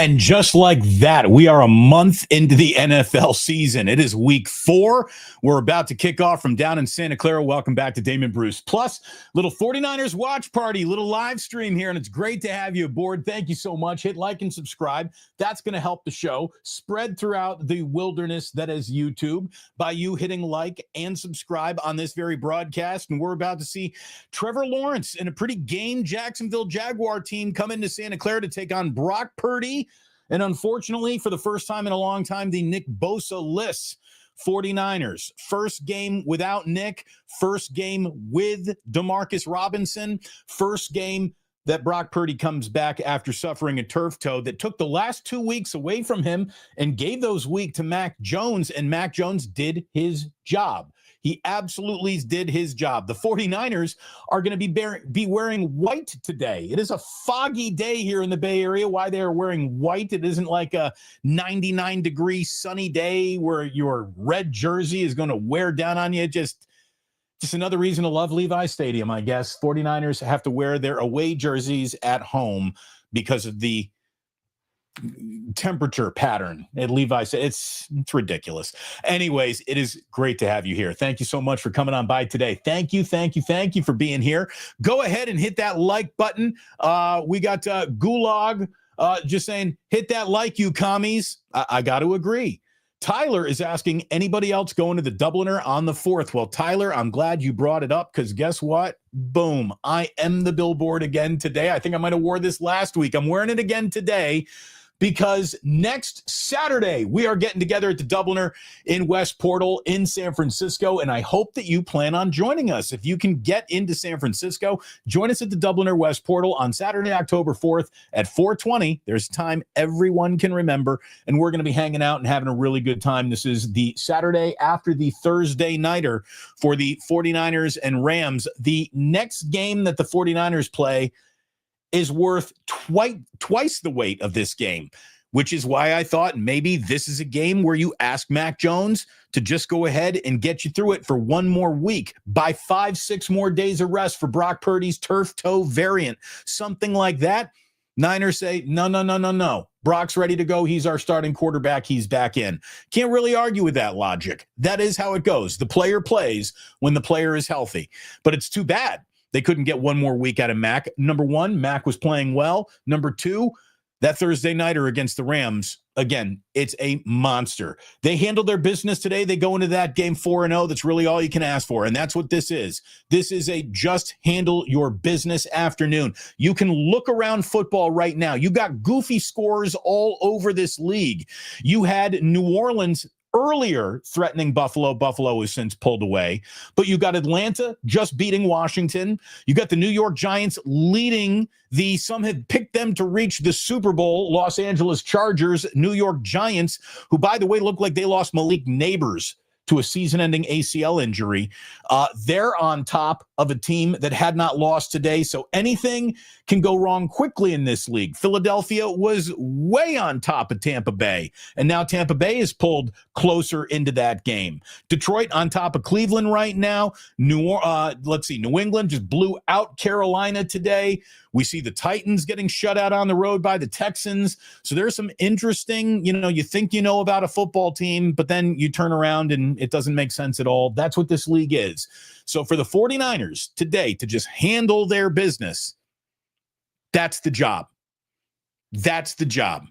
And just like that, we are a month into the NFL season. It is week 4. We're about to kick off from down in Santa Clara. Welcome back to Damon Bruce. Plus, little 49ers watch party, little live stream here, and it's great to have you aboard. Thank you so much. Hit like and subscribe. That's going to help the show spread throughout the wilderness that is YouTube by you hitting like and subscribe on this very broadcast. And we're about to see Trevor Lawrence and a pretty game Jacksonville Jaguar team come into Santa Clara to take on Brock Purdy. And unfortunately, for the first time in a long time, the Nick Bosa-less 49ers. First game without Nick, first game with Demarcus Robinson, first game that Brock Purdy comes back after suffering a turf toe that took the last 2 weeks away from him and gave those weeks to Mac Jones, and Mac Jones did his job. He absolutely did his job. The 49ers are going to be wearing white today. It is a foggy day here in the Bay Area. Why they are wearing white? It isn't like a 99-degree sunny day where your red jersey is going to wear down on you. Just another reason to love Levi Stadium, I guess. 49ers have to wear their away jerseys at home because of the temperature pattern at Levi. It's ridiculous. Anyways, it is great to have you here. Thank you so much for coming on by today. Thank you for being here. Go ahead and hit that like button. We got Gulag just saying, hit that like, you commies. I got to agree. Tyler is asking, anybody else going to the Dubliner on the 4th? Well, Tyler, I'm glad you brought it up because guess what? Boom. I am the billboard again today. I think I might have wore this last week. I'm wearing it again today because next Saturday we are getting together at the Dubliner in West Portal in San Francisco, and I hope that you plan on joining us. If you can get into San Francisco, join us at the Dubliner West Portal on Saturday, October 4th at 4:20. There's a time everyone can remember, and we're going to be hanging out and having a really good time. This is the Saturday after the Thursday nighter for the 49ers and Rams. The next game that the 49ers play is worth twice the weight of this game, which is why I thought maybe this is a game where you ask Mac Jones to just go ahead and get you through it for one more week, buy 5-6 more days of rest for Brock Purdy's turf toe variant, something like that. Niners say, no. Brock's ready to go. He's our starting quarterback. He's back in. Can't really argue with that logic. That is how it goes. The player plays when the player is healthy, but it's too bad they couldn't get one more week out of Mac. Number one, Mac was playing well. Number two, that Thursday nighter against the Rams, again, it's a monster. They handled their business today. They go into that game 4-0. That's really all you can ask for, and that's what this is. This is a just handle your business afternoon. You can look around football right now. You got goofy scores all over this league. You had New Orleans earlier threatening Buffalo. Buffalo has since pulled away. But you got Atlanta just beating Washington. You got the New York Giants leading some had picked them to reach the Super Bowl, Los Angeles Chargers, New York Giants, who, by the way, look like they lost Malik Neighbors to a season-ending ACL injury. They're on top of a team that had not lost today, so anything can go wrong quickly in this league. Philadelphia was way on top of Tampa Bay, and now Tampa Bay is pulled closer into that game. Detroit on top of Cleveland right now. New England just blew out Carolina today. We see the Titans getting shut out on the road by the Texans. So there's some interesting, you think you know about a football team, but then you turn around and it doesn't make sense at all. That's what this league is. So for the 49ers today to just handle their business, that's the job. That's the job.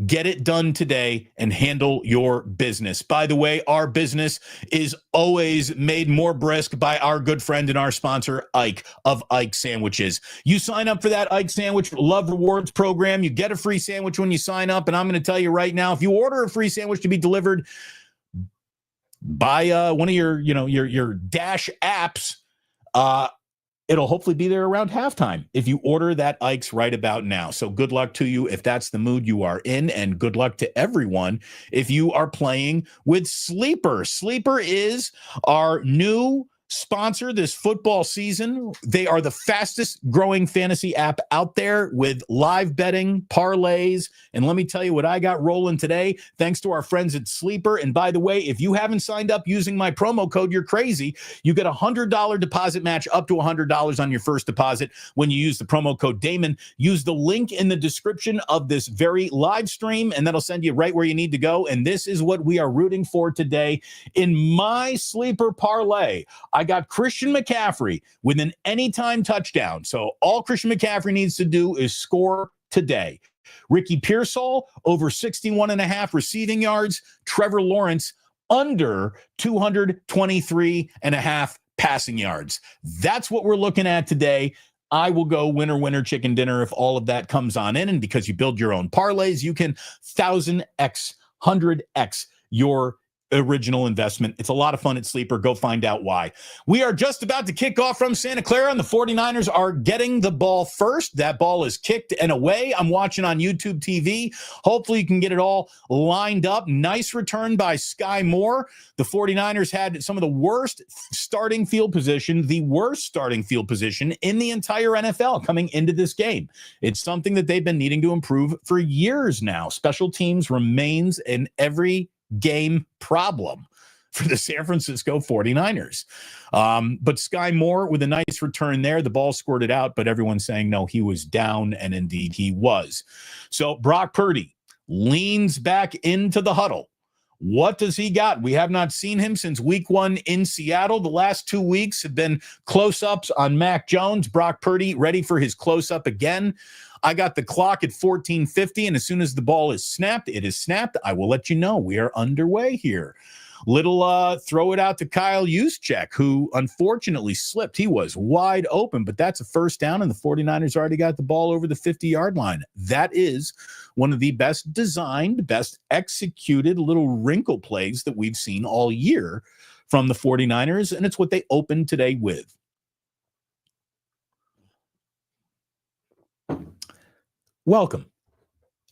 Get it done today and handle your business. By the way, our business is always made more brisk by our good friend and our sponsor, Ike of Ike Sandwiches. You sign up for that Ike Sandwich Love Rewards program. You get a free sandwich when you sign up. And I'm going to tell you right now, if you order a free sandwich to be delivered by one of your Dash apps, it'll hopefully be there around halftime if you order that Ike's right about now. So good luck to you if that's the mood you are in, and good luck to everyone if you are playing with Sleeper. Sleeper is our new sponsor this football season. They are the fastest growing fantasy app out there with live betting, parlays. And let me tell you what I got rolling today, thanks to our friends at Sleeper. And by the way, if you haven't signed up using my promo code, you're crazy. You get a $100 deposit match up to $100 on your first deposit when you use the promo code Damon. Use the link in the description of this very live stream, and that'll send you right where you need to go. And this is what we are rooting for today. In my sleeper parlay, I got Christian McCaffrey with an anytime touchdown. So all Christian McCaffrey needs to do is score today. Ricky Pearsall over 61.5 receiving yards. Trevor Lawrence under 223.5 passing yards. That's what we're looking at today. I will go winner, winner, chicken dinner if all of that comes on in. And because you build your own parlays, you can 1,000x, 100x your original investment. It's a lot of fun at Sleeper. Go find out why. We are just about to kick off from Santa Clara, and the 49ers are getting the ball first. That ball is kicked and away. I'm watching on YouTube TV. Hopefully you can get it all lined up. Nice return by Sky Moore. The 49ers had some of the worst starting field position, the worst starting field position in the entire NFL coming into this game. It's something that they've been needing to improve for years now. Special teams remains in every game problem for the San Francisco 49ers. But Sky Moore with a nice return there. The ball squirted out, but everyone's saying, no, he was down, and indeed he was. So Brock Purdy leans back into the huddle. What does he got? We have not seen him since week 1 in Seattle. The last 2 weeks have been close-ups on Mac Jones. Brock Purdy ready for his close-up again. I got the clock at 14:50, and as soon as the ball is snapped, it is snapped. I will let you know we are underway here. Little throw it out to Kyle Juszczyk, who unfortunately slipped. He was wide open, but that's a first down, and the 49ers already got the ball over the 50-yard line. That is one of the best designed, best executed little wrinkle plays that we've seen all year from the 49ers, and it's what they opened today with. Welcome.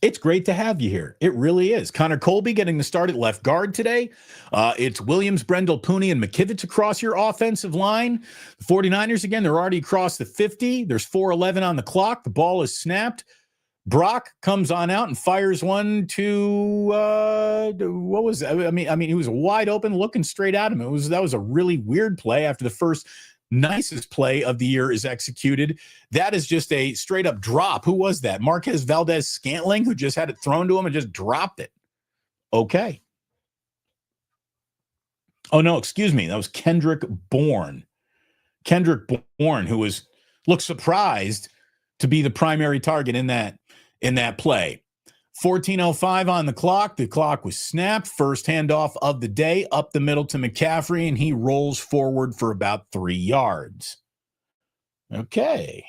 It's great to have you here. It really is. Connor Colby getting the start at left guard today. It's Williams, Brendel, Pooney, and McKivitz across your offensive line. The 49ers, again, they're already across the 50. There's 4:11 on the clock. The ball is snapped. Brock comes on out and fires one to, what was that? I mean, he was wide open looking straight at him. That was a really weird play after the first nicest play of the year is executed. That is just a straight up drop. Who was that? Marquez Valdez-Scantling, who just had it thrown to him and just dropped it. Okay. Oh, no, excuse me. That was Kendrick Bourne. Kendrick Bourne, who looked surprised to be the primary target in that play. 14:05 on the clock. The clock was snapped. First handoff of the day up the middle to McCaffrey, and he rolls forward for about 3 yards. Okay.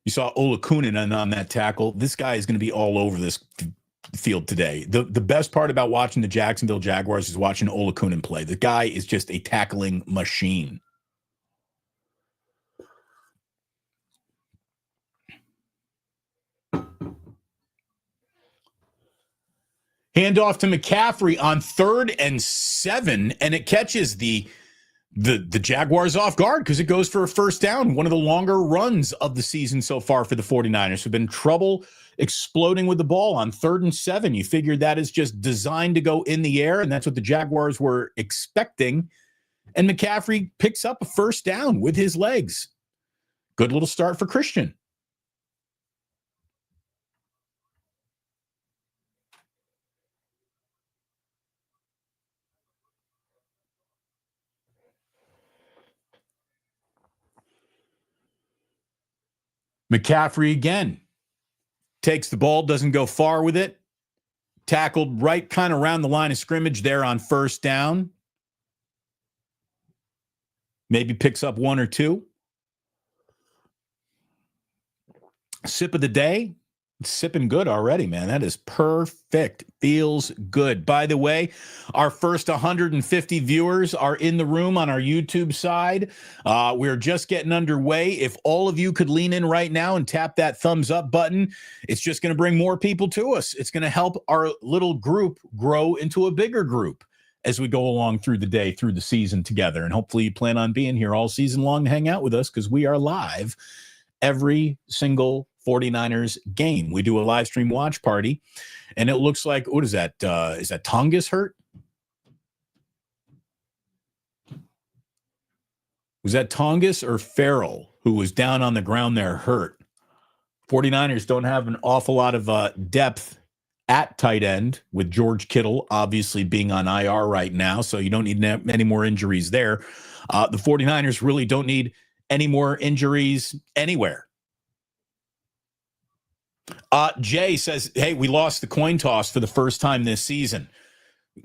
You saw Olakunin on that tackle. This guy is going to be all over this field today. The best part about watching the Jacksonville Jaguars is watching Olakunin play. The guy is just a tackling machine. Handoff to McCaffrey on 3rd and 7, and it catches the Jaguars off guard because it goes for a first down. One of the longer runs of the season so far for the 49ers, who've been trouble exploding with the ball on 3rd and 7. You figured that is just designed to go in the air, and that's what the Jaguars were expecting. And McCaffrey picks up a first down with his legs. Good little start for Christian. McCaffrey again takes the ball, doesn't go far with it. Tackled right kind of around the line of scrimmage there on first down. Maybe picks up 1 or 2. Sip of the day. It's sipping good already, man. That is perfect. Feels good. By the way, our first 150 viewers are in the room on our YouTube side. We're just getting underway. If all of you could lean in right now and tap that thumbs up button, it's just going to bring more people to us. It's going to help our little group grow into a bigger group as we go along through the day, through the season together. And hopefully you plan on being here all season long to hang out with us, because we are live every single 49ers game. We do a live stream watch party, and it looks like, what is that? Is that Tongas hurt? Was that Tongas or Farrell who was down on the ground there hurt? 49ers don't have an awful lot of depth at tight end, with George Kittle obviously being on IR right now, so you don't need any more injuries there. The 49ers really don't need any more injuries anywhere. Jay says, hey, we lost the coin toss for the first time this season.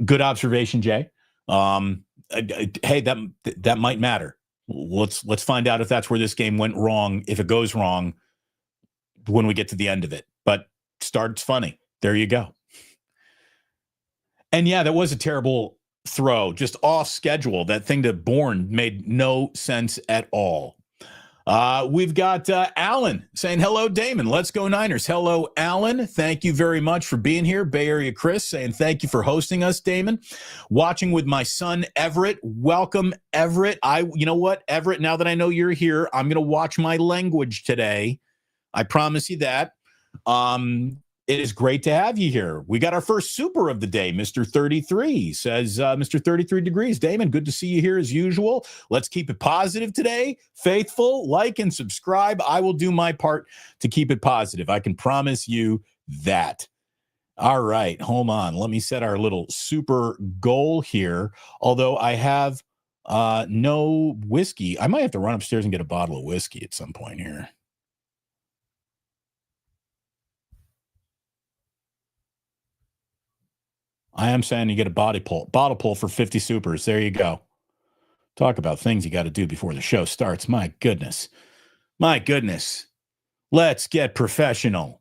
Good observation, Jay. Hey, that might matter. Let's find out if that's where this game went wrong, if it goes wrong, when we get to the end of it. But start's funny. There you go. And yeah, that was a terrible throw, just off schedule. That thing to Bourne made no sense at all. We've got Alan saying, hello, Damon. Let's go Niners. Hello, Alan. Thank you very much for being here. Bay Area Chris saying thank you for hosting us, Damon. Watching with my son, Everett. Welcome, Everett. You know what, Everett, now that I know you're here, I'm going to watch my language today. I promise you that. It is great to have you here. We got our first super of the day. Mr. 33 says, Mr. 33 degrees, Damon, good to see you here as usual. Let's keep it positive today. Faithful, like and subscribe. I will do my part to keep it positive. I can promise you that. All right, hold on. Let me set our little super goal here. Although I have no whiskey. I might have to run upstairs and get a bottle of whiskey at some point here. I am saying you get a bottle pull for 50 supers. There you go. Talk about things you got to do before the show starts. My goodness. Let's get professional.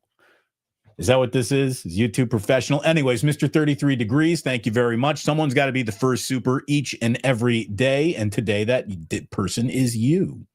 Is that what this is? Is YouTube professional? Anyways, Mr. 33 degrees, thank you very much. Someone's got to be the first super each and every day. And today that person is you.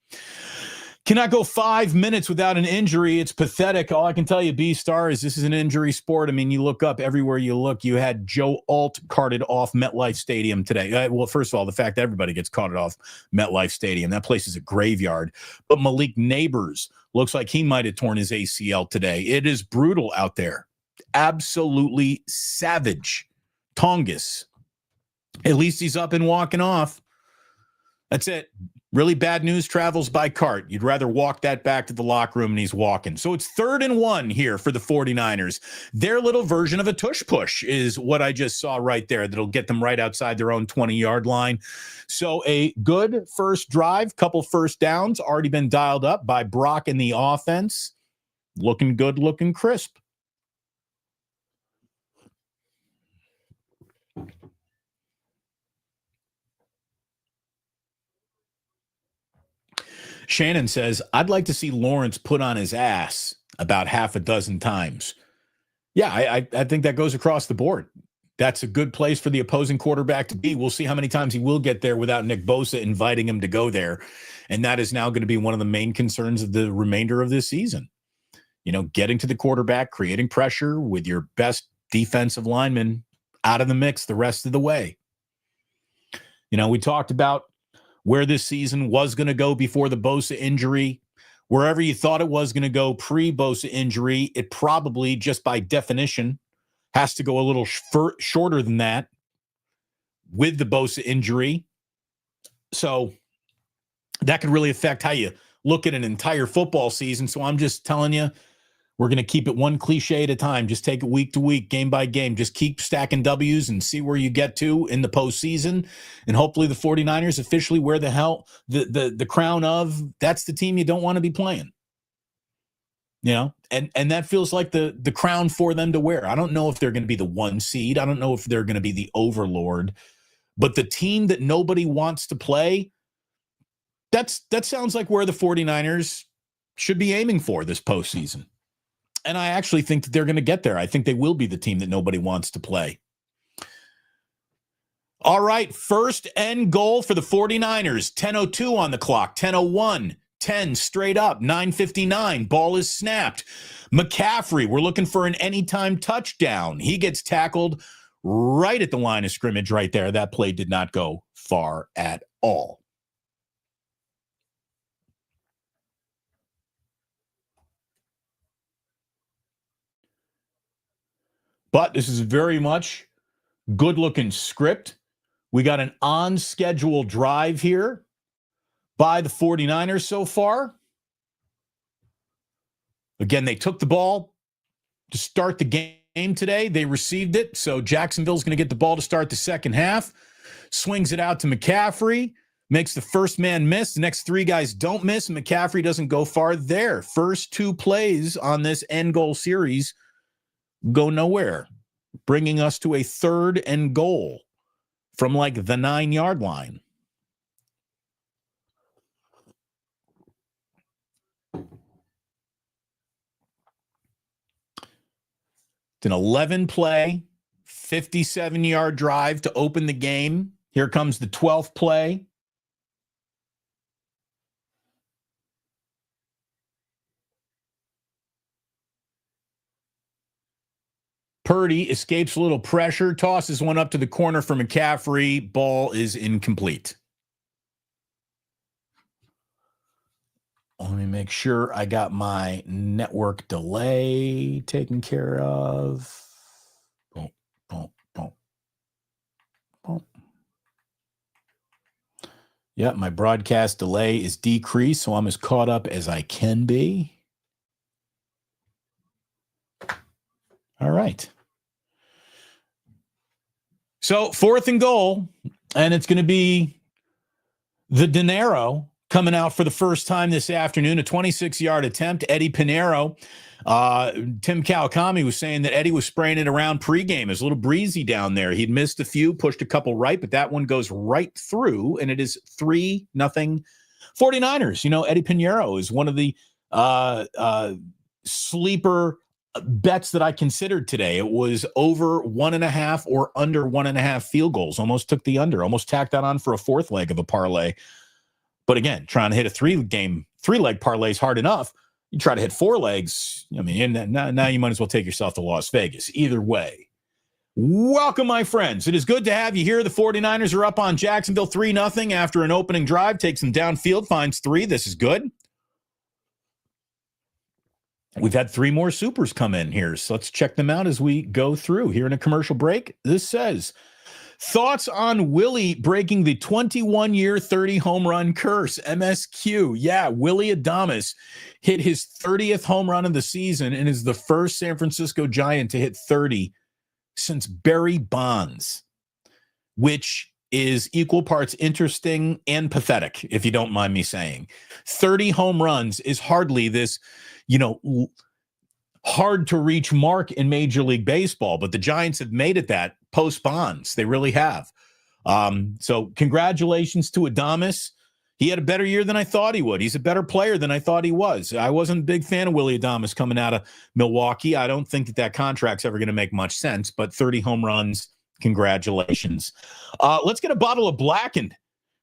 Cannot go 5 minutes without an injury. It's pathetic. All I can tell you, B-Star, is this is an injury sport. I mean, you look up everywhere you look. You had Joe Alt carted off MetLife Stadium today. Well, first of all, the fact that everybody gets carted off MetLife Stadium, that place is a graveyard. But Malik Neighbors looks like he might have torn his ACL today. It is brutal out there. Absolutely savage. Tongas. At least he's up and walking off. That's it. Really bad news travels by cart. You'd rather walk that back to the locker room, and he's walking. So it's 3rd and 1 here for the 49ers. Their little version of a tush push is what I just saw right there. That'll get them right outside their own 20-yard line. So a good first drive, couple first downs, already been dialed up by Brock in the offense. Looking good, looking crisp. Shannon says, I'd like to see Lawrence put on his ass about half a dozen times. Yeah, I think that goes across the board. That's a good place for the opposing quarterback to be. We'll see how many times he will get there without Nick Bosa inviting him to go there. And that is now going to be one of the main concerns of the remainder of this season. You know, getting to the quarterback, creating pressure with your best defensive lineman out of the mix the rest of the way. You know, we talked about where this season was going to go before the Bosa injury. Wherever you thought it was going to go pre-Bosa injury, it probably, just by definition, has to go a little shorter than that with the Bosa injury. So that could really affect how you look at an entire football season. So I'm just telling you, we're going to keep it one cliche at a time. Just take it week to week, game by game. Just keep stacking W's and see where you get to in the postseason. And hopefully the 49ers officially wear the crown of, that's the team you don't want to be playing. You know, and that feels like the crown for them to wear. I don't know if they're going to be the 1 seed. I don't know if they're going to be the overlord. But the team that nobody wants to play, that sounds like where the 49ers should be aiming for this postseason. And I actually think that they're going to get there. I think they will be the team that nobody wants to play. All right, first and goal for the 49ers. 10:02 on the clock, 10:01, 10 straight up, 9:59. Ball is snapped. McCaffrey, we're looking for an anytime touchdown. He gets tackled right at the line of scrimmage right there. That play did not go far at all. But this is very much good-looking script. We got an on-schedule drive here by the 49ers so far. Again, they took the ball to start the game today. They received it, so Jacksonville's going to get the ball to start the second half. Swings it out to McCaffrey, makes the first man miss. The next three guys don't miss, and McCaffrey doesn't go far there. First two plays on this end goal series go nowhere, bringing us to a third and goal from like the 9-yard line. It's an 11-play, 57-yard drive to open the game. Here comes the 12th play. Purdy escapes a little pressure, tosses one up to the corner for McCaffrey. Ball is incomplete. Let me make sure I got my network delay taken care of. Boom, boom, boom, boom. Yep, my broadcast delay is decreased, so I'm as caught up as I can be. All right. So fourth and goal, and it's going to be the dinero coming out for the first time this afternoon, a 26-yard attempt. Eddie Pinheiro. Tim Kawakami was saying that Eddie was spraying it around pregame. It was a little breezy down there. He'd missed a few, pushed a couple right, but that one goes right through, and it is 3-0 49ers. You know, Eddie Pinheiro is one of the sleeper bets that I considered today. It was over 1.5 or under 1.5 field goals. Almost took the under, almost tacked that on for a fourth leg of a parlay. But again, trying to hit a three-leg parlay is hard enough. You try to hit 4 legs, I mean, now you might as well take yourself to Las Vegas. Either way, welcome, my friends. It is good to have you here. The 49ers are up on Jacksonville 3-0 after an opening drive. Takes them downfield, finds 3. This is good. We've had 3 more supers come in here, so let's check them out as we go through. Here in a commercial break, this says, thoughts on Willie breaking the 21-year 30-home run curse, MSQ. Yeah, Willie Adames hit his 30th home run of the season and is the first San Francisco Giant to hit 30 since Barry Bonds, which is equal parts interesting and pathetic, if you don't mind me saying. 30 home runs is hardly this, hard to reach mark in Major League Baseball, but the Giants have made it that post Bonds. They really have. So congratulations to Adames. He had a better year than I thought he would. He's a better player than I thought he was. I wasn't a big fan of Willie Adames coming out of Milwaukee. I don't think that contract's ever going to make much sense, but 30 home runs, congratulations. Let's get a bottle of Blackened.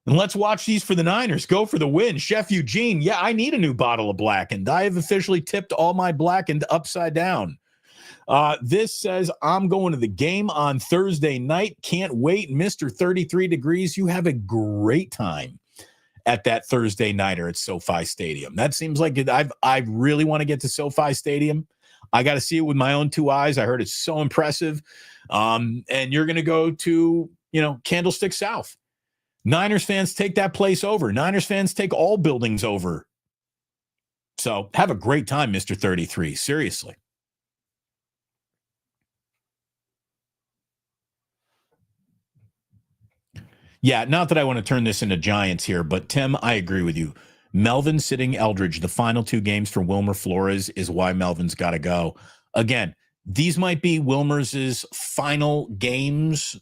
And let's watch these for the Niners. Go for the win. Chef Eugene, yeah, I need a new bottle of Blackened. I have officially tipped all my Blackened upside down. This says, I'm going to the game on Thursday night. Can't wait. Mr. 33 Degrees, you have a great time at that Thursday nighter at SoFi Stadium. That seems like it. I really want to get to SoFi Stadium. I got to see it with my own 2 eyes. I heard it's so impressive. And you're going to go to, Candlestick South. Niners fans take that place over. Niners fans take all buildings over. So have a great time, Mr. 33. Seriously. Yeah, not that I want to turn this into Giants here, but Tim, I agree with you. Melvin sitting Eldridge, the final 2 games for Wilmer Flores is why Melvin's got to go. Again, these might be Wilmer's final games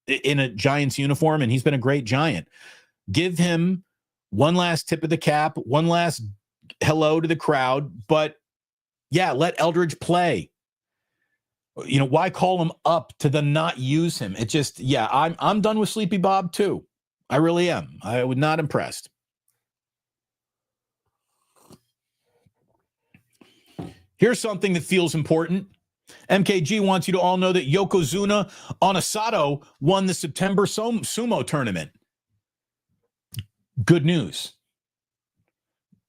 in a Giants uniform, and he's been a great Giant. Give him one last tip of the cap, one last hello to the crowd, but Yeah, let Eldridge play. Why call him up to then not use him? It just, yeah, I'm done with Sleepy Bob too. I really am. I was not impressed. Here's something that feels important. MKG wants you to all know that Yokozuna Onosato won the September sumo tournament. Good news.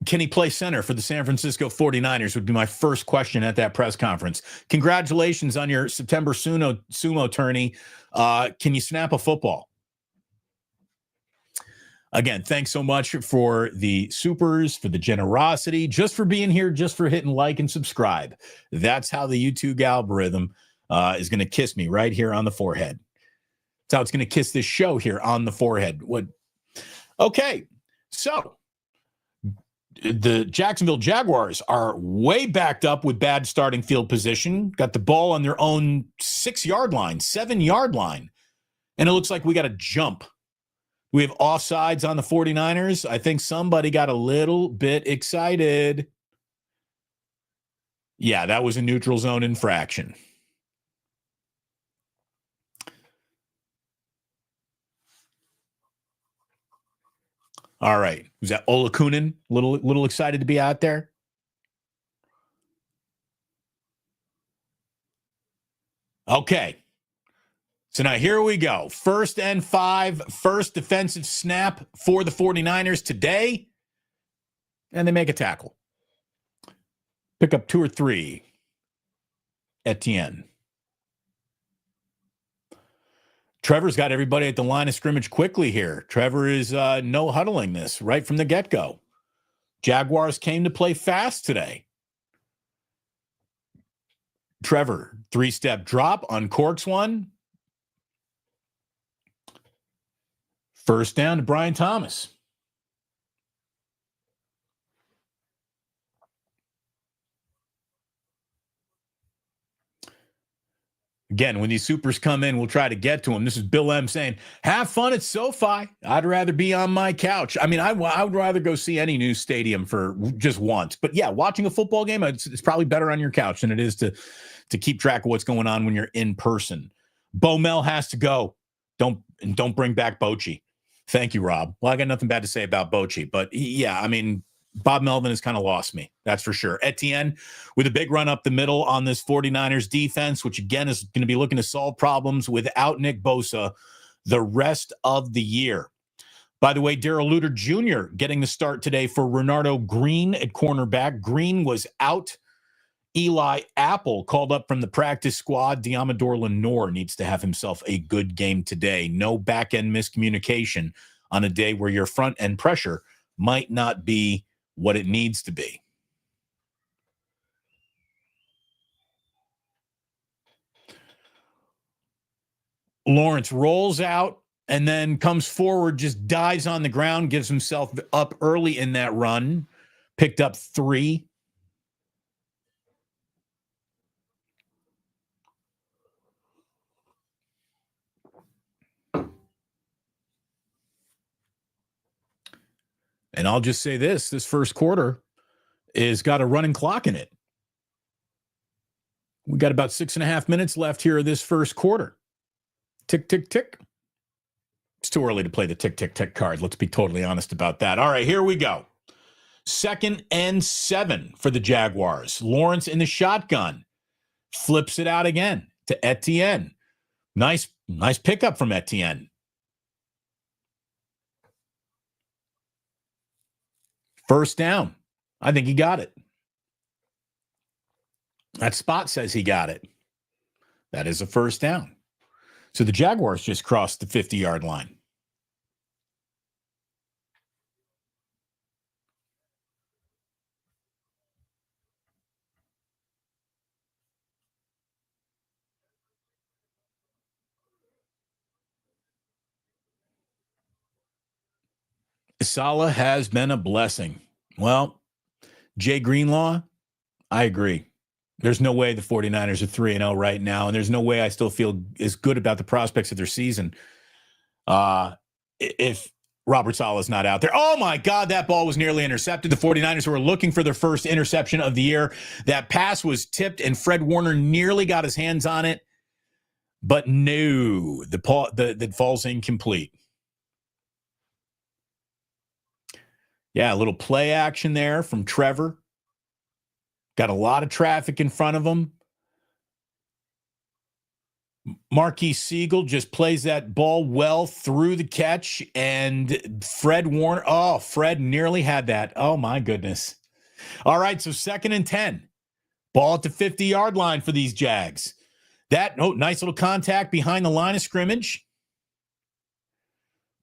Can he play center for the San Francisco 49ers would be my first question at that press conference. Congratulations on your September sumo tourney. Can you snap a football? Again, thanks so much for the supers, for the generosity, just for being here, just for hitting like and subscribe. That's how the YouTube algorithm is going to kiss me right here on the forehead. That's how it's going to kiss this show here on the forehead. Okay, so the Jacksonville Jaguars are way backed up with bad starting field position, got the ball on their own 6-yard line, 7-yard line, and it looks like we got to jump. We have offsides on the 49ers. I think somebody got a little bit excited. Yeah, that was a neutral zone infraction. All right. Was that Ola Kunin? Little excited to be out there? Okay. So now here we go. 1st and 5, first defensive snap for the 49ers today. And they make a tackle. Pick up 2 or 3. Etienne. Trevor's got everybody at the line of scrimmage quickly here. Trevor is no huddling this right from the get-go. Jaguars came to play fast today. Trevor, 3-step drop, uncorks one. First down to Brian Thomas. Again, when these supers come in, we'll try to get to them. This is Bill M saying, have fun at SoFi. I'd rather be on my couch. I mean, I would rather go see any new stadium for just once. But yeah, watching a football game, it's probably better on your couch than it is to keep track of what's going on when you're in person. Bo Mel has to go. Don't bring back Bochy. Thank you, Rob. Well, I got nothing bad to say about Bochy. But yeah, I mean, Bob Melvin has kind of lost me. That's for sure. Etienne with a big run up the middle on this 49ers defense, which again is going to be looking to solve problems without Nick Bosa the rest of the year. By the way, Darrell Luter Jr. getting the start today for Renardo Green at cornerback. Green was out. Eli Apple called up from the practice squad. Diamador Lenore needs to have himself a good game today. No back-end miscommunication on a day where your front-end pressure might not be what it needs to be. Lawrence rolls out and then comes forward, just dives on the ground, gives himself up early in that run, picked up 3. And I'll just say this first quarter is got a running clock in it. We got about 6.5 minutes left here of this first quarter. Tick, tick, tick. It's too early to play the tick, tick, tick card. Let's be totally honest about that. All right, here we go. 2nd and 7 for the Jaguars. Lawrence in the shotgun. Flips it out again to Etienne. Nice pickup from Etienne. First down. I think he got it. That spot says he got it. That is a first down. So the Jaguars just crossed the 50-yard line. Salah has been a blessing. Well, Jay Greenlaw, I agree. There's no way the 49ers are 3-0 right now, and there's no way I still feel as good about the prospects of their season. If Robert Saleh's not out there. Oh, my God, that ball was nearly intercepted. The 49ers were looking for their first interception of the year. That pass was tipped, and Fred Warner nearly got his hands on it. But no, that falls incomplete. Yeah, a little play action there from Trevor. Got a lot of traffic in front of him. Marquise Siegel just plays that ball well through the catch, and Fred nearly had that. Oh, my goodness. All right, so 2nd and 10. Ball at the 50-yard line for these Jags. Nice little contact behind the line of scrimmage.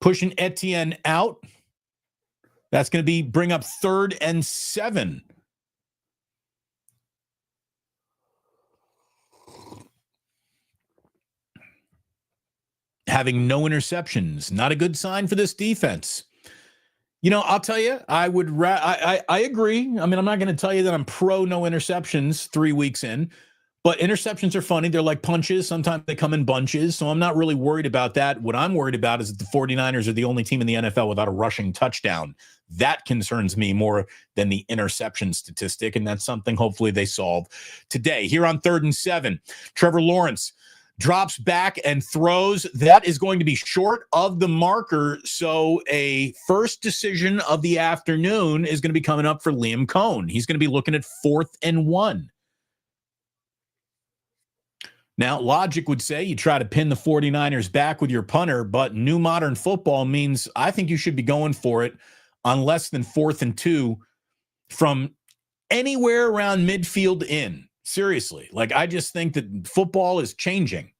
Pushing Etienne out. That's going to bring up 3rd and 7. Having no interceptions, not a good sign for this defense. I'll tell you, I agree. I mean, I'm not going to tell you that I'm pro no interceptions 3 weeks in, but interceptions are funny. They're like punches. Sometimes they come in bunches, so I'm not really worried about that. What I'm worried about is that the 49ers are the only team in the NFL without a rushing touchdown. That concerns me more than the interception statistic, and that's something hopefully they solve today. Here on 3rd and 7, Trevor Lawrence drops back and throws. That is going to be short of the marker, so a first decision of the afternoon is going to be coming up for Liam Cohn. He's going to be looking at 4th and 1. Now, logic would say you try to pin the 49ers back with your punter, but new modern football means I think you should be going for it on less than 4th and 2 from anywhere around midfield in. Seriously, I just think that football is changing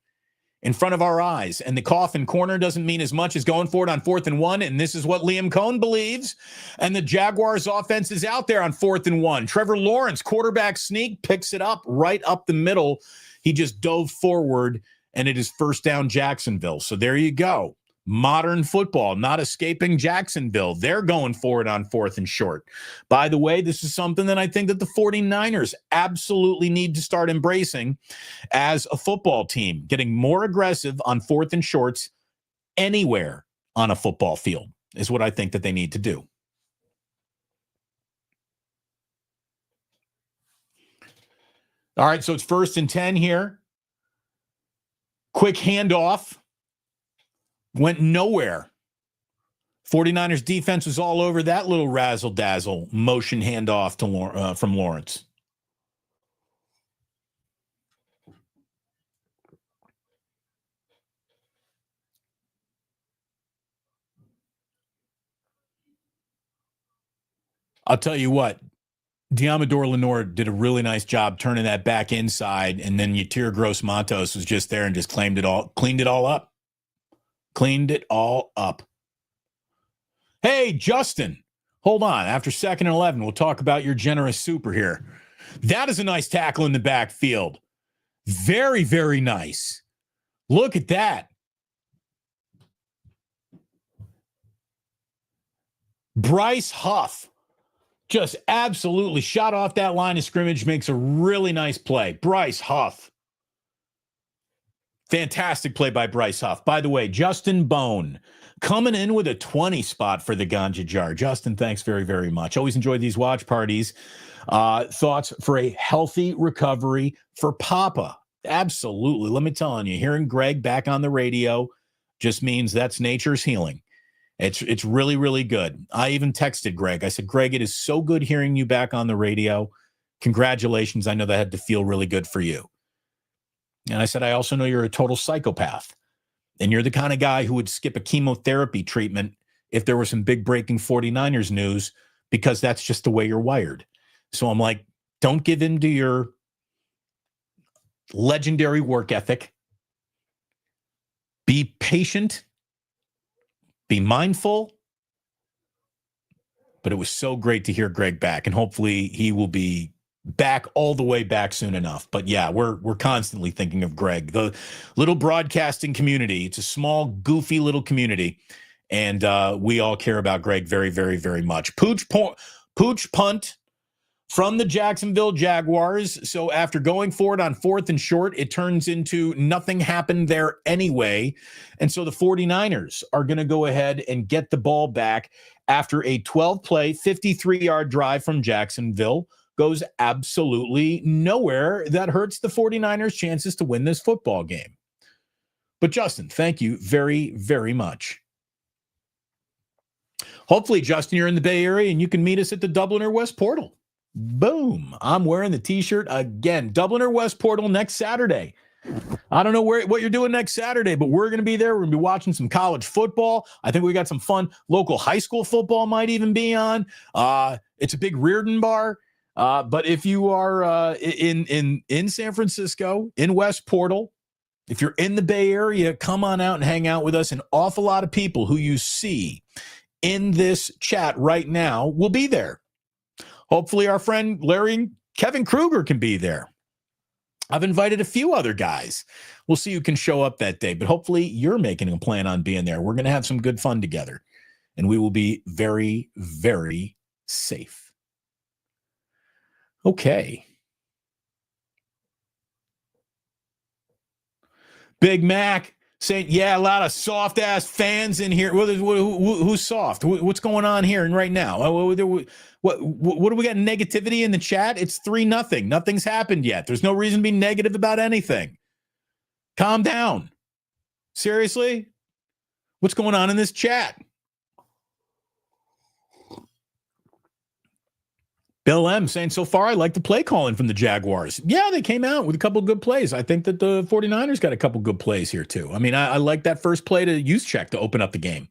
in front of our eyes, and the coffin corner doesn't mean as much as going for it on 4th and 1, and this is what Liam Cohn believes, and the Jaguars offense is out there on 4th and 1. Trevor Lawrence, quarterback sneak, picks it up right up the middle. He just dove forward, and it is 1st down Jacksonville. So there you go. Modern football, not escaping Jacksonville. They're going for it on 4th and short. By the way, this is something that I think that the 49ers absolutely need to start embracing as a football team, getting more aggressive on 4th and shorts anywhere on a football field is what I think that they need to do. All right, so it's 1st and 10 here. Quick handoff. Went nowhere. 49ers defense was all over that little razzle-dazzle motion handoff to from Lawrence. I'll tell you what, Diamador Lenore did a really nice job turning that back inside, and then Yatir Gross-Matos was just there and just cleaned it all up. Cleaned it all up. Hey, Justin, hold on. After 2nd and 11, we'll talk about your generous super here. That is a nice tackle in the backfield. Very, very nice. Look at that. Bryce Huff just absolutely shot off that line of scrimmage, makes a really nice play. Bryce Huff. Fantastic play by Bryce Huff. By the way, Justin Bone coming in with a 20 spot for the Ganja Jar. Justin, thanks very, very much. Always enjoy these watch parties. Thoughts for a healthy recovery for Papa? Absolutely. Let me tell you, hearing Greg back on the radio just means that's nature's healing. It's really, really good. I even texted Greg. I said, Greg, it is so good hearing you back on the radio. Congratulations. I know that had to feel really good for you. And I said, I also know you're a total psychopath. And you're the kind of guy who would skip a chemotherapy treatment if there was some big breaking 49ers news, because that's just the way you're wired. So I'm like, don't give in to your legendary work ethic. Be patient. Be mindful. But it was so great to hear Greg back, and hopefully he will be back all the way back soon enough. But yeah, we're constantly thinking of Greg. The little broadcasting community, it's a small, goofy little community, and we all care about Greg very, very, very much. Pooch punt from the Jacksonville Jaguars. So after going for it on 4th and short, it turns into nothing happened there anyway. And so the 49ers are going to go ahead and get the ball back after a 12-play, 53-yard drive from Jacksonville goes absolutely nowhere. That hurts the 49ers' chances to win this football game. But Justin, thank you very, very much. Hopefully, Justin, you're in the Bay Area and you can meet us at the Dublin or West Portal. Boom. I'm wearing the t-shirt again. Dublin or West Portal next Saturday. I don't know what you're doing next Saturday, but we're going to be there. We're going to be watching some college football. I think we got some fun local high school football might even be on. It's a big Reardon bar. But if you are in San Francisco, in West Portal, if you're in the Bay Area, come on out and hang out with us. An awful lot of people who you see in this chat right now will be there. Hopefully our friend Larry and Kevin Kruger can be there. I've invited a few other guys. We'll see who can show up that day, but hopefully you're making a plan on being there. We're going to have some good fun together, and we will be very, very safe. Okay. Big Mac saying, yeah, a lot of soft-ass fans in here. Who's soft? What's going on here and right now? What do we got negativity in the chat? It's 3-0. Nothing's happened yet. There's no reason to be negative about anything. Calm down. Seriously? What's going on in this chat? Bill M saying, so far I like the play calling from the Jaguars. Yeah, they came out with a couple good plays. I think that the 49ers got a couple good plays here too. I mean, I like that first play to use check to open up the game.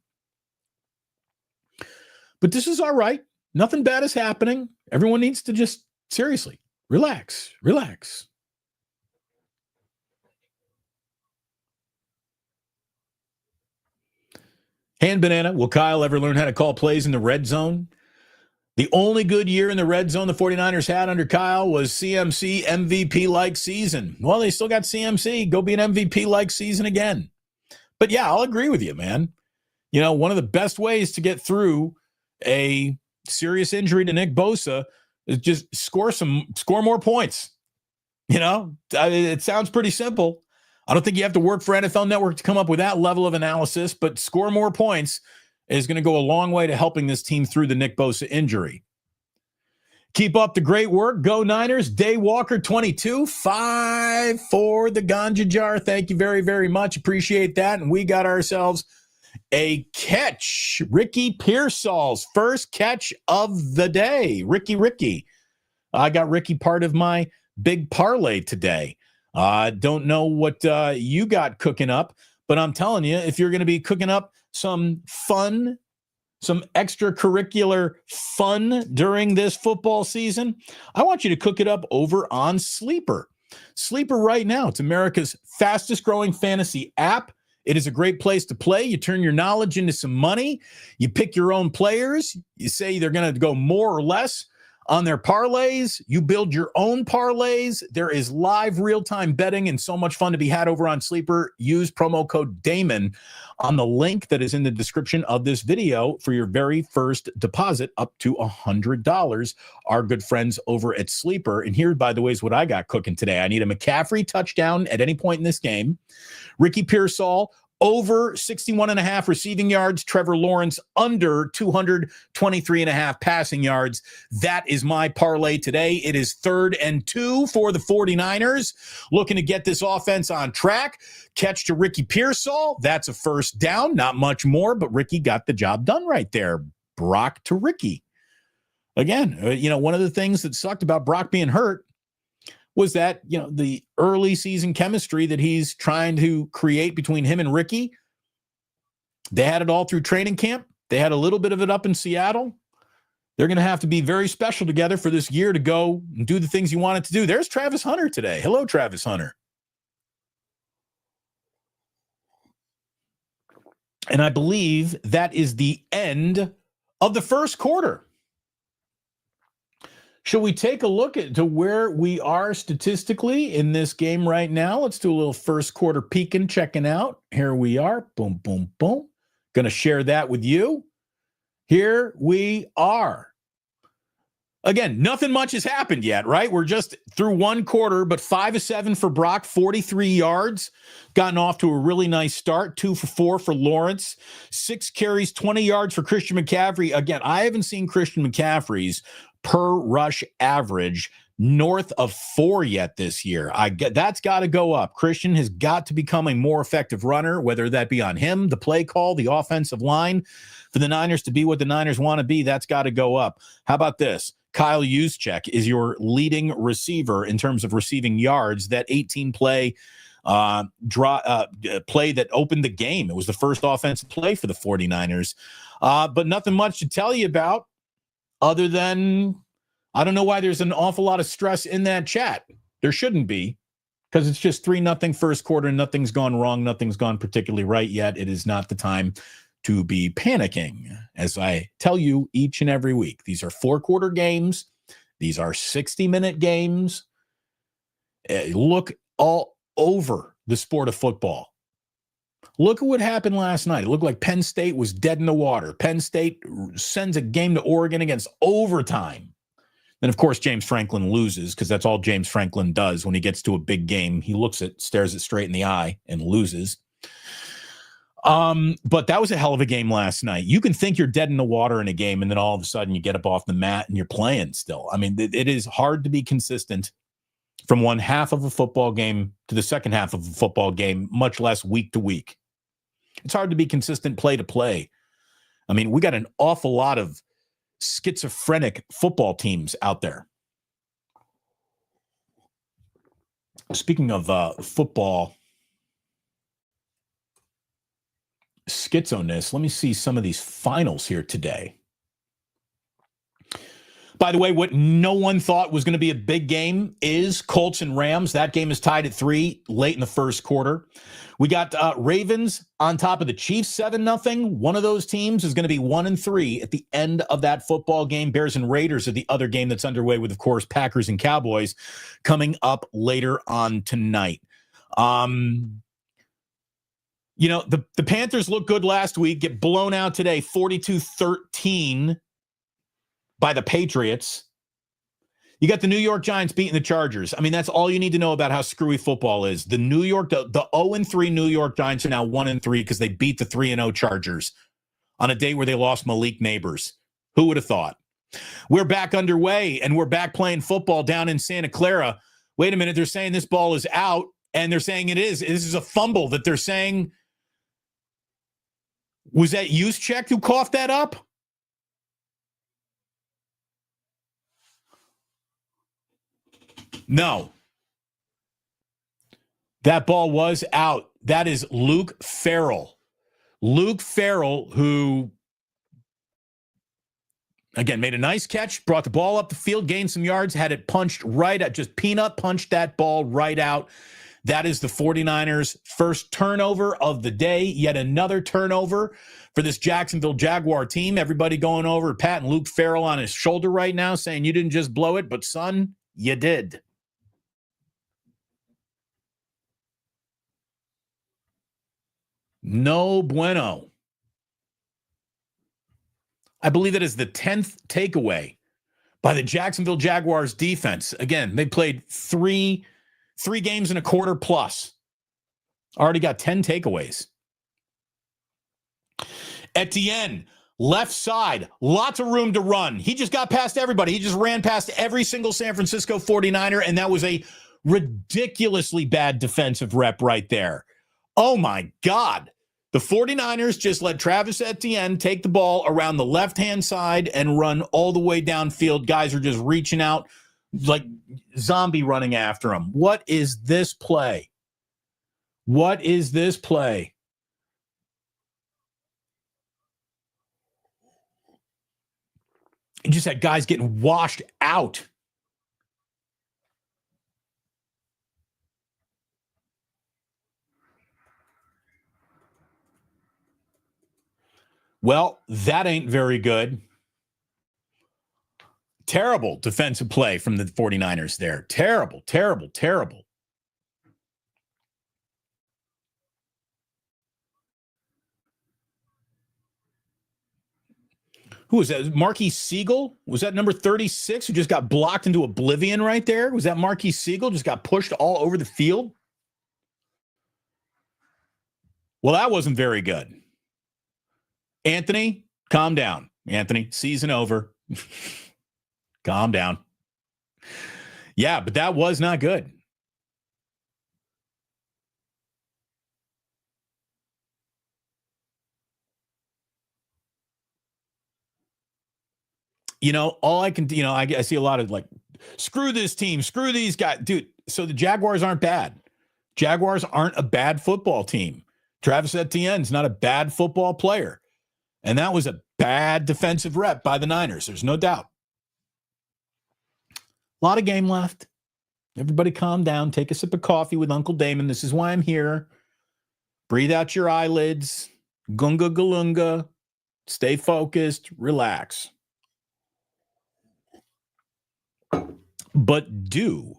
But this is all right. Nothing bad is happening. Everyone needs to just, seriously, relax. Hand Banana, will Kyle ever learn how to call plays in the red zone? The only good year in the red zone the 49ers had under Kyle was CMC MVP-like season. Well, they still got CMC. Go be an MVP-like season again. But yeah, I'll agree with you, man. You know, one of the best ways to get through a serious injury to Nick Bosa is just score more points. You know, it sounds pretty simple. I don't think you have to work for NFL Network to come up with that level of analysis, but score more points is going to go a long way to helping this team through the Nick Bosa injury. Keep up the great work. Go Niners. Day Walker 22, 5 for the Ganja Jar. Thank you very, very much. Appreciate that. And we got ourselves a catch. Ricky Pearsall's first catch of the day. Ricky. I got Ricky part of my big parlay today. Don't know what you got cooking up, but I'm telling you, if you're going to be cooking up some fun, some extracurricular fun during this football season, I want you to cook it up over on Sleeper. Sleeper right now, it's America's fastest growing fantasy app. It is a great place to play. You turn your knowledge into some money. You pick your own players. You say they're going to go more or less on their parlays. You build your own parlays. There is live real-time betting and so much fun to be had over on Sleeper. Use promo code Damon on the link that is in the description of this video for your very first deposit up to $100. Our good friends over at Sleeper. And here, by the way, is what I got cooking today. I need a McCaffrey touchdown at any point in this game. Ricky Pearsall over 61.5 receiving yards. Trevor Lawrence under 223.5 passing yards. That is my parlay today. It is 3rd and 2 for the 49ers. Looking to get this offense on track. Catch to Ricky Pearsall. That's a first down. Not much more, but Ricky got the job done right there. Brock to Ricky. Again, one of the things that sucked about Brock being hurt was that, the early season chemistry that he's trying to create between him and Ricky. They had it all through training camp. They had a little bit of it up in Seattle. They're going to have to be very special together for this year to go and do the things you wanted to do. There's Travis Hunter today. Hello, Travis Hunter. And I believe that is the end of the first quarter. Should we take a look to where we are statistically in this game right now? Let's do a little first quarter peeking, checking out. Here we are. Boom, boom, boom. Going to share that with you. Here we are. Again, nothing much has happened yet, right? We're just through one quarter, but 5 of 7 for Brock, 43 yards. Gotten off to a really nice start. 2 for 4 for Lawrence. 6 carries, 20 yards for Christian McCaffrey. Again, I haven't seen Christian McCaffrey's per rush average north of 4 yet this year. That's got to go up. Christian has got to become a more effective runner, whether that be on him, the play call, the offensive line. For the Niners to be what the Niners want to be, that's got to go up. How about this? Kyle Juszczyk is your leading receiver in terms of receiving yards. That 18-play play that opened the game. It was the first offensive play for the 49ers. But nothing much to tell you about other than I don't know why there's an awful lot of stress in that chat. There shouldn't be, because it's just 3-0 first quarter. Nothing's gone wrong. Nothing's gone particularly right yet. It is not the time to be panicking, as I tell you each and every week. These are 4-quarter games. These are 60-minute games. Look all over the sport of football. Look at what happened last night. It looked like Penn State was dead in the water. Penn State sends a game to Oregon against overtime. Then, of course, James Franklin loses, because that's all James Franklin does when he gets to a big game. He stares it straight in the eye and loses. But that was a hell of a game last night. You can think you're dead in the water in a game, and then all of a sudden you get up off the mat and you're playing still. I mean, it is hard to be consistent from one half of a football game to the second half of a football game, much less week to week. It's hard to be consistent play to play. I mean, we got an awful lot of schizophrenic football teams out there. Speaking of football schizoness, let me see some of these finals here today. By the way, what no one thought was going to be a big game is Colts and Rams. That game is tied at 3 late in the first quarter. We got Ravens on top of the Chiefs 7-0. One of those teams is going to be 1-3 at the end of that football game. Bears and Raiders are the other game that's underway with, of course, Packers and Cowboys coming up later on tonight. You know, the Panthers looked good last week, get blown out today, 42-13 by the Patriots. You got the New York Giants beating the Chargers. I mean, that's all you need to know about how screwy football is. The 0-3 New York Giants are now 1-3 because they beat the 3-0 Chargers on a day where they lost Malik Neighbors. Who would have thought? We're back underway, and we're back playing football down in Santa Clara. Wait a minute, they're saying this ball is out, and they're saying it is. This is a fumble that they're saying. Was that Juszczyk who coughed that up? No. That ball was out. That is Luke Farrell. Luke Farrell, who, again, made a nice catch, brought the ball up the field, gained some yards, had it punched right out, just peanut punched that ball right out. That is the 49ers' first turnover of the day. Yet another turnover for this Jacksonville Jaguar team. Everybody going over, patting Luke Farrell on his shoulder right now, saying, you didn't just blow it, but son, you did. No bueno. I believe that is the 10th takeaway by the Jacksonville Jaguars defense. Again, they played three games and a quarter plus. Already got 10 takeaways. Etienne, left side, lots of room to run. He just got past everybody. He just ran past every single San Francisco 49er, and that was a ridiculously bad defensive rep right there. Oh, my God. The 49ers just let Travis Etienne take the ball around the left-hand side and run all the way downfield. Guys are just reaching out like zombie running after him. What is this play? What is this play? You just had guys getting washed out. Well, that ain't very good. Terrible defensive play from the 49ers there. Terrible, terrible, terrible. Who was that? Marquis Siegel? Was that number 36 who just got blocked into oblivion right there? Was that Marquis Siegel? Just got pushed all over the field? Well, that wasn't very good. Anthony, calm down. Anthony, season over. Calm down. Yeah, but that was not good. All I can, I see a lot of like, screw this team, screw these guys. Dude, so the Jaguars aren't bad. Jaguars aren't a bad football team. Travis Etienne's not a bad football player. And that was a bad defensive rep by the Niners. There's no doubt. A lot of game left. Everybody calm down. Take a sip of coffee with Uncle Damon. This is why I'm here. Breathe out your eyelids. Gunga galunga. Stay focused. Relax. But do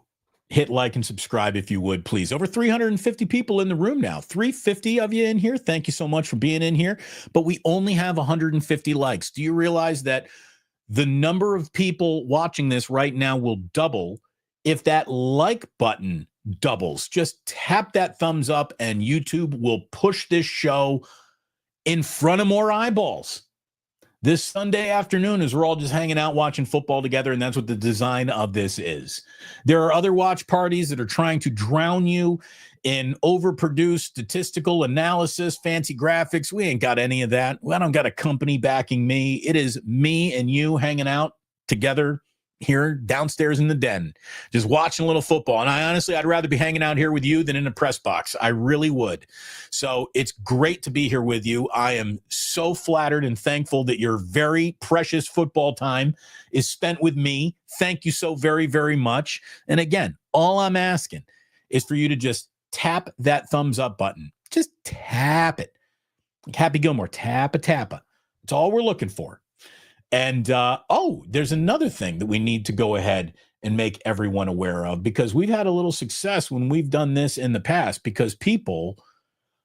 hit like and subscribe if you would, please. Over 350 people in the room now. 350 of you in here. Thank you so much for being in here. But we only have 150 likes. Do you realize that the number of people watching this right now will double if that like button doubles? Just tap that thumbs up and YouTube will push this show in front of more eyeballs. This Sunday afternoon, as we're all just hanging out watching football together, and that's what the design of this is. There are other watch parties that are trying to drown you in overproduced statistical analysis, fancy graphics. We ain't got any of that. I don't got a company backing me. It is me and you hanging out together here downstairs in the den, just watching a little football. And I'd rather be hanging out here with you than in a press box. I really would. So it's great to be here with you. I am so flattered and thankful that your very precious football time is spent with me. Thank you so very, very much. And again, all I'm asking is for you to just tap that thumbs up button. Just tap it. Like Happy Gilmore, tappa. That's all we're looking for. And, there's another thing that we need to go ahead and make everyone aware of, because we've had a little success when we've done this in the past, because people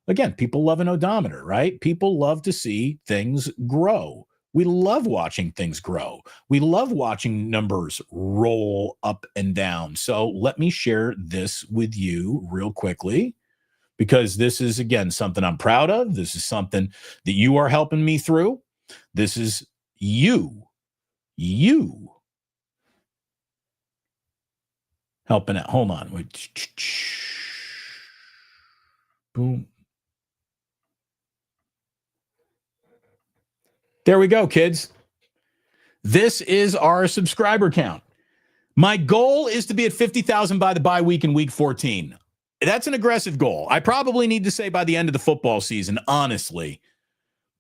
love an odometer, right? People love to see things grow. We love watching things grow. We love watching numbers roll up and down. So let me share this with you real quickly, because this is, again, something I'm proud of. This is something that you are helping me through. This is you helping out. Hold on. Boom. There we go, kids. This is our subscriber count. My goal is to be at 50,000 by the bye week in week 14. That's an aggressive goal. I probably need to say by the end of the football season, honestly.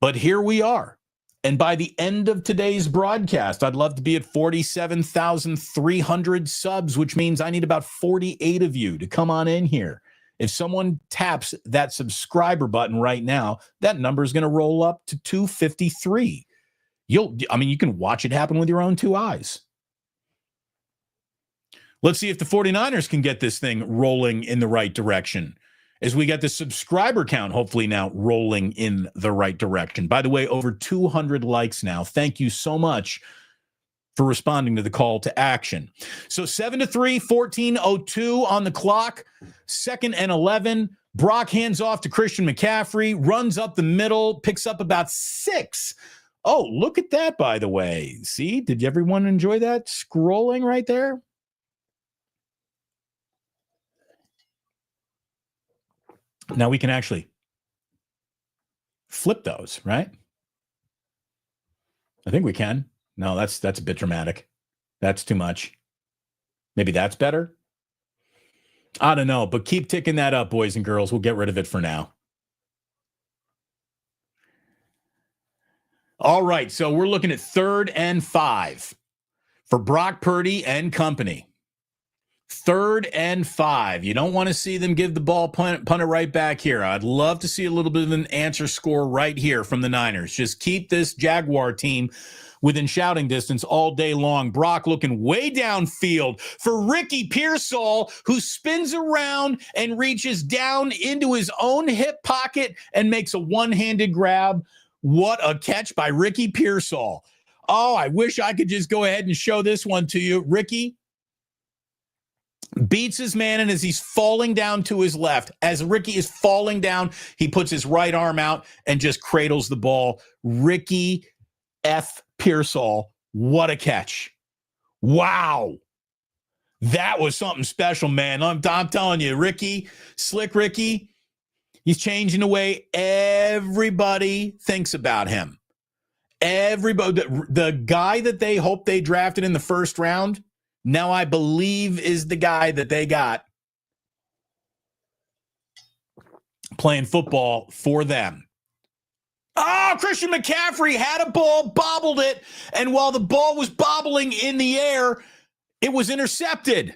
But here we are. And by the end of today's broadcast, I'd love to be at 47,300 subs, which means I need about 48 of you to come on in here. If someone taps that subscriber button right now, that number is going to roll up to 253. You can watch it happen with your own two eyes. Let's see if the 49ers can get this thing rolling in the right direction, as we get the subscriber count hopefully now rolling in the right direction. By the way, over 200 likes now. Thank you so much for responding to the call to action. So 7-3, 14:02 on the clock. 2nd and 11. Brock hands off to Christian McCaffrey, runs up the middle, picks up about 6. Oh, look at that, by the way. See, did everyone enjoy that scrolling right there? Now we can actually flip those, right? I think we can. No, that's a bit dramatic. That's too much. Maybe that's better. I don't know, but keep ticking that up, boys and girls. We'll get rid of it for now. All right, so we're looking at 3rd and 5 for Brock Purdy and company. 3rd and 5. You don't want to see them give the ball, punt it right back here. I'd love to see a little bit of an answer score right here from the Niners. Just keep this Jaguar team within shouting distance all day long. Brock looking way downfield for Ricky Pearsall, who spins around and reaches down into his own hip pocket and makes a one-handed grab. What a catch by Ricky Pearsall. Oh, I wish I could just go ahead and show this one to you. Ricky beats his man, and as he's falling down to his left, as Ricky is falling down, he puts his right arm out and just cradles the ball. Ricky F. Pearsall, what a catch. Wow. That was something special, man. I'm telling you, Ricky, Slick Ricky, he's changing the way everybody thinks about him. Everybody, the guy that they hope they drafted in the first round, now I believe is the guy that they got playing football for them. Oh, Christian McCaffrey had a ball, bobbled it, and while the ball was bobbling in the air, it was intercepted.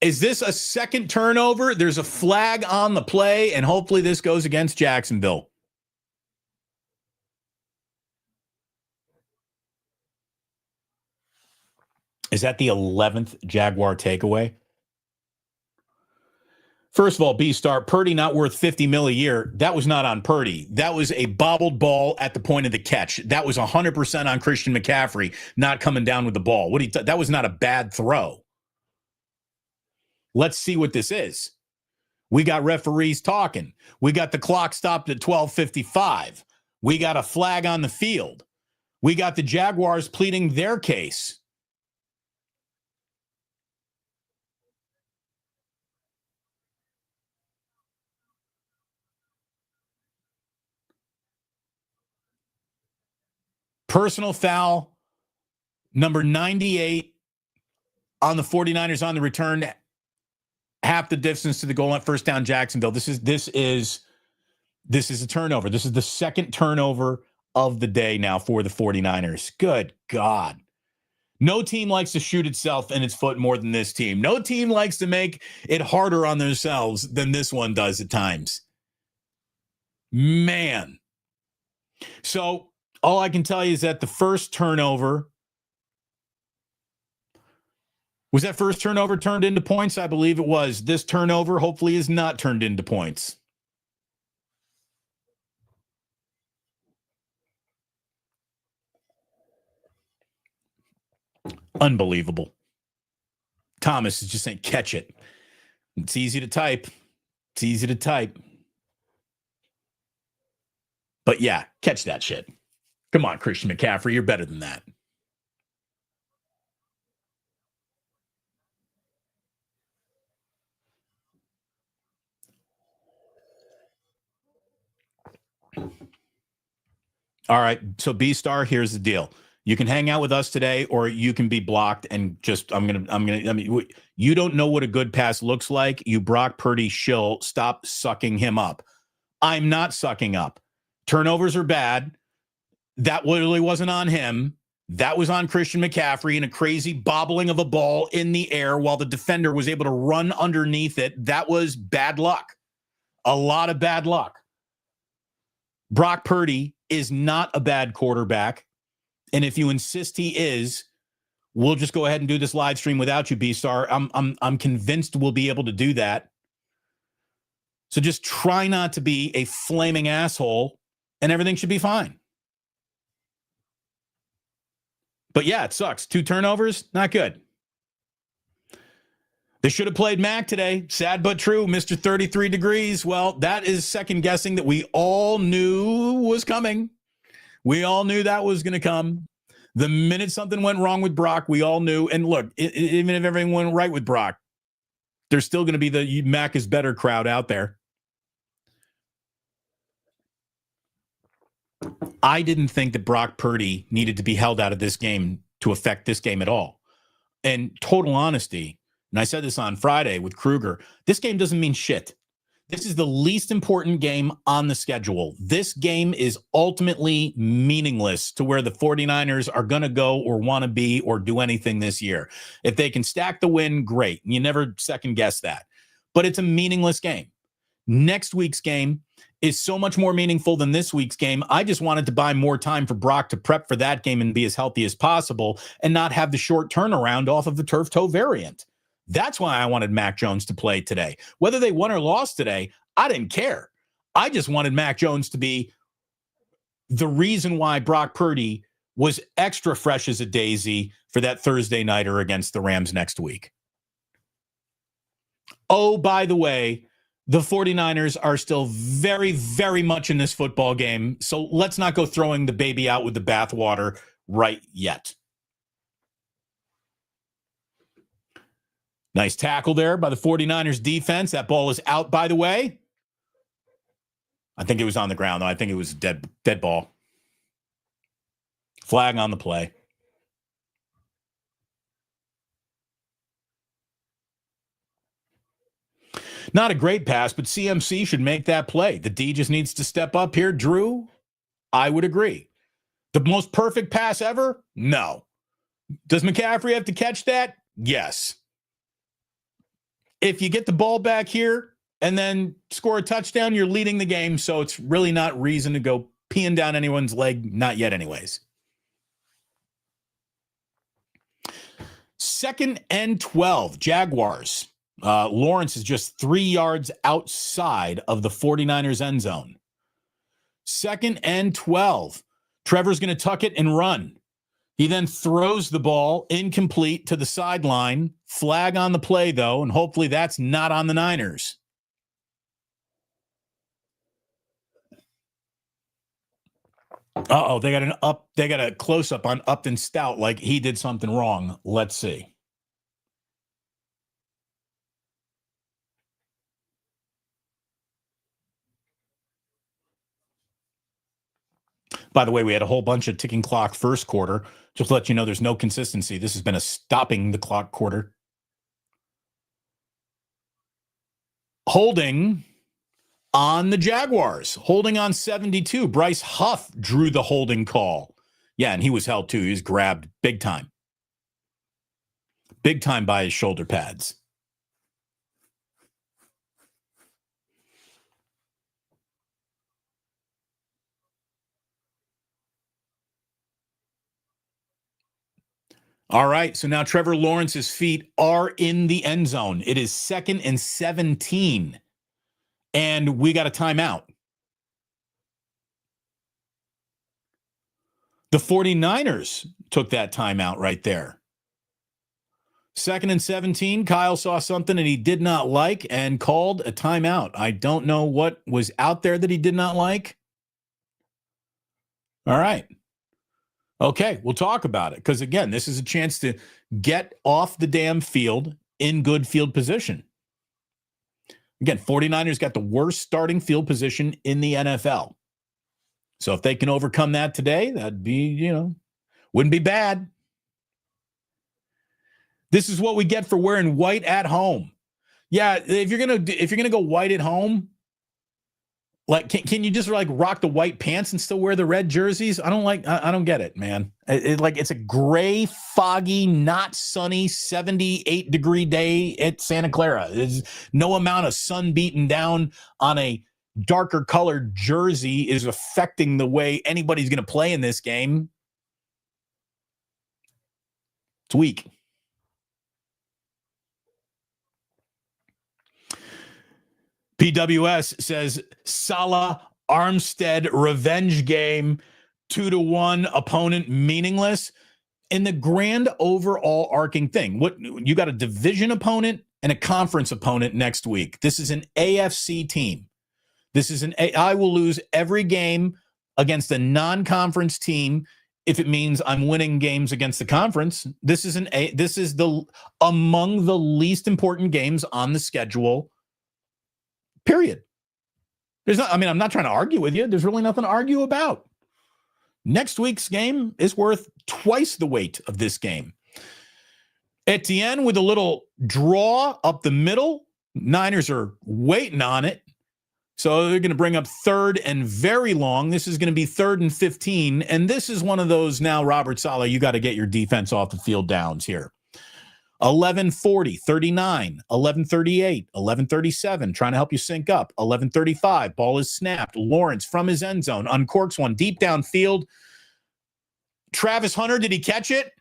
Is this a second turnover? There's a flag on the play, and hopefully this goes against Jacksonville. Is that the 11th Jaguar takeaway? First of all, B-Star, Purdy not worth $50 million a year. That was not on Purdy. That was a bobbled ball at the point of the catch. That was 100% on Christian McCaffrey not coming down with the ball. That was not a bad throw. Let's see what this is. We got referees talking. We got the clock stopped at 12:55. We got a flag on the field. We got the Jaguars pleading their case. Personal foul, number 98 on the 49ers on the return, half the distance to the goal line, first down Jacksonville. This is a turnover. This is the second turnover of the day now for the 49ers. Good God. No team likes to shoot itself in its foot more than this team. No team likes to make it harder on themselves than this one does at times. Man. So all I can tell you is that the first turnover, was that first turnover turned into points? I believe it was. This turnover hopefully is not turned into points. Unbelievable. Thomas is just saying, catch it. It's easy to type. It's easy to type. But yeah, catch that shit. Come on, Christian McCaffrey. You're better than that. All right. So B-Star, here's the deal. You can hang out with us today, or you can be blocked and just, you don't know what a good pass looks like. You Brock Purdy shill. Stop sucking him up. I'm not sucking up. Turnovers are bad. That literally wasn't on him. That was on Christian McCaffrey and a crazy bobbling of a ball in the air while the defender was able to run underneath it. That was bad luck. A lot of bad luck. Brock Purdy is not a bad quarterback. And if you insist he is, we'll just go ahead and do this live stream without you, B-Star. I'm convinced we'll be able to do that. So just try not to be a flaming asshole and everything should be fine. But yeah, it sucks. 2 turnovers, not good. They should have played Mac today. Sad but true, Mr. 33 degrees. Well, that is second guessing that we all knew was coming. We all knew that was going to come. The minute something went wrong with Brock, we all knew. And look, even if everything went right with Brock, there's still going to be the Mac is better crowd out there. I didn't think that Brock Purdy needed to be held out of this game to affect this game at all. And total honesty, and I said this on Friday with Kruger, this game doesn't mean shit. This is the least important game on the schedule. This game is ultimately meaningless to where the 49ers are going to go or want to be or do anything this year. If they can stack the win, great. You never second guess that. But it's a meaningless game. Next week's game is so much more meaningful than this week's game. I just wanted to buy more time for Brock to prep for that game and be as healthy as possible and not have the short turnaround off of the turf toe variant. That's why I wanted Mac Jones to play today. Whether they won or lost today, I didn't care. I just wanted Mac Jones to be the reason why Brock Purdy was extra fresh as a daisy for that Thursday nighter against the Rams next week. Oh, by the way, the 49ers are still very, very much in this football game, so let's not go throwing the baby out with the bathwater right yet. Nice tackle there by the 49ers defense. That ball is out, by the way. I think it was on the ground, though. I think it was dead ball. Flag on the play. Not a great pass, but CMC should make that play. The D just needs to step up here. Drew, I would agree. The most perfect pass ever? No. Does McCaffrey have to catch that? Yes. If you get the ball back here and then score a touchdown, you're leading the game, so it's really not reason to go peeing down anyone's leg. Not yet anyways. 2nd and 12, Jaguars. Lawrence is just 3 yards outside of the 49ers end zone. 2nd and 12. Trevor's going to tuck it and run. He then throws the ball incomplete to the sideline. Flag on the play, though, and hopefully that's not on the Niners. Uh-oh, they got a close-up on Upton Stout like he did something wrong. Let's see. By the way, we had a whole bunch of ticking clock first quarter. Just to let you know, there's no consistency. This has been a stopping the clock quarter. Holding on the Jaguars. Holding on 72. Bryce Huff drew the holding call. Yeah, and he was held too. He was grabbed big time. Big time by his shoulder pads. All right, so now Trevor Lawrence's feet are in the end zone. It is 2nd and 17, and we got a timeout. The 49ers took that timeout right there. 2nd and 17, Kyle saw something that he did not like and called a timeout. I don't know what was out there that he did not like. All right. Okay, we'll talk about it because, again, this is a chance to get off the damn field in good field position. Again, 49ers got the worst starting field position in the NFL. So if they can overcome that today, that'd be, wouldn't be bad. This is what we get for wearing white at home. Yeah, if you're gonna go white at home, like, can you just rock the white pants and still wear the red jerseys? I don't get it, man. It's a gray, foggy, not sunny 78-degree day at Santa Clara. There's no amount of sun beating down on a darker colored jersey is affecting the way anybody's going to play in this game. It's weak. PWS says Salah Armstead revenge game, 2-1 opponent meaningless. In the grand overall arcing thing, what you got a division opponent and a conference opponent next week. This is an AFC team. I will lose every game against a non-conference team if it means I'm winning games against the conference. This is among the least important games on the schedule. Period. I'm not trying to argue with you. There's really nothing to argue about. Next week's game is worth twice the weight of this game. Etienne with a little draw up the middle. Niners are waiting on it. So they're going to bring up 3rd and very long. This is going to be 3rd and 15. And this is one of those now, Robert Saleh, you got to get your defense off the field downs here. 11:40, 39, 11:38, 11:37, trying to help you sync up. 11:35, ball is snapped. Lawrence from his end zone, uncorks one deep downfield. Travis Hunter, did he catch it?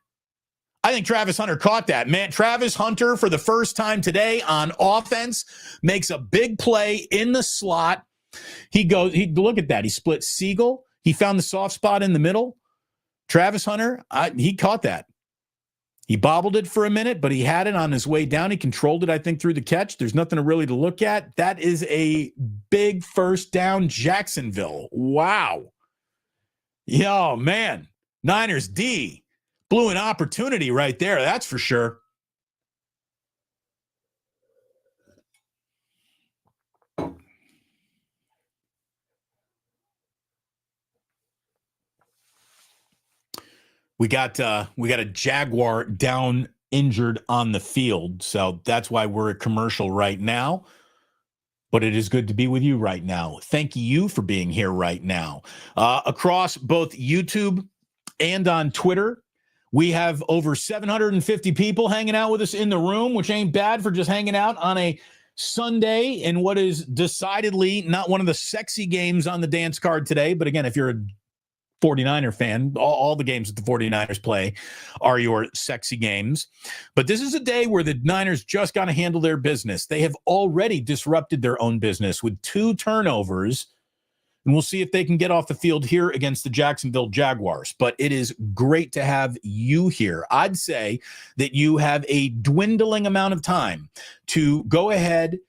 I think Travis Hunter caught that. Man, Travis Hunter, for the first time today on offense, makes a big play in the slot. Look at that. He split Siegel. He found the soft spot in the middle. Travis Hunter, he caught that. He bobbled it for a minute, but he had it on his way down. He controlled it, I think, through the catch. There's nothing really to look at. That is a big first down, Jacksonville. Wow. Yo, man. Niners D blew an opportunity right there. That's for sure. We got a Jaguar down injured on the field, so that's why we're a commercial right now. But it is good to be with you right now. Thank you for being here right now. Across both YouTube and on Twitter, we have over 750 people hanging out with us in the room, which ain't bad for just hanging out on a Sunday in what is decidedly not one of the sexy games on the dance card today. But again, if you're a 49er fan, all the games that the 49ers play are your sexy games. But this is a day where the Niners just got to handle their business. They have already disrupted their own business with 2 turnovers, and we'll see if they can get off the field here against the Jacksonville Jaguars. But it is great to have you here. I'd say that you have a dwindling amount of time to go ahead,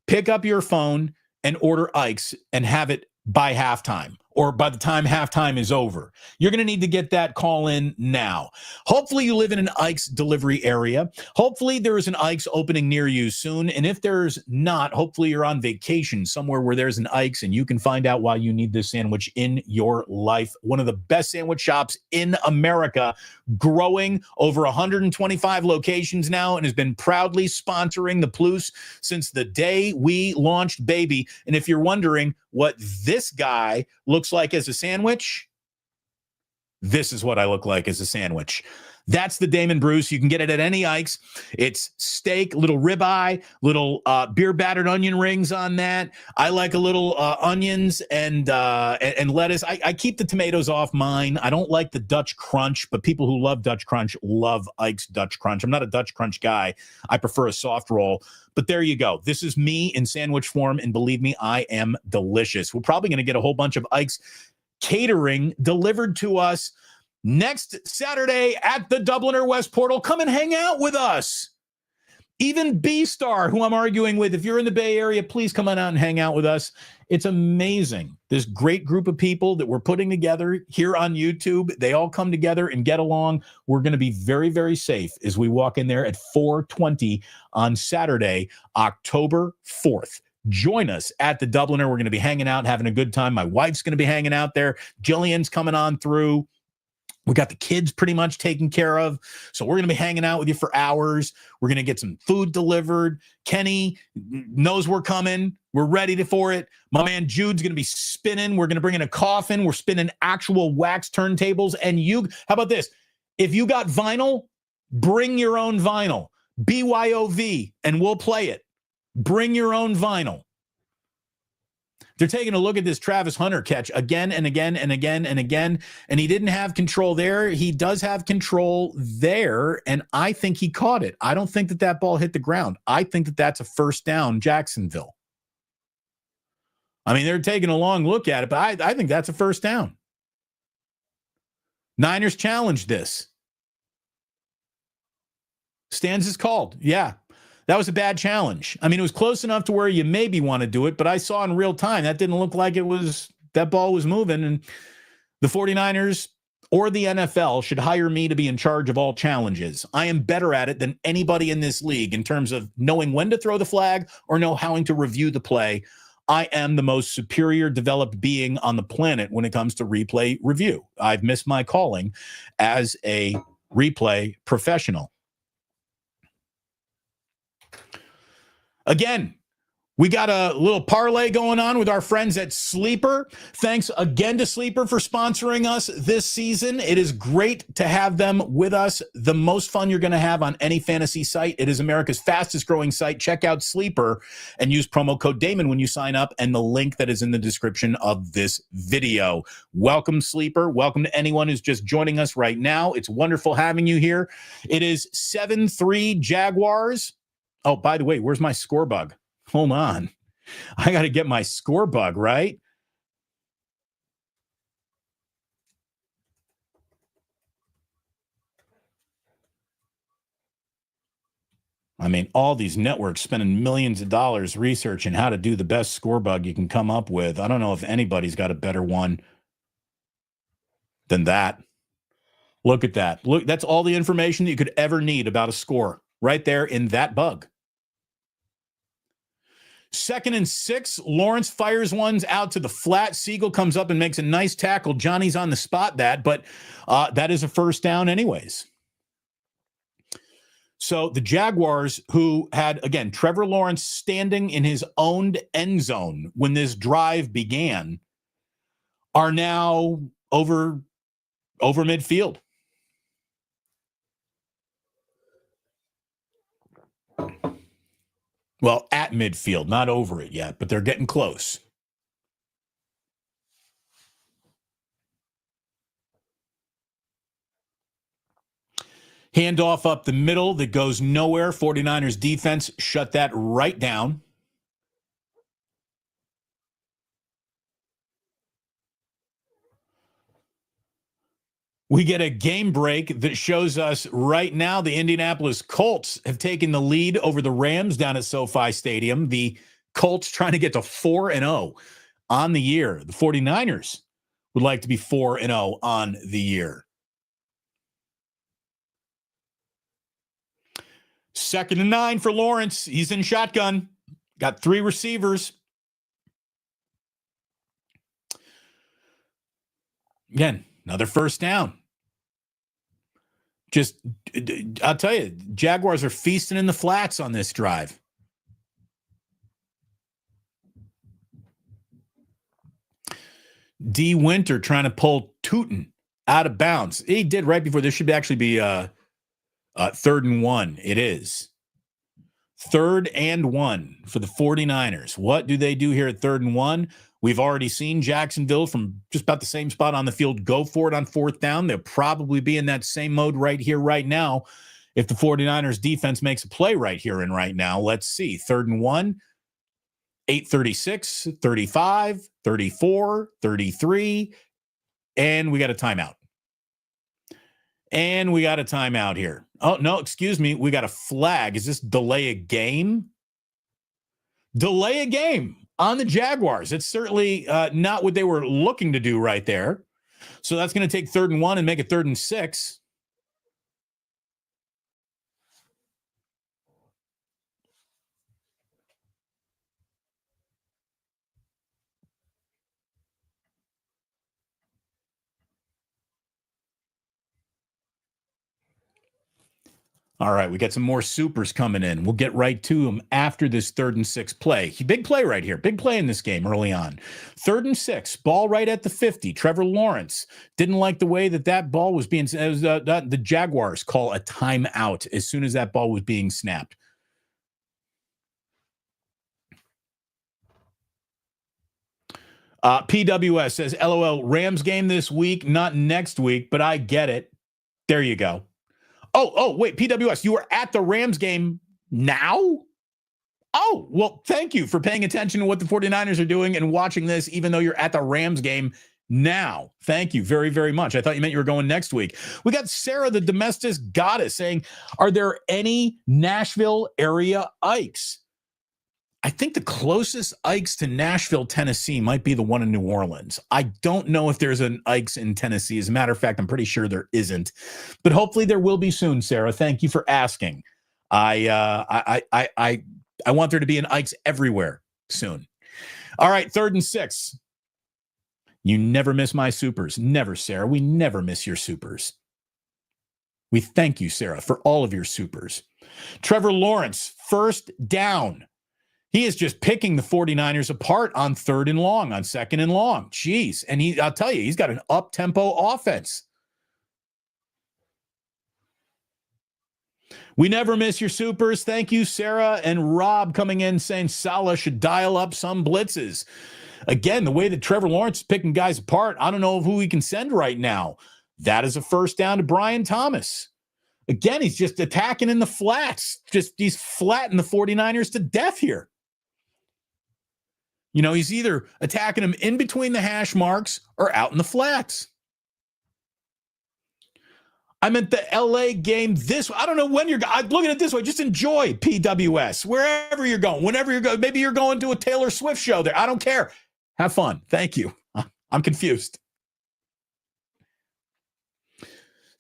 pick up your phone, and order Ike's and have it by halftime, or by the time halftime is over. You're going to need to get that call in now. Hopefully you live in an Ike's delivery area. Hopefully there is an Ike's opening near you soon. And if there's not, hopefully you're on vacation somewhere where there's an Ike's and you can find out why you need this sandwich in your life. One of the best sandwich shops in America, growing over 125 locations now, and has been proudly sponsoring the Plus since the day we launched, baby. And if you're wondering what this guy looks like as a sandwich, this is what I look like as a sandwich. That's the Damon Bruce. You can get it at any Ike's. It's steak, little ribeye, little beer battered onion rings on that. I like a little onions and lettuce. I keep the tomatoes off mine. I don't like the Dutch Crunch, but people who love Dutch Crunch love Ike's Dutch Crunch. I'm not a Dutch Crunch guy. I prefer a soft roll. But there you go. This is me in sandwich form, and believe me, I am delicious. We're probably going to get a whole bunch of Ike's catering delivered to us next Saturday at the Dubliner West Portal. Come and hang out with us. Even B-Star, who I'm arguing with, if you're in the Bay Area, please come on out and hang out with us. It's amazing. This great group of people that we're putting together here on YouTube, they all come together and get along. We're going to be very, very safe as we walk in there at 4:20 on Saturday, October 4th. Join us at the Dubliner. We're going to be hanging out, having a good time. My wife's going to be hanging out there. Jillian's coming on through. We got the kids pretty much taken care of. So we're going to be hanging out with you for hours. We're going to get some food delivered. Kenny knows we're coming. We're ready for it. My man Jude's going to be spinning. We're going to bring in a coffin. We're spinning actual wax turntables. And how about this? If you got vinyl, bring your own vinyl. BYOV, and we'll play it. Bring your own vinyl. They're taking a look at this Travis Hunter catch again and again and again and again, and he didn't have control there. He does have control there, and I think he caught it. I don't think that ball hit the ground. I think that that's a first down, Jacksonville. I mean, they're taking a long look at it, but I think that's a first down. Niners challenged this. Stands is called. Yeah. That was a bad challenge. I mean, it was close enough to where you maybe want to do it, but I saw in real time that didn't look like that ball was moving. And the 49ers or the NFL should hire me to be in charge of all challenges. I am better at it than anybody in this league in terms of knowing when to throw the flag or know how to review the play. I am the most superior developed being on the planet when it comes to replay review. I've missed my calling as a replay professional. Again, we got a little parlay going on with our friends at Sleeper. Thanks again to Sleeper for sponsoring us this season. It is great to have them with us. The most fun you're going to have on any fantasy site. It is America's fastest growing site. Check out Sleeper and use promo code Damon when you sign up, and the link that is in the description of this video. Welcome, Sleeper. Welcome to anyone who's just joining us right now. It's wonderful having you here. It is 7-3 Jaguars. Oh, by the way, where's my score bug? Hold on. I got to get my score bug, right? I mean, all these networks spending millions of dollars researching how to do the best score bug you can come up with. I don't know if anybody's got a better one than that. Look at that. Look, that's all the information that you could ever need about a score right there in that bug. 2nd and 6. Lawrence fires ones out to the flat. Siegel comes up and makes a nice tackle. Johnny's on the spot but that is a first down anyways. So the Jaguars, who had, again, Trevor Lawrence standing in his owned end zone when this drive began, are now over midfield. Well, at midfield, not over it yet, but they're getting close. Handoff up the middle that goes nowhere. 49ers defense shut that right down. We get a game break that shows us right now the Indianapolis Colts have taken the lead over the Rams down at SoFi Stadium. The Colts trying to get to 4-0 on the year. The 49ers would like to be 4-0 on the year. 2nd and 9 for Lawrence. He's in shotgun. Got 3 receivers. Again, another first down. Just, I'll tell you, Jaguars are feasting in the flats on this drive. D. Winter trying to pull Tootin out of bounds. He did right before. This should actually be 3rd and 1. It is 3rd and 1 for the 49ers. What do they do here at 3rd and 1? We've already seen Jacksonville from just about the same spot on the field go for it on 4th down. They'll probably be in that same mode right here, right now. If the 49ers defense makes a play right here and right now, let's see. 3rd and 1, 8:36, 35, 34, 33, and we got a timeout. And we got a timeout here. Oh, no, excuse me. We got a flag. Is this delay a game? Delay a game on the Jaguars. It's certainly not what they were looking to do right there. So that's going to take 3rd and 1 and make it 3rd and 6. All right, we got some more supers coming in. We'll get right to them after this 3rd and 6 play. Big play right here. Big play in this game early on. 3rd and 6, ball right at the 50. Trevor Lawrence didn't like the way that ball was being. The Jaguars call a timeout as soon as that ball was being snapped. PWS says, LOL, Rams game this week, not next week, but I get it. There you go. Oh, wait, PWS, you were at the Rams game now? Oh, well, thank you for paying attention to what the 49ers are doing and watching this, even though you're at the Rams game now. Thank you very, very much. I thought you meant you were going next week. We got Sarah, the domestic goddess, saying, are there any Nashville area Ikes? I think the closest Ikes to Nashville, Tennessee might be the one in New Orleans. I don't know if there's an Ikes in Tennessee. As a matter of fact, I'm pretty sure there isn't. But hopefully there will be soon, Sarah. Thank you for asking. I want there to be an Ikes everywhere soon. All right, 3rd and 6. You never miss my supers. Never, Sarah. We never miss your supers. We thank you, Sarah, for all of your supers. Trevor Lawrence, 1st down. He is just picking the 49ers apart on 3rd and long, on 2nd and long. Jeez. And I'll tell you, he's got an up-tempo offense. We never miss your supers. Thank you, Sarah. And Rob coming in saying Salah should dial up some blitzes. Again, the way that Trevor Lawrence is picking guys apart, I don't know who he can send right now. That is a 1st down to Brian Thomas. Again, he's just attacking in the flats. He's flatting the 49ers to death here. You know, he's either attacking them in between the hash marks or out in the flats. I meant the LA game I don't know when I'm looking at it this way. Just enjoy PWS, wherever you're going, whenever you're going. Maybe you're going to a Taylor Swift show there. I don't care. Have fun. Thank you. I'm confused.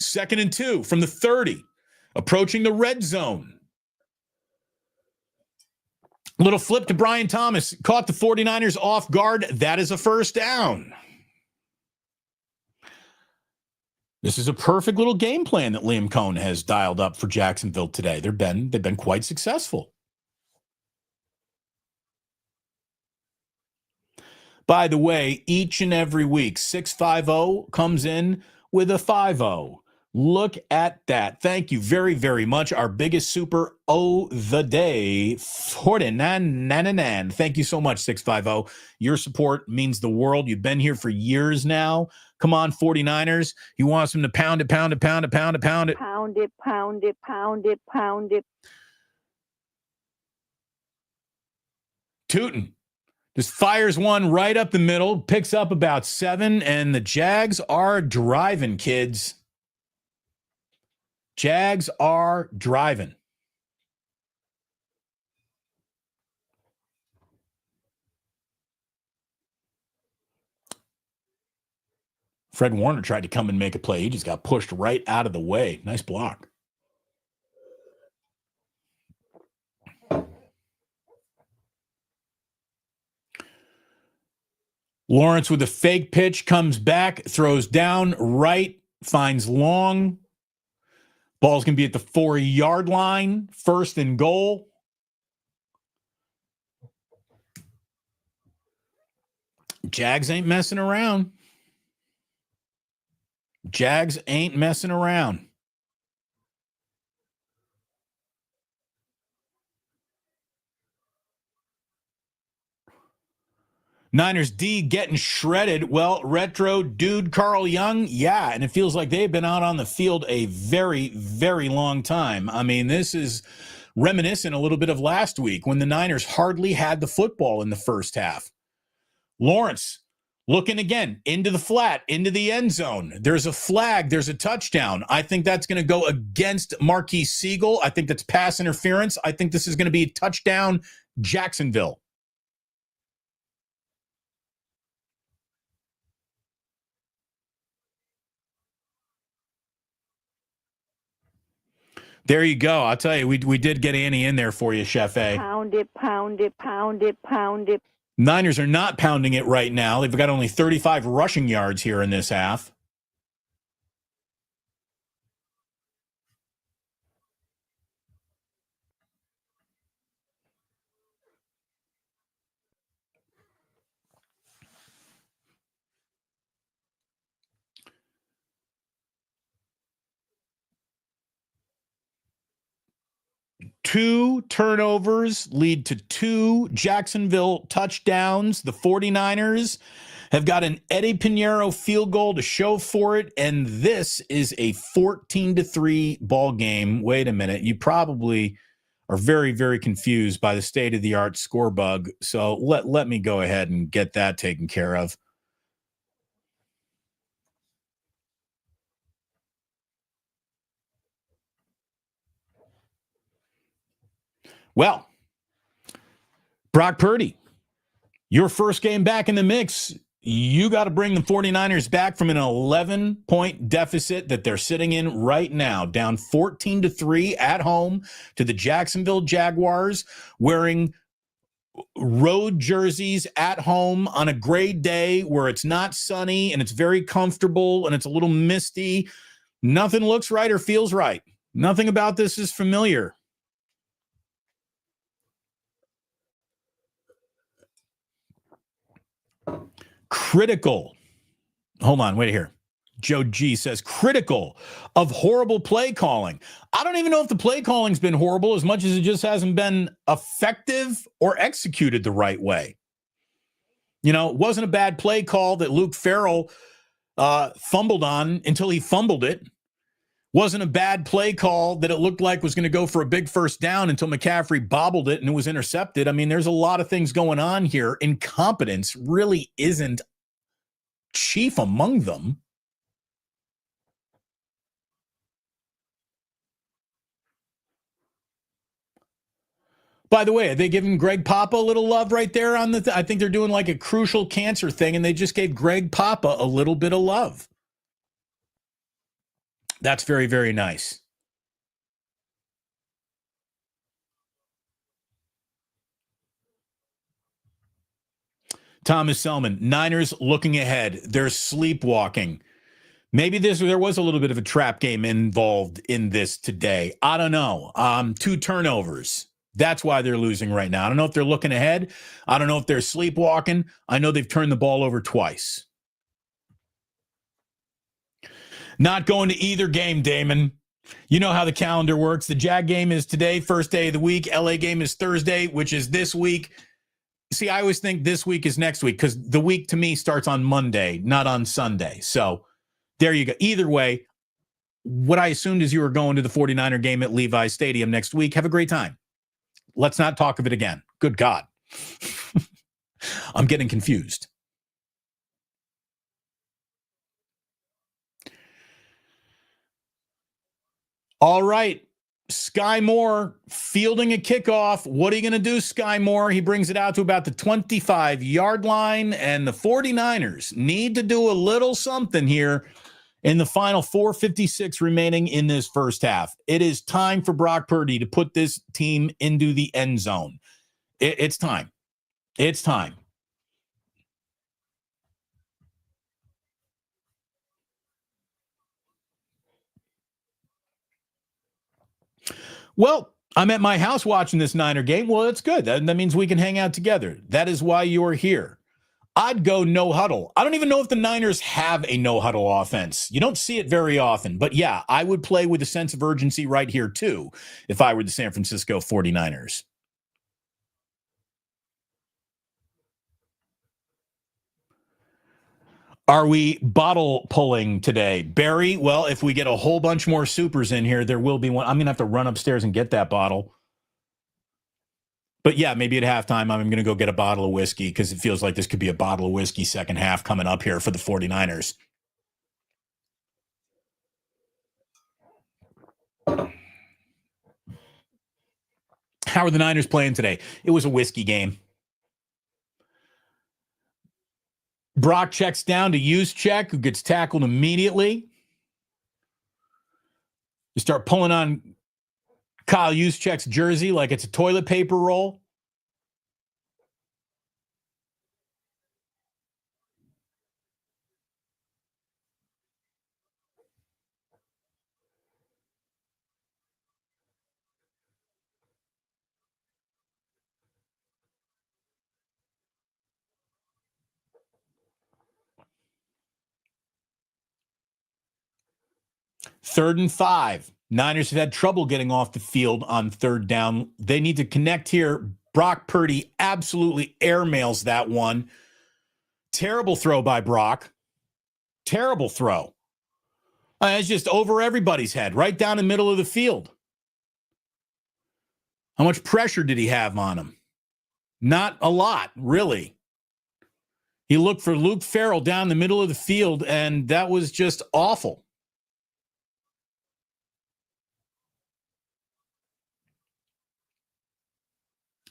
2nd and 2 from the 30, approaching the red zone. Little flip to Brian Thomas, caught the 49ers off guard. That is a first down. This is a perfect little game plan that Liam Cohn has dialed up for Jacksonville today. They've been quite successful. By the way, each and every week, 650 comes in with a 50. Look at that. Thank you very, very much. Our biggest super the day, 49.99. Thank you so much, 650. Your support means the world. You've been here for years now. Come on, 49ers. He wants them to pound it, pound it, pound it, pound it, pound it. Pound it, pound it, pound it, pound it. Tootin' just fires one right up the middle, picks up about 7, and the Jags are driving, kids. Jags are driving. Fred Warner tried to come and make a play. He just got pushed right out of the way. Nice block. Lawrence with a fake pitch, comes back, throws down, right, finds long. Ball's going to be at the 4-yard line, 1st and goal. Jags ain't messing around. Jags ain't messing around. Niners D getting shredded. Well, retro dude Carl Young, yeah, and it feels like they've been out on the field a very, very long time. I mean, this is reminiscent a little bit of last week when the Niners hardly had the football in the first half. Lawrence looking again into the flat, into the end zone. There's a flag. There's a touchdown. I think that's going to go against Marquise Siegel. I think that's pass interference. I think this is going to be a touchdown Jacksonville. There you go. I'll tell you, we did get Annie in there for you, Chef A. Pound it, pound it, pound it, pound it. Niners are not pounding it right now. They've got only 35 rushing yards here in this half. Two turnovers lead to 2 Jacksonville touchdowns. The 49ers have got an Eddie Pinheiro field goal to show for it, and this is a 14-3 ball game. Wait a minute. You probably are very, very confused by the state-of-the-art score bug, so let me go ahead and get that taken care of. Well, Brock Purdy, your first game back in the mix. You got to bring the 49ers back from an 11-point deficit that they're sitting in right now, down 14-3 at home to the Jacksonville Jaguars, wearing road jerseys at home on a gray day where it's not sunny and it's very comfortable and it's a little misty. Nothing looks right or feels right. Nothing about this is familiar. Critical. Hold on, wait here. Joe G says critical of horrible play calling. I don't even know if the play calling's been horrible as much as it just hasn't been effective or executed the right way. You know, it wasn't a bad play call that Luke Farrell fumbled on until he fumbled it. Wasn't a bad play call that it looked like was going to go for a big first down until McCaffrey bobbled it and it was intercepted. I mean, there's a lot of things going on here. Incompetence really isn't chief among them. By the way, are they giving Greg Papa a little love right there on the I think they're doing like a crucial cancer thing, and they just gave Greg Papa a little bit of love. That's very, very nice. Thomas Selman, Niners looking ahead. They're sleepwalking. Maybe there was a little bit of a trap game involved in this today. I don't know. 2 turnovers. That's why they're losing right now. I don't know if they're looking ahead. I don't know if they're sleepwalking. I know they've turned the ball over twice. Not going to either game, Damon. You know how the calendar works. The Jag game is today, first day of the week. LA game is Thursday, which is this week. See, I always think this week is next week because the week to me starts on Monday, not on Sunday. So there you go. Either way, what I assumed is you were going to the 49er game at Levi's Stadium next week. Have a great time. Let's not talk of it again. Good God. I'm getting confused. All right. Sky Moore fielding a kickoff. What are you going to do, Sky Moore? He brings it out to about the 25-yard line, and the 49ers need to do a little something here in the final 4:56 remaining in this first half. It is time for Brock Purdy to put this team into the end zone. It's time. It's time. Well, I'm at my house watching this Niner game. Well, it's good. That means we can hang out together. That is why you're here. I'd go no huddle. I don't even know if the Niners have a no huddle offense. You don't see it very often. But yeah, I would play with a sense of urgency right here too if I were the San Francisco 49ers. Are we bottle pulling today? Barry, well, if we get a whole bunch more supers in here, there will be one. I'm going to have to run upstairs and get that bottle. But yeah, maybe at halftime, I'm going to go get a bottle of whiskey because it feels like this could be a bottle of whiskey second half coming up here for the 49ers. How are the Niners playing today? It was a whiskey game. Brock checks down to Juszczyk, who gets tackled immediately. You start pulling on Kyle Juszczyk's jersey like it's a toilet paper roll. Third and 5. Niners have had trouble getting off the field on third down. They need to connect here. Brock Purdy absolutely airmails that one. Terrible throw by Brock. Terrible throw. It's just over everybody's head, right down the middle of the field. How much pressure did he have on him? Not a lot, really. He looked for Luke Farrell down the middle of the field, and that was just awful.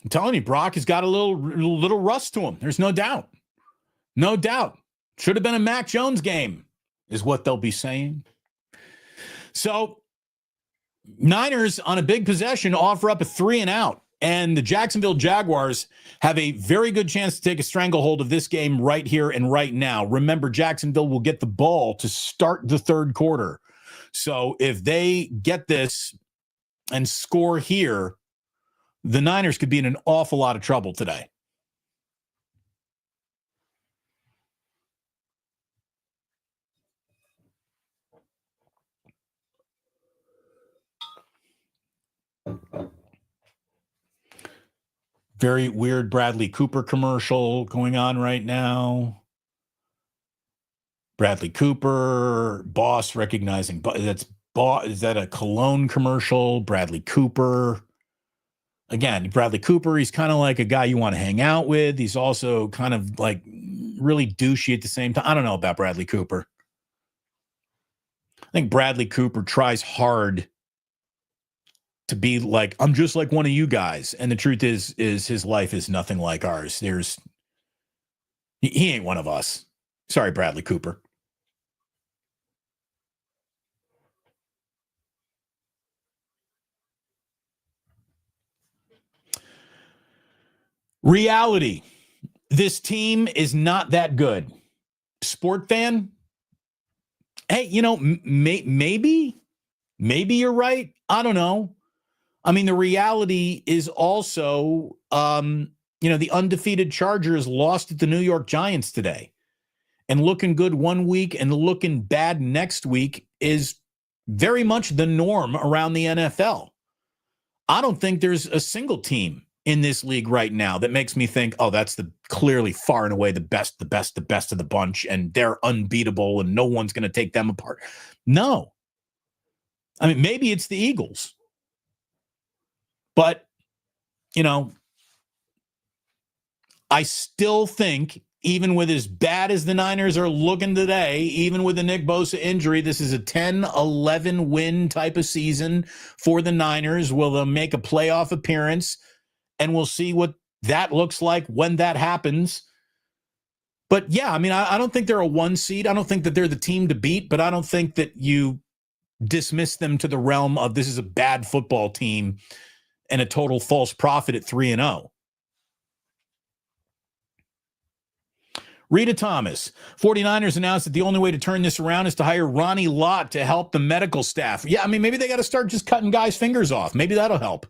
I'm telling you, Brock has got a little rust to him. There's no doubt. No doubt. Should have been a Mac Jones game, is what they'll be saying. So, Niners on a big possession offer up a 3 and out. And the Jacksonville Jaguars have a very good chance to take a stranglehold of this game right here and right now. Remember, Jacksonville will get the ball to start the third quarter. So if they get this and score here, the Niners could be in an awful lot of trouble today. Very weird Bradley Cooper commercial going on right now. Bradley Cooper, boss recognizing, is that a cologne commercial? Bradley Cooper. Again, Bradley Cooper, he's kind of like a guy you want to hang out with. He's also kind of like really douchey at the same time. I don't know about Bradley Cooper. I think Bradley Cooper tries hard to be like, I'm just like one of you guys. And the truth is his life is nothing like ours. He ain't one of us. Sorry, Bradley Cooper. Reality. This team is not that good. Sport fan, hey, maybe you're right. I don't know. I mean, the reality is also, the undefeated Chargers lost at the New York Giants today. And looking good one week and looking bad next week is very much the norm around the NFL. I don't think there's a single team in this league right now that makes me think, oh, that's clearly far and away the best of the bunch, and they're unbeatable and no one's going to take them apart. No. I mean, maybe it's the Eagles. But, I still think, even with as bad as the Niners are looking today, even with the Nick Bosa injury, this is a 10-11 win type of season for the Niners. Will they make a playoff appearance? And we'll see what that looks like when that happens. But yeah, I mean, I don't think they're a 1 seed. I don't think that they're the team to beat, but I don't think that you dismiss them to the realm of this is a bad football team and a total false prophet at 3-0. Rita Thomas, 49ers announced that the only way to turn this around is to hire Ronnie Lott to help the medical staff. Yeah, I mean, maybe they got to start just cutting guys' fingers off. Maybe that'll help.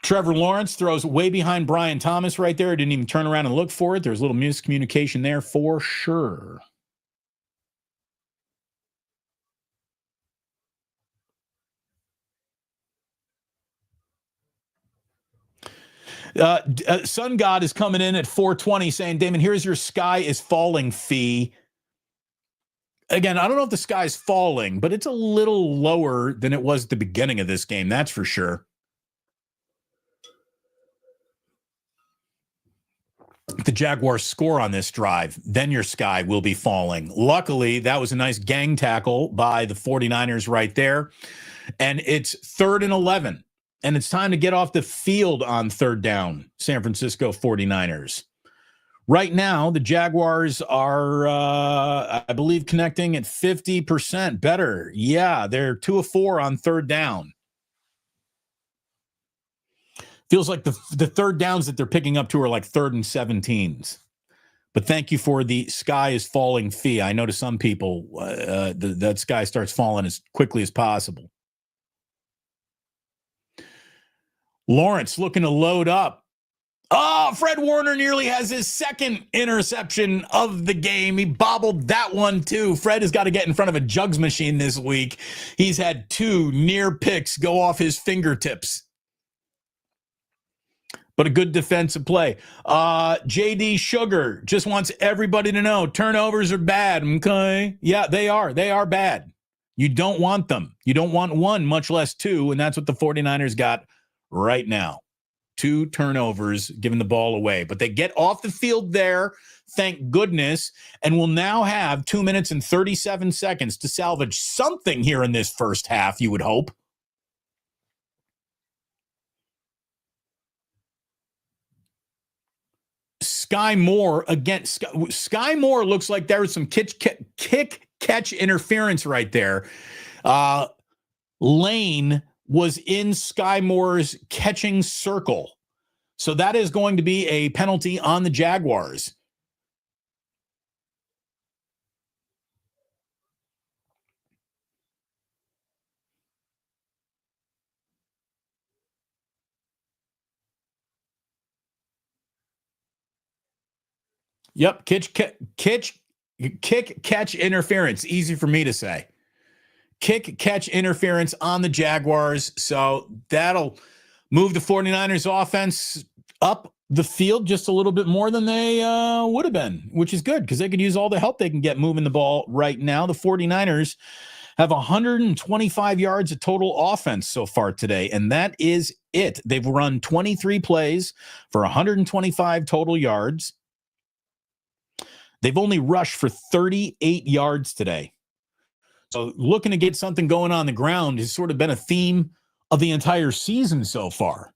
Trevor Lawrence throws way behind Brian Thomas right there. Didn't even turn around and look for it. There's a little miscommunication there for sure. Sun God is coming in at 420 saying, Damon, here's your sky is falling fee. Again, I don't know if the sky's falling, but it's a little lower than it was at the beginning of this game. That's for sure. If the Jaguars score on this drive, then your sky will be falling. Luckily, that was a nice gang tackle by the 49ers right there. And it's 3rd and 11. And it's time to get off the field on 3rd down, San Francisco 49ers. Right now, the Jaguars are, I believe, connecting at 50% better. Yeah, they're 2 of 4 on 3rd down. Feels like the 3rd downs that they're picking up to are like 3rd and 17s. But thank you for the sky is falling fee. I know to some people that sky starts falling as quickly as possible. Lawrence looking to load up. Oh, Fred Warner nearly has his 2nd interception of the game. He bobbled that one too. Fred has got to get in front of a jugs machine this week. He's had 2 near picks go off his fingertips. But a good defensive play. JD Sugar just wants everybody to know turnovers are bad, okay? Yeah, they are. They are bad. You don't want them. You don't want 1, much less 2, and that's what the 49ers got right now. 2 turnovers, giving the ball away. But they get off the field there, thank goodness, and will now have 2 minutes and 37 seconds to salvage something here in this first half, you would hope. Sky Moore against Sky Moore looks like there was some kick catch interference right there. Lane was in Sky Moore's catching circle. So that is going to be a penalty on the Jaguars. Yep, kick catch interference. Easy for me to say. Kick catch interference on the Jaguars. So that'll move the 49ers offense up the field just a little bit more than they would have been, which is good because they could use all the help they can get moving the ball right now. The 49ers have 125 yards of total offense so far today, and that is it. They've run 23 plays for 125 total yards. They've only rushed for 38 yards today. So looking to get something going on the ground has sort of been a theme of the entire season so far.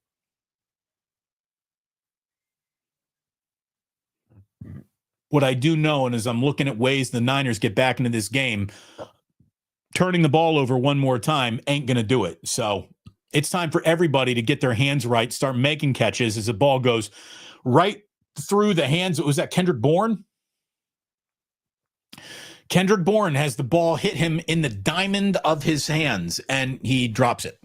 What I do know, and as I'm looking at ways the Niners get back into this game, turning the ball over one more time ain't going to do it. So it's time for everybody to get their hands right, start making catches as the ball goes right through the hands. Was that Kendrick Bourne? Kendrick Bourne has the ball hit him in the diamond of his hands, and he drops it.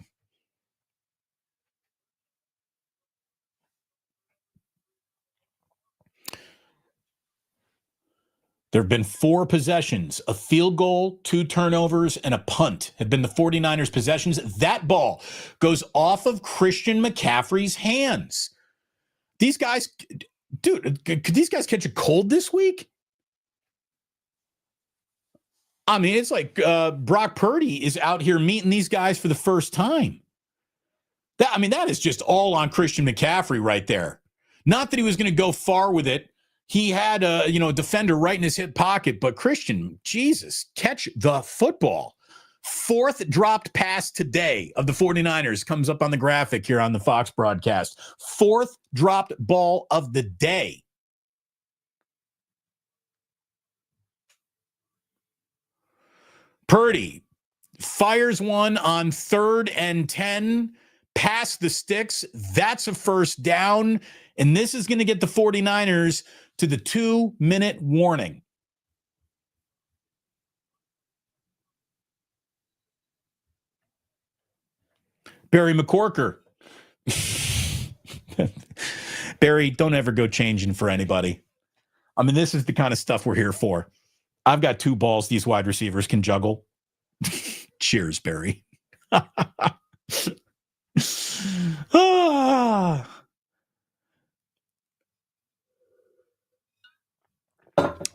There have been 4 possessions, a field goal, 2 turnovers, and a punt have been the 49ers' possessions. That ball goes off of Christian McCaffrey's hands. These guys, dude, could these guys catch a cold this week? I mean, it's like Brock Purdy is out here meeting these guys for the first time. That is just all on Christian McCaffrey right there. Not that he was going to go far with it. He had a defender right in his hip pocket, but Christian, Jesus, catch the football. 4th dropped pass today of the 49ers comes up on the graphic here on the Fox broadcast. 4th dropped ball of the day. Purdy fires one on 3rd and 10, past the sticks. That's a first down, and this is going to get the 49ers to the 2-minute warning. Barry McCorker. Barry, don't ever go changing for anybody. I mean, this is the kind of stuff we're here for. I've got 2 balls these wide receivers can juggle. Cheers, Barry.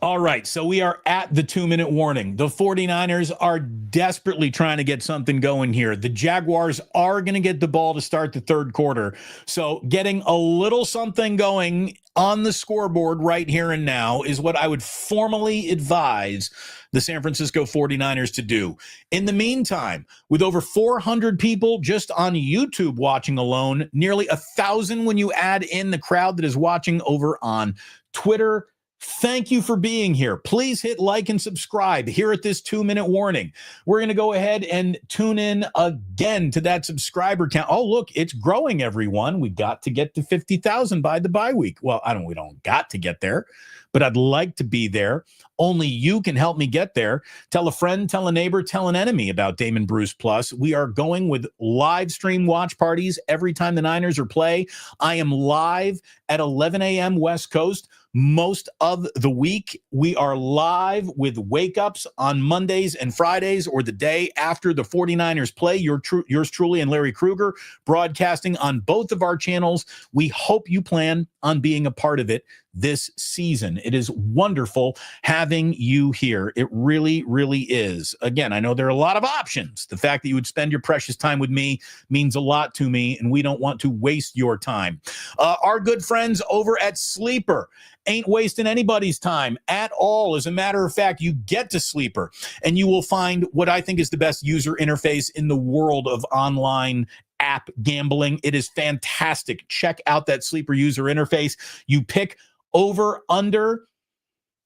All right, so we are at the 2-minute warning. The 49ers are desperately trying to get something going here. The Jaguars are going to get the ball to start the 3rd quarter. So getting a little something going on the scoreboard right here and now is what I would formally advise the San Francisco 49ers to do. In the meantime, with over 400 people just on YouTube watching alone, nearly 1,000 when you add in the crowd that is watching over on Twitter, thank you for being here. Please hit like and subscribe here at this 2-minute warning. We're going to go ahead and tune in again to that subscriber count. Oh, look, it's growing, everyone. We got to get to 50,000 by the bye week. Well, we don't got to get there, but I'd like to be there. Only you can help me get there. Tell a friend, tell a neighbor, tell an enemy about Damon Bruce Plus. We are going with live stream watch parties every time the Niners are play. I am live at 11 a.m. West Coast. Most of the week, we are live with wake-ups on Mondays and Fridays or the day after the 49ers play. Yours truly and Larry Krueger broadcasting on both of our channels. We hope you plan on being a part of it this season. It is wonderful having you here. It really, really is. Again, I know there are a lot of options. The fact that you would spend your precious time with me means a lot to me, and we don't want to waste your time. Our good friends over at Sleeper ain't wasting anybody's time at all. As a matter of fact, you get to Sleeper and you will find what I think is the best user interface in the world of online app gambling. It is fantastic. Check out that Sleeper user interface. You pick over, under,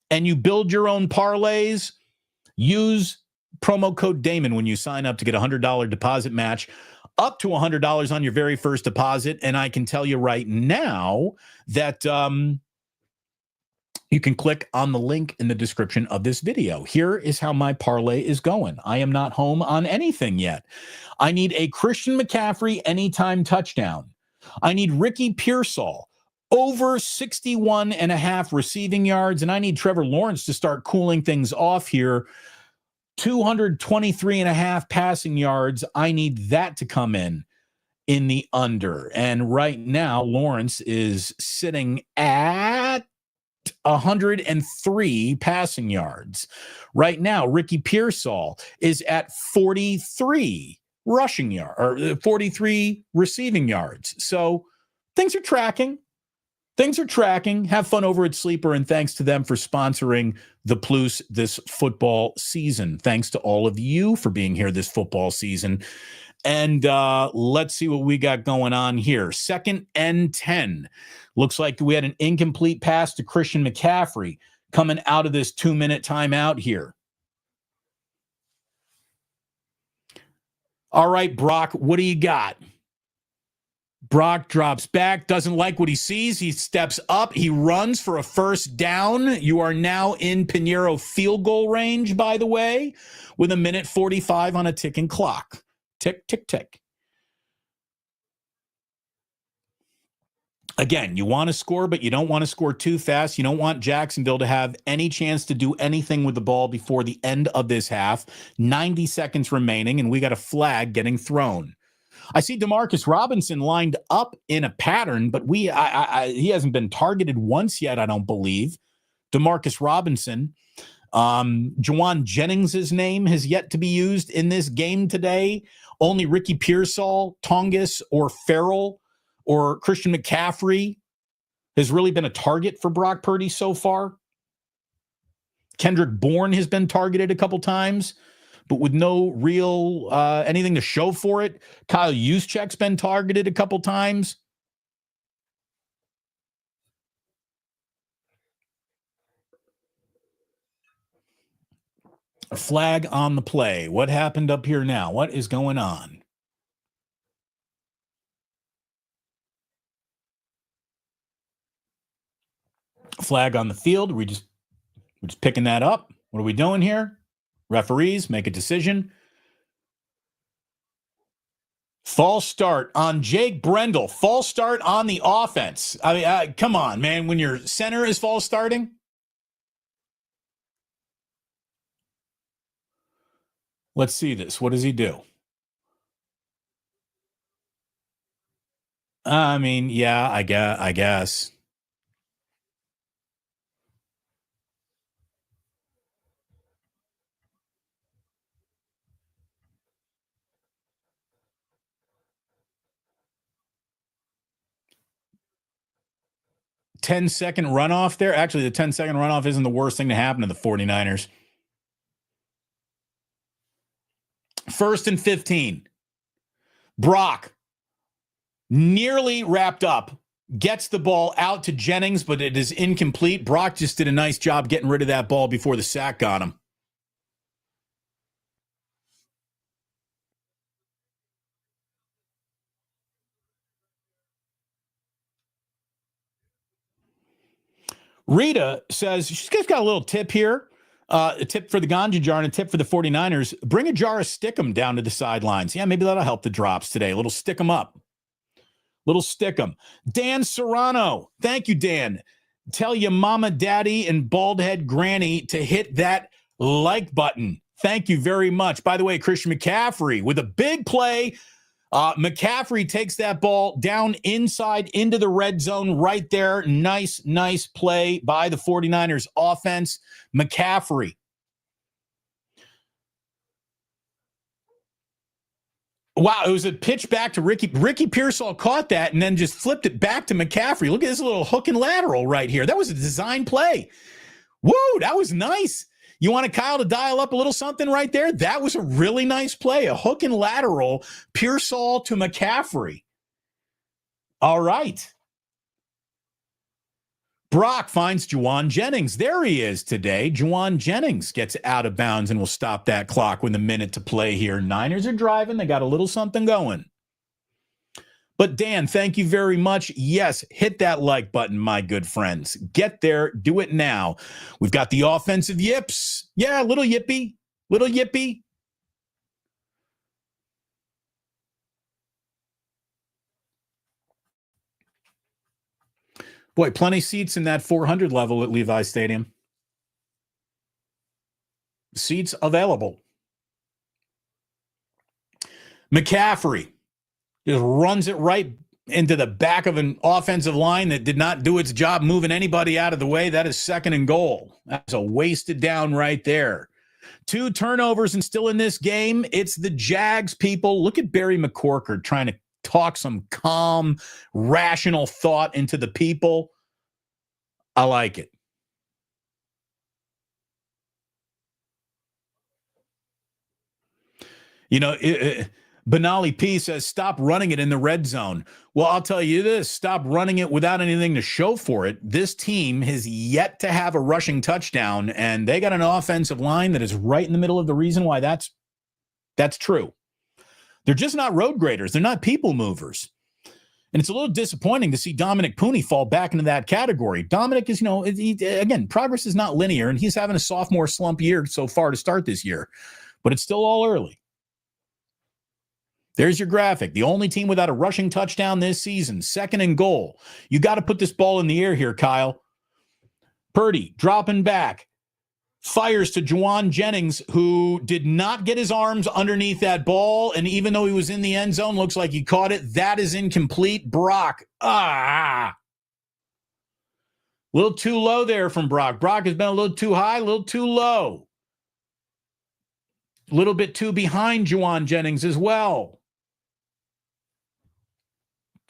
and you build your own parlays. Use promo code Damon when you sign up to get a $100 deposit match up to $100 on your very first deposit. And I can tell you right now that you can click on the link in the description of this video. Here is how my parlay is going. I am not home on anything yet. I need a Christian McCaffrey anytime touchdown. I need Ricky Pearsall over 61.5 receiving yards, and I need Trevor Lawrence to start cooling things off here. 223.5 passing yards. I need that to come in the under. And right now, Lawrence is sitting at 103 passing yards. Right now, Ricky Pearsall is at 43 rushing yards or 43 receiving yards. So things are tracking. things are tracking. Have fun over at Sleeper, and thanks to them for sponsoring the Plus this football season. Thanks to all of you for being here this football season. And let's see what we got going on here. 2nd and 10. Looks like we had an incomplete pass to Christian McCaffrey coming out of this 2-minute timeout here. All right, Brock, what do you got? Brock drops back, doesn't like what he sees. He steps up. He runs for a first down. You are now in Pinheiro field goal range, by the way, with 1:45 on a ticking clock. Tick, tick, tick. Again, you want to score, but you don't want to score too fast. You don't want Jacksonville to have any chance to do anything with the ball before the end of this half. 90 seconds remaining, and we got a flag getting thrown. I see Demarcus Robinson lined up in a pattern, but he hasn't been targeted once yet, I don't believe. Demarcus Robinson. Jawan Jennings' name has yet to be used in this game today. Only Ricky Pearsall, Tongas, or Farrell or Christian McCaffrey has really been a target for Brock Purdy so far. Kendrick Bourne has been targeted a couple times, but with no real anything to show for it. Kyle Juszczyk's been targeted a couple times. A flag on the play. What happened up here now? What is going on? Flag on the field. We're just picking that up. What are we doing here? Referees make a decision. False start on Jake Brendel. False start on the offense. I mean, come on, man. When your center is false starting. Let's see this. What does he do? I mean, yeah, I guess. Ten-second runoff there. Actually, the 10-second runoff isn't the worst thing to happen to the 49ers. 1st and 15. Brock, nearly wrapped up, gets the ball out to Jennings, but it is incomplete. Brock just did a nice job getting rid of that ball before the sack got him. Rita says she's got a little tip here. A tip for the Ganja jar and a tip for the 49ers. Bring a jar of Stickum down to the sidelines. Yeah, maybe that'll help the drops today. A little Stickum up. Little Stickum. Dan Serrano. Thank you, Dan. Tell your mama, daddy, and bald head granny to hit that like button. Thank you very much. By the way, Christian McCaffrey with a big play. McCaffrey takes that ball down inside into the red zone right there. Nice play by the 49ers offense. McCaffrey. Wow, it was a pitch back to Ricky. Ricky Pearsall caught that and then just flipped it back to McCaffrey. Look at this little hook and lateral right here. That was a design play. Woo, that was nice. You wanted Kyle to dial up a little something right there? That was a really nice play. A hook and lateral, Pearsall to McCaffrey. All right. Brock finds Jawan Jennings. There he is today. Jawan Jennings gets out of bounds and will stop that clock with a minute to play here. Niners are driving. They got a little something going. But Dan, thank you very much. Yes, hit that like button, my good friends. Get there. Do it now. We've got the offensive yips. Yeah, little yippy. Little yippy. Boy, plenty seats in that 400 level at Levi Stadium. Seats available. McCaffrey just runs it right into the back of an offensive line that did not do its job moving anybody out of the way. That is 2nd and goal. That's a wasted down right there. 2 turnovers and still in this game. It's the Jags, people. Look at Barry McCorkard trying to talk some calm, rational thought into the people. I like it. You know, Benali P says, stop running it in the red zone. Well, I'll tell you this, stop running it without anything to show for it. This team has yet to have a rushing touchdown, and they got an offensive line that is right in the middle of the reason why that's true. They're just not road graders. They're not people movers. And it's a little disappointing to see Dominic Pooney fall back into that category. Dominic is, again, progress is not linear, and he's having a sophomore slump year so far to start this year. But it's still all early. There's your graphic. The only team without a rushing touchdown this season, 2nd and goal. You got to put this ball in the air here, Kyle. Purdy dropping back. Fires to Juwan Jennings, who did not get his arms underneath that ball. And even though he was in the end zone, looks like he caught it. That is incomplete. Brock. A little too low there from Brock. Brock has been a little too high, a little too low. A little bit too behind Juwan Jennings as well.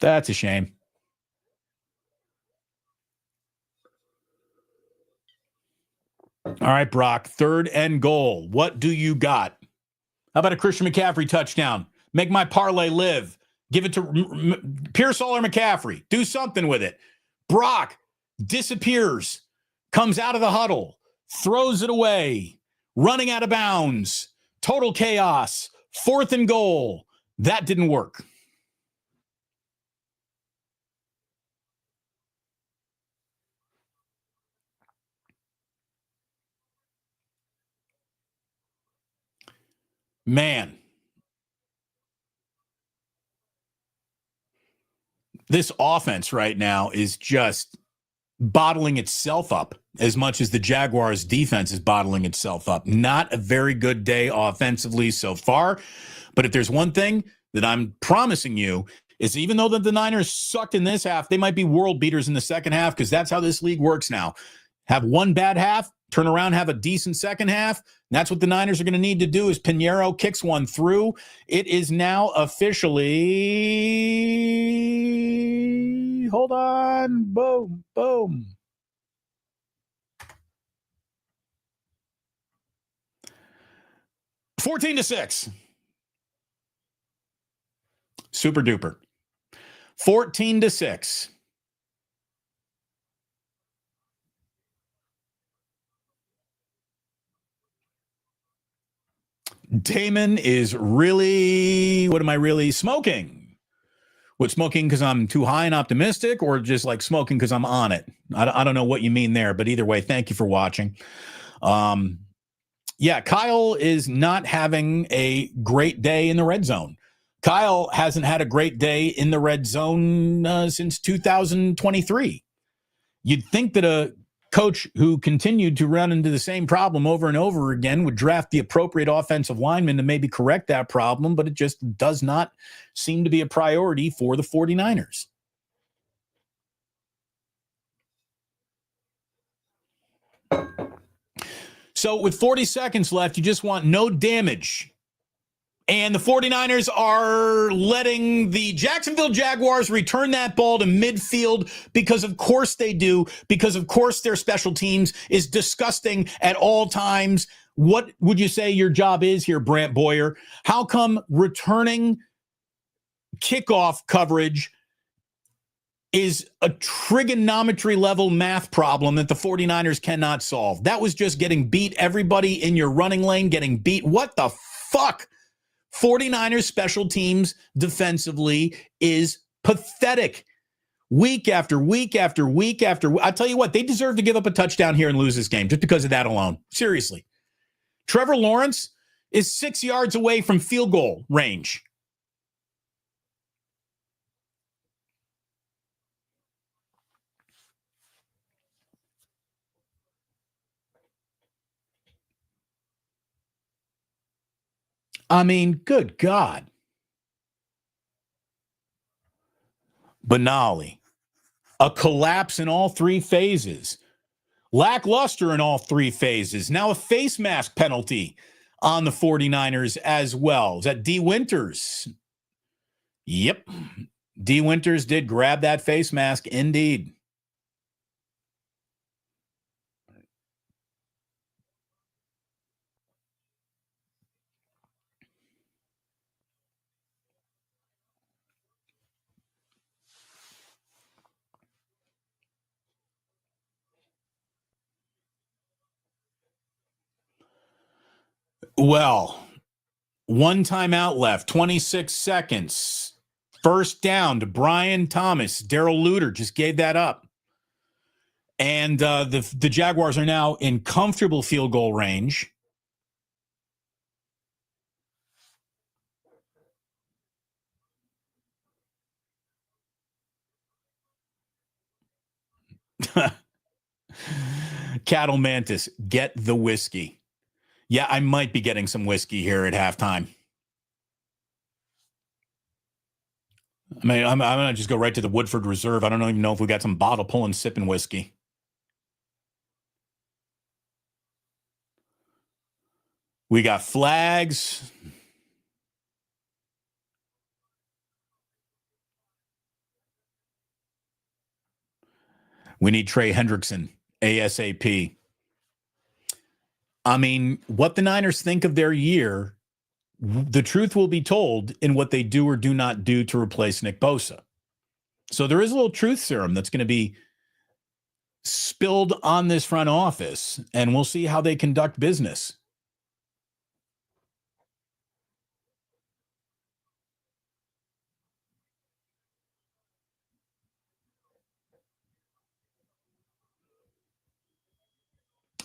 That's a shame. All right, Brock, 3rd and goal. What do you got? How about a Christian McCaffrey touchdown? Make my parlay live. Give it to Pearsall or McCaffrey. Do something with it. Brock disappears, comes out of the huddle, throws it away, running out of bounds. Total chaos. 4th and goal. That didn't work. Man, this offense right now is just bottling itself up as much as the Jaguars defense is bottling itself up. Not a very good day offensively so far. But if there's one thing that I'm promising you is even though the Niners sucked in this half, they might be world beaters in the second half because that's how this league works now. Have one bad half, turn around, have a decent second half. That's what the Niners are going to need to do is Pinheiro kicks one through. It is now officially, hold on, boom, boom. $14-6. Super duper. 14-6. Damon is really, what am I really smoking? What, smoking because I'm too high and optimistic, or just like smoking because I'm on it? I don't know what you mean there, but either way, thank you for watching. Yeah, Kyle is not having a great day in the red zone. Kyle hasn't had a great day in the red zone since 2023. You'd think that a coach who continued to run into the same problem over and over again would draft the appropriate offensive lineman to maybe correct that problem, but it just does not seem to be a priority for the 49ers. So with 40 seconds left, you just want no damage. And the 49ers are letting the Jacksonville Jaguars return that ball to midfield because of course they do, because of course their special teams is disgusting at all times. What would you say your job is here, Brant Boyer? How come returning kickoff coverage is a trigonometry level math problem that the 49ers cannot solve? That was just getting beat. Everybody in your running lane getting beat. What the fuck? 49ers special teams defensively is pathetic. Week after week after week after, I tell you what, they deserve to give up a touchdown here and lose this game just because of that alone. Seriously. Trevor Lawrence is 6 yards away from field goal range. I mean, good God. Banali. A collapse in all three phases. Lackluster in all three phases. Now a face mask penalty on the 49ers as well. Is that D. Winters? Yep. D. Winters did grab that face mask indeed. Well, one timeout left, 26 seconds. First down to Brian Thomas. Darrell Luter just gave that up. And the Jaguars are now in comfortable field goal range. Cattle Mantis, get the whiskey. Yeah, I might be getting some whiskey here at halftime. I mean, I'm going to just go right to the Woodford Reserve. I don't even know if we got some bottle pulling, sipping whiskey. We got flags. We need Trey Hendrickson, ASAP. I mean, what the Niners think of their year, the truth will be told in what they do or do not do to replace Nick Bosa. So there is a little truth serum that's going to be spilled on this front office, and we'll see how they conduct business.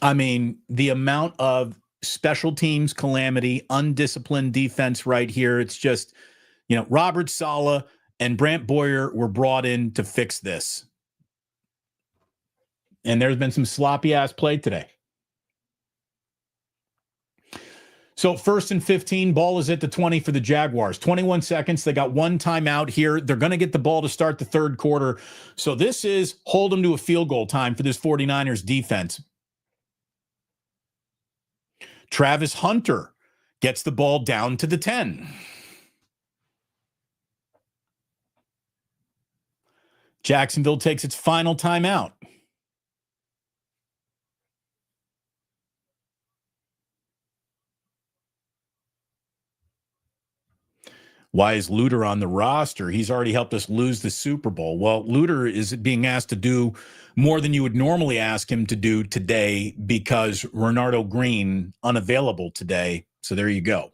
I mean, the amount of special teams calamity, undisciplined defense right here, it's just, Robert Saleh and Brant Boyer were brought in to fix this. And there's been some sloppy-ass play today. So 1st and 15, ball is at the 20 for the Jaguars. 21 seconds. They got one timeout here. They're going to get the ball to start the third quarter. So this is hold them to a field goal time for this 49ers defense. Travis Hunter gets the ball down to the 10. Jacksonville takes its final timeout. Why is Luter on the roster? He's already helped us lose the Super Bowl. Well, Luter is being asked to do more than you would normally ask him to do today because Renardo Green unavailable today. So there you go.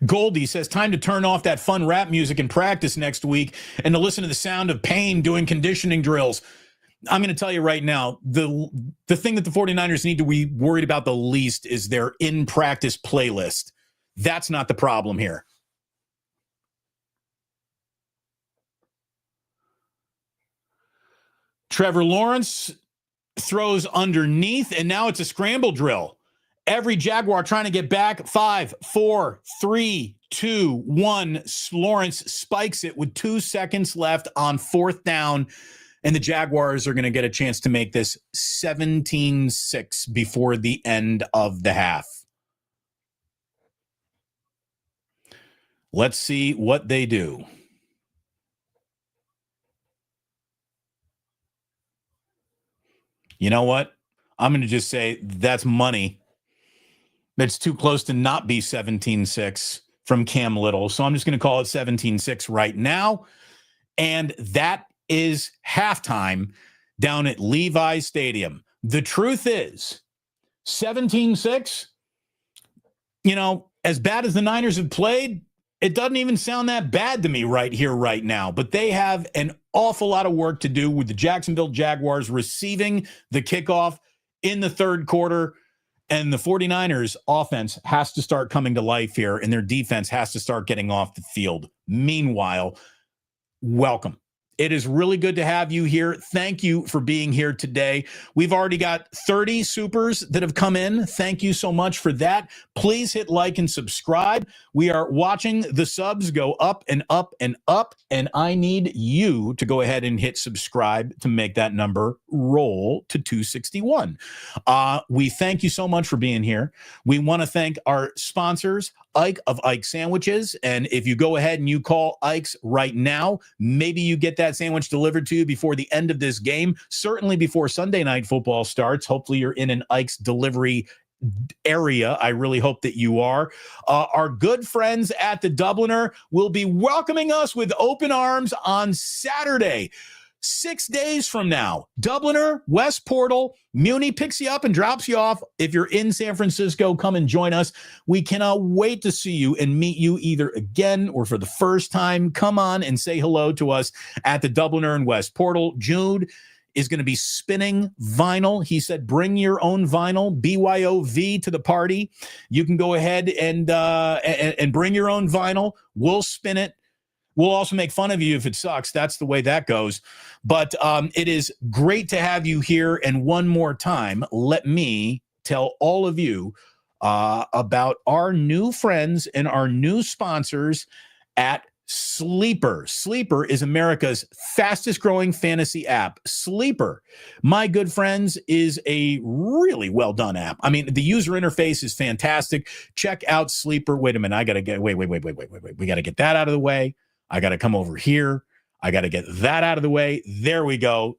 Goldie says, time to turn off that fun rap music in practice next week and to listen to the sound of pain doing conditioning drills. I'm going to tell you right now, the thing that the 49ers need to be worried about the least is their in-practice playlist. That's not the problem here. Trevor Lawrence throws underneath, and now it's a scramble drill. Every Jaguar trying to get back. 5, 4, 3, 2, 1. Lawrence spikes it with 2 seconds left on 4th down. And the Jaguars are going to get a chance to make this 17-6 before the end of the half. Let's see what they do. You know what? I'm going to just say that's money. That's too close to not be 17-6 from Cam Little. So I'm just going to call it 17-6 right now. And that is halftime down at Levi's Stadium. The truth is, 17-6, as bad as the Niners have played, it doesn't even sound that bad to me right here, right now. But they have an awful lot of work to do with the Jacksonville Jaguars receiving the kickoff in the third quarter. And the 49ers offense has to start coming to life here, and their defense has to start getting off the field. Meanwhile, welcome. It is really good to have you here. Thank you for being here today. We've already got 30 supers that have come in. Thank you so much for that. Please hit like and subscribe. We are watching the subs go up and up and up, and I need you to go ahead and hit subscribe to make that number roll to 261. We thank you so much for being here. We want to thank our sponsors, Ike of Ike Sandwiches. And if you go ahead and you call Ike's right now, maybe you get that sandwich delivered to you before the end of this game, certainly before Sunday Night Football starts. Hopefully you're in an Ike's delivery area. I really hope that you are. Our good friends at the Dubliner will be welcoming us with open arms on Saturday. 6 days from now. Dubliner, West Portal, Muni picks you up and drops you off. If you're in San Francisco, come and join us. We cannot wait to see you and meet you either again or for the first time. Come on and say hello to us at the Dubliner and West Portal. Jude is going to be spinning vinyl. He said, bring your own vinyl, BYOV, to the party. You can go ahead and bring your own vinyl. We'll spin it. We'll also make fun of you if it sucks. That's the way that goes. But it is great to have you here. And one more time, let me tell all of you about our new friends and our new sponsors at Sleeper. Sleeper is America's fastest growing fantasy app. Sleeper, my good friends, is a really well done app. I mean, the user interface is fantastic. Check out Sleeper. Wait a minute. I got to get, wait. We got to get that out of the way. I got to come over here. I got to get that out of the way. There we go.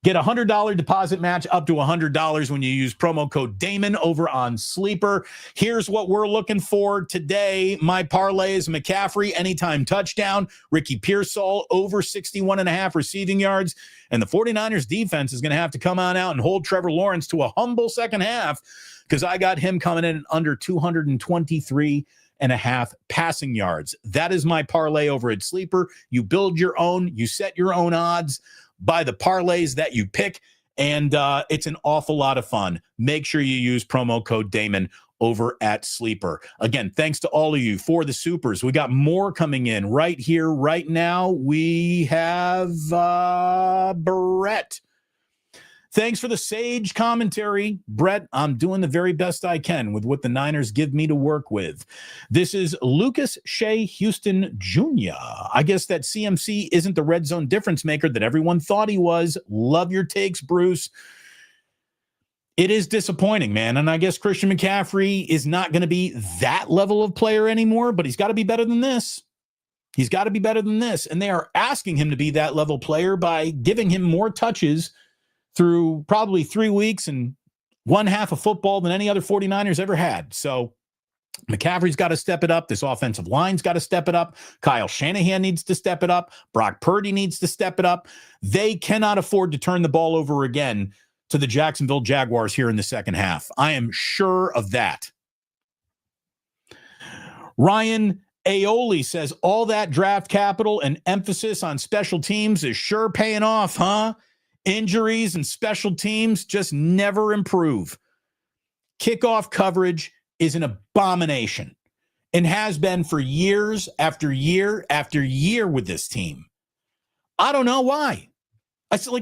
Get a $100 deposit match up to $100 when you use promo code Damon over on Sleeper. Here's what we're looking for today. My parlay is McCaffrey, anytime touchdown. Ricky Pearsall, over 61.5 receiving yards. And the 49ers defense is going to have to come on out and hold Trevor Lawrence to a humble second half, because I got him coming in under 223.5 passing yards. That is my parlay over at Sleeper. You build your own, you set your own odds by the parlays that you pick, and it's an awful lot of fun. Make sure you use promo code Damon over at Sleeper. Again, thanks to all of you for the supers. We got more coming in right here, right now. We have Brett. Thanks for the sage commentary, Brett. I'm doing the very best I can with what the Niners give me to work with. This is Lucas Shea Houston Jr. I guess that CMC isn't the red zone difference maker that everyone thought he was. Love your takes, Bruce. It is disappointing, man. And I guess Christian McCaffrey is not going to be that level of player anymore, but he's got to be better than this. He's got to be better than this. And they are asking him to be that level player by giving him more touches through probably 3 weeks and one half of football than any other 49ers ever had. So McCaffrey's got to step it up. This offensive line's got to step it up. Kyle Shanahan needs to step it up. Brock Purdy needs to step it up. They cannot afford to turn the ball over again to the Jacksonville Jaguars here in the second half. I am sure of that. Ryan Aioli says, all that draft capital and emphasis on special teams is sure paying off, huh? Injuries and special teams just never improve. Kickoff coverage is an abomination and has been for years after year after year with this team. I don't know why.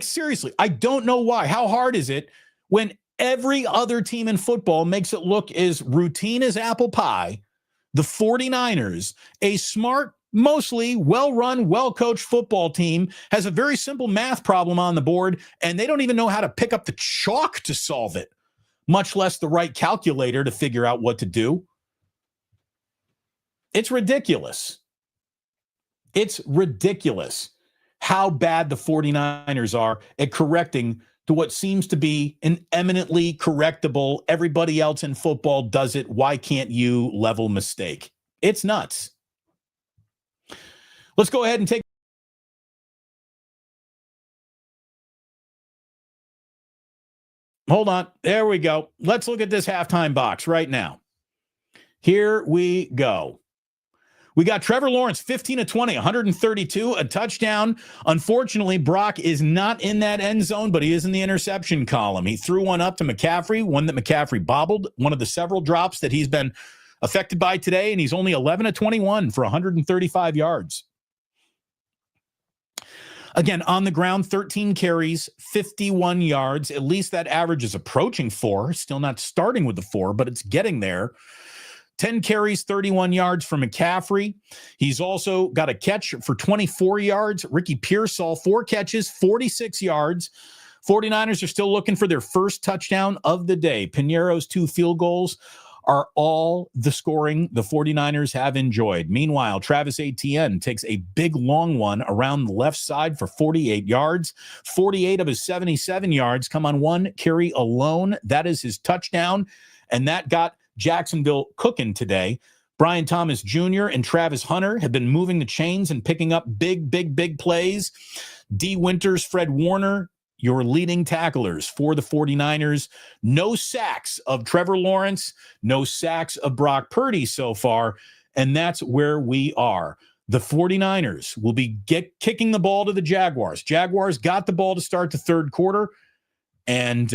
Seriously, I don't know why. How hard is it when every other team in football makes it look as routine as apple pie? The 49ers, a smart, mostly well-run, well-coached football team, has a very simple math problem on the board, and they don't even know how to pick up the chalk to solve it, much less the right calculator to figure out what to do. It's ridiculous. It's ridiculous how bad the 49ers are at correcting to what seems to be an eminently correctable, everybody else in football does it, why can't you level mistake? It's nuts. Let's go ahead and take. Hold on. There we go. Let's look at this halftime box right now. Here we go. We got Trevor Lawrence, 15 of 20, 132, a touchdown. Unfortunately, Brock is not in that end zone, but he is in the interception column. He threw one up to McCaffrey, one that McCaffrey bobbled, one of the several drops that he's been affected by today, and he's only 11 of 21 for 135 yards. Again, on the ground, 13 carries, 51 yards. At least that average is approaching 4. Still not starting with the 4, but it's getting there. 10 carries, 31 yards for McCaffrey. He's also got a catch for 24 yards. Ricky Pearsall, 4 catches, 46 yards. 49ers are still looking for their first touchdown of the day. Piñeiro's 2 field goals are all the scoring the 49ers have enjoyed. Meanwhile, Travis Etienne takes a big long one around the left side for 48 yards. 48 of his 77 yards come on 1 carry alone. That is his touchdown, and that got Jacksonville cooking today. Brian Thomas Jr. and Travis Hunter have been moving the chains and picking up big plays. D. Winters, Fred Warner, your leading tacklers for the 49ers. No sacks of Trevor Lawrence, no sacks of Brock Purdy so far, and that's where we are. The 49ers will be kicking the ball to the Jaguars. Jaguars got the ball to start the third quarter, and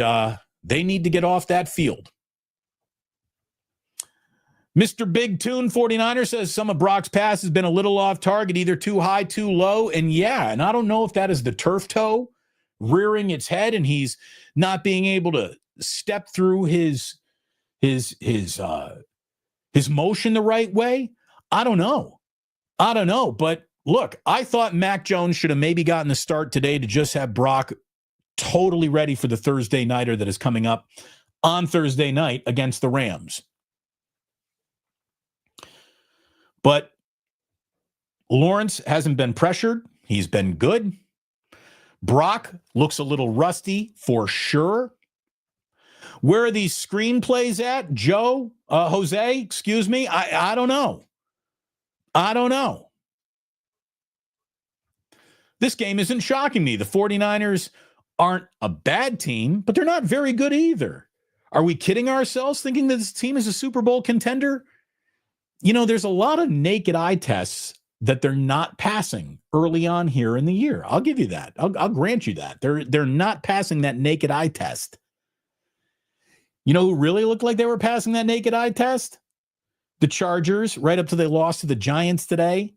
they need to get off that field. Mr. Big Tune 49er says some of Brock's pass has been a little off target, either too high, too low. And yeah, and I don't know if that is the turf toe rearing its head and he's not being able to step through his motion the right way. I don't know. But look, I thought Mac Jones should have maybe gotten the start today to just have Brock totally ready for the Thursday nighter that is coming up on Thursday night against the Rams. But Lawrence hasn't been pressured. He's been good. Brock looks a little rusty for sure. Where are these screenplays at? Jose, excuse me. I don't know. This game isn't shocking me. The 49ers aren't a bad team, but they're not very good either. Are we kidding ourselves thinking that this team is a Super Bowl contender? You know, there's a lot of naked eye tests that they're not passing early on here in the year. I'll give you that. I'll grant you that. They're not passing that naked eye test. You know who really looked like they were passing that naked eye test? The Chargers, right up to they lost to the Giants today.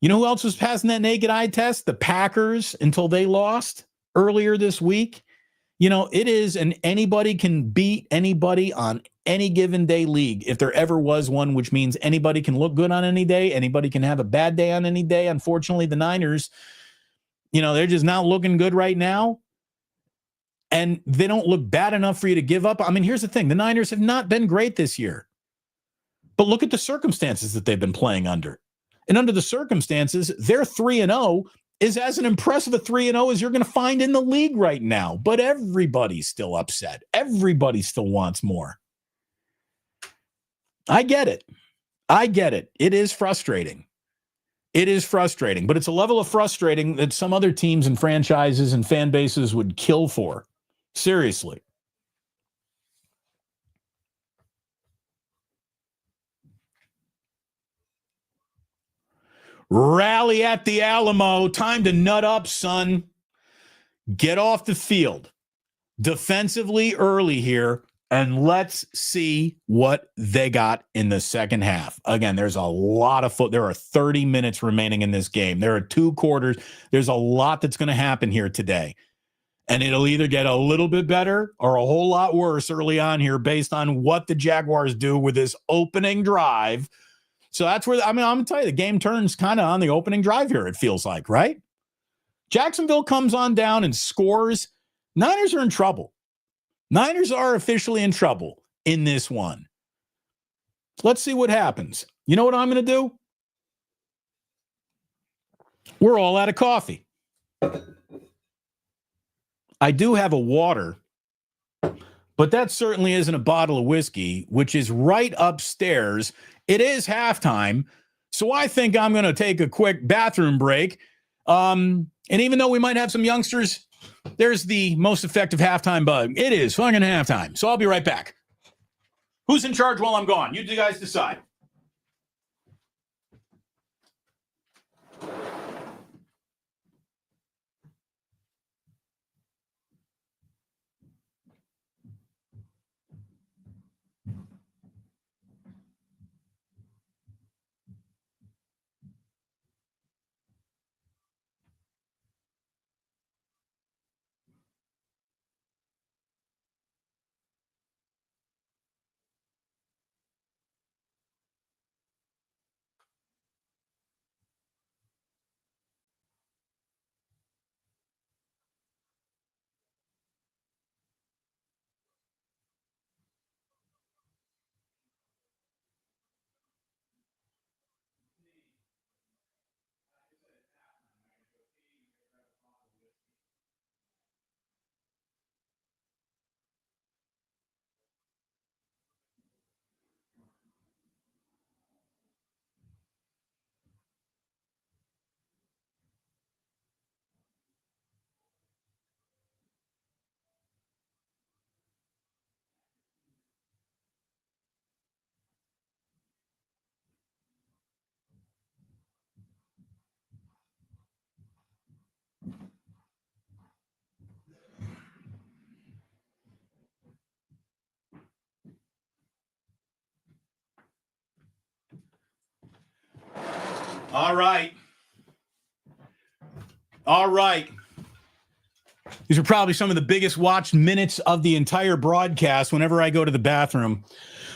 You know who else was passing that naked eye test? The Packers, until they lost earlier this week. You know, it is an anybody can beat anybody on any given day league, if there ever was one, which means anybody can look good on any day. Anybody can have a bad day on any day. Unfortunately, the Niners, you know, they're just not looking good right now. And they don't look bad enough for you to give up. I mean, here's the thing. The Niners have not been great this year. But look at the circumstances that they've been playing under. And under the circumstances, they're 3-0 is as an impressive a 3-0 as you're going to find in the league right now. But everybody's still upset. Everybody still wants more. I get it. It is frustrating. But it's a level of frustrating that some other teams and franchises and fan bases would kill for. Seriously. Rally at the Alamo. Time to nut up, son. Get off the field defensively early here, and let's see what they got in the second half. Again, there's a lot of There are 30 minutes remaining in this game. There are 2 quarters. There's a lot that's going to happen here today. And it'll either get a little bit better or a whole lot worse early on here based on what the Jaguars do with this opening drive. So that's where, I'm going to tell you, the game turns kind of on the opening drive here, it feels like, right? Jacksonville comes on down and scores. Niners are in trouble. Niners are officially in trouble in this one. Let's see what happens. You know what I'm going to do? We're all out of coffee. I do have a water, but that certainly isn't a bottle of whiskey, which is right upstairs. It is halftime, so I think I'm going to take a quick bathroom break. And even though we might have some youngsters, there's the most effective halftime bug. It is fucking halftime, so I'll be right back. Who's in charge while I'm gone? You guys decide. All right. These are probably some of the biggest watched minutes of the entire broadcast. Whenever I go to the bathroom,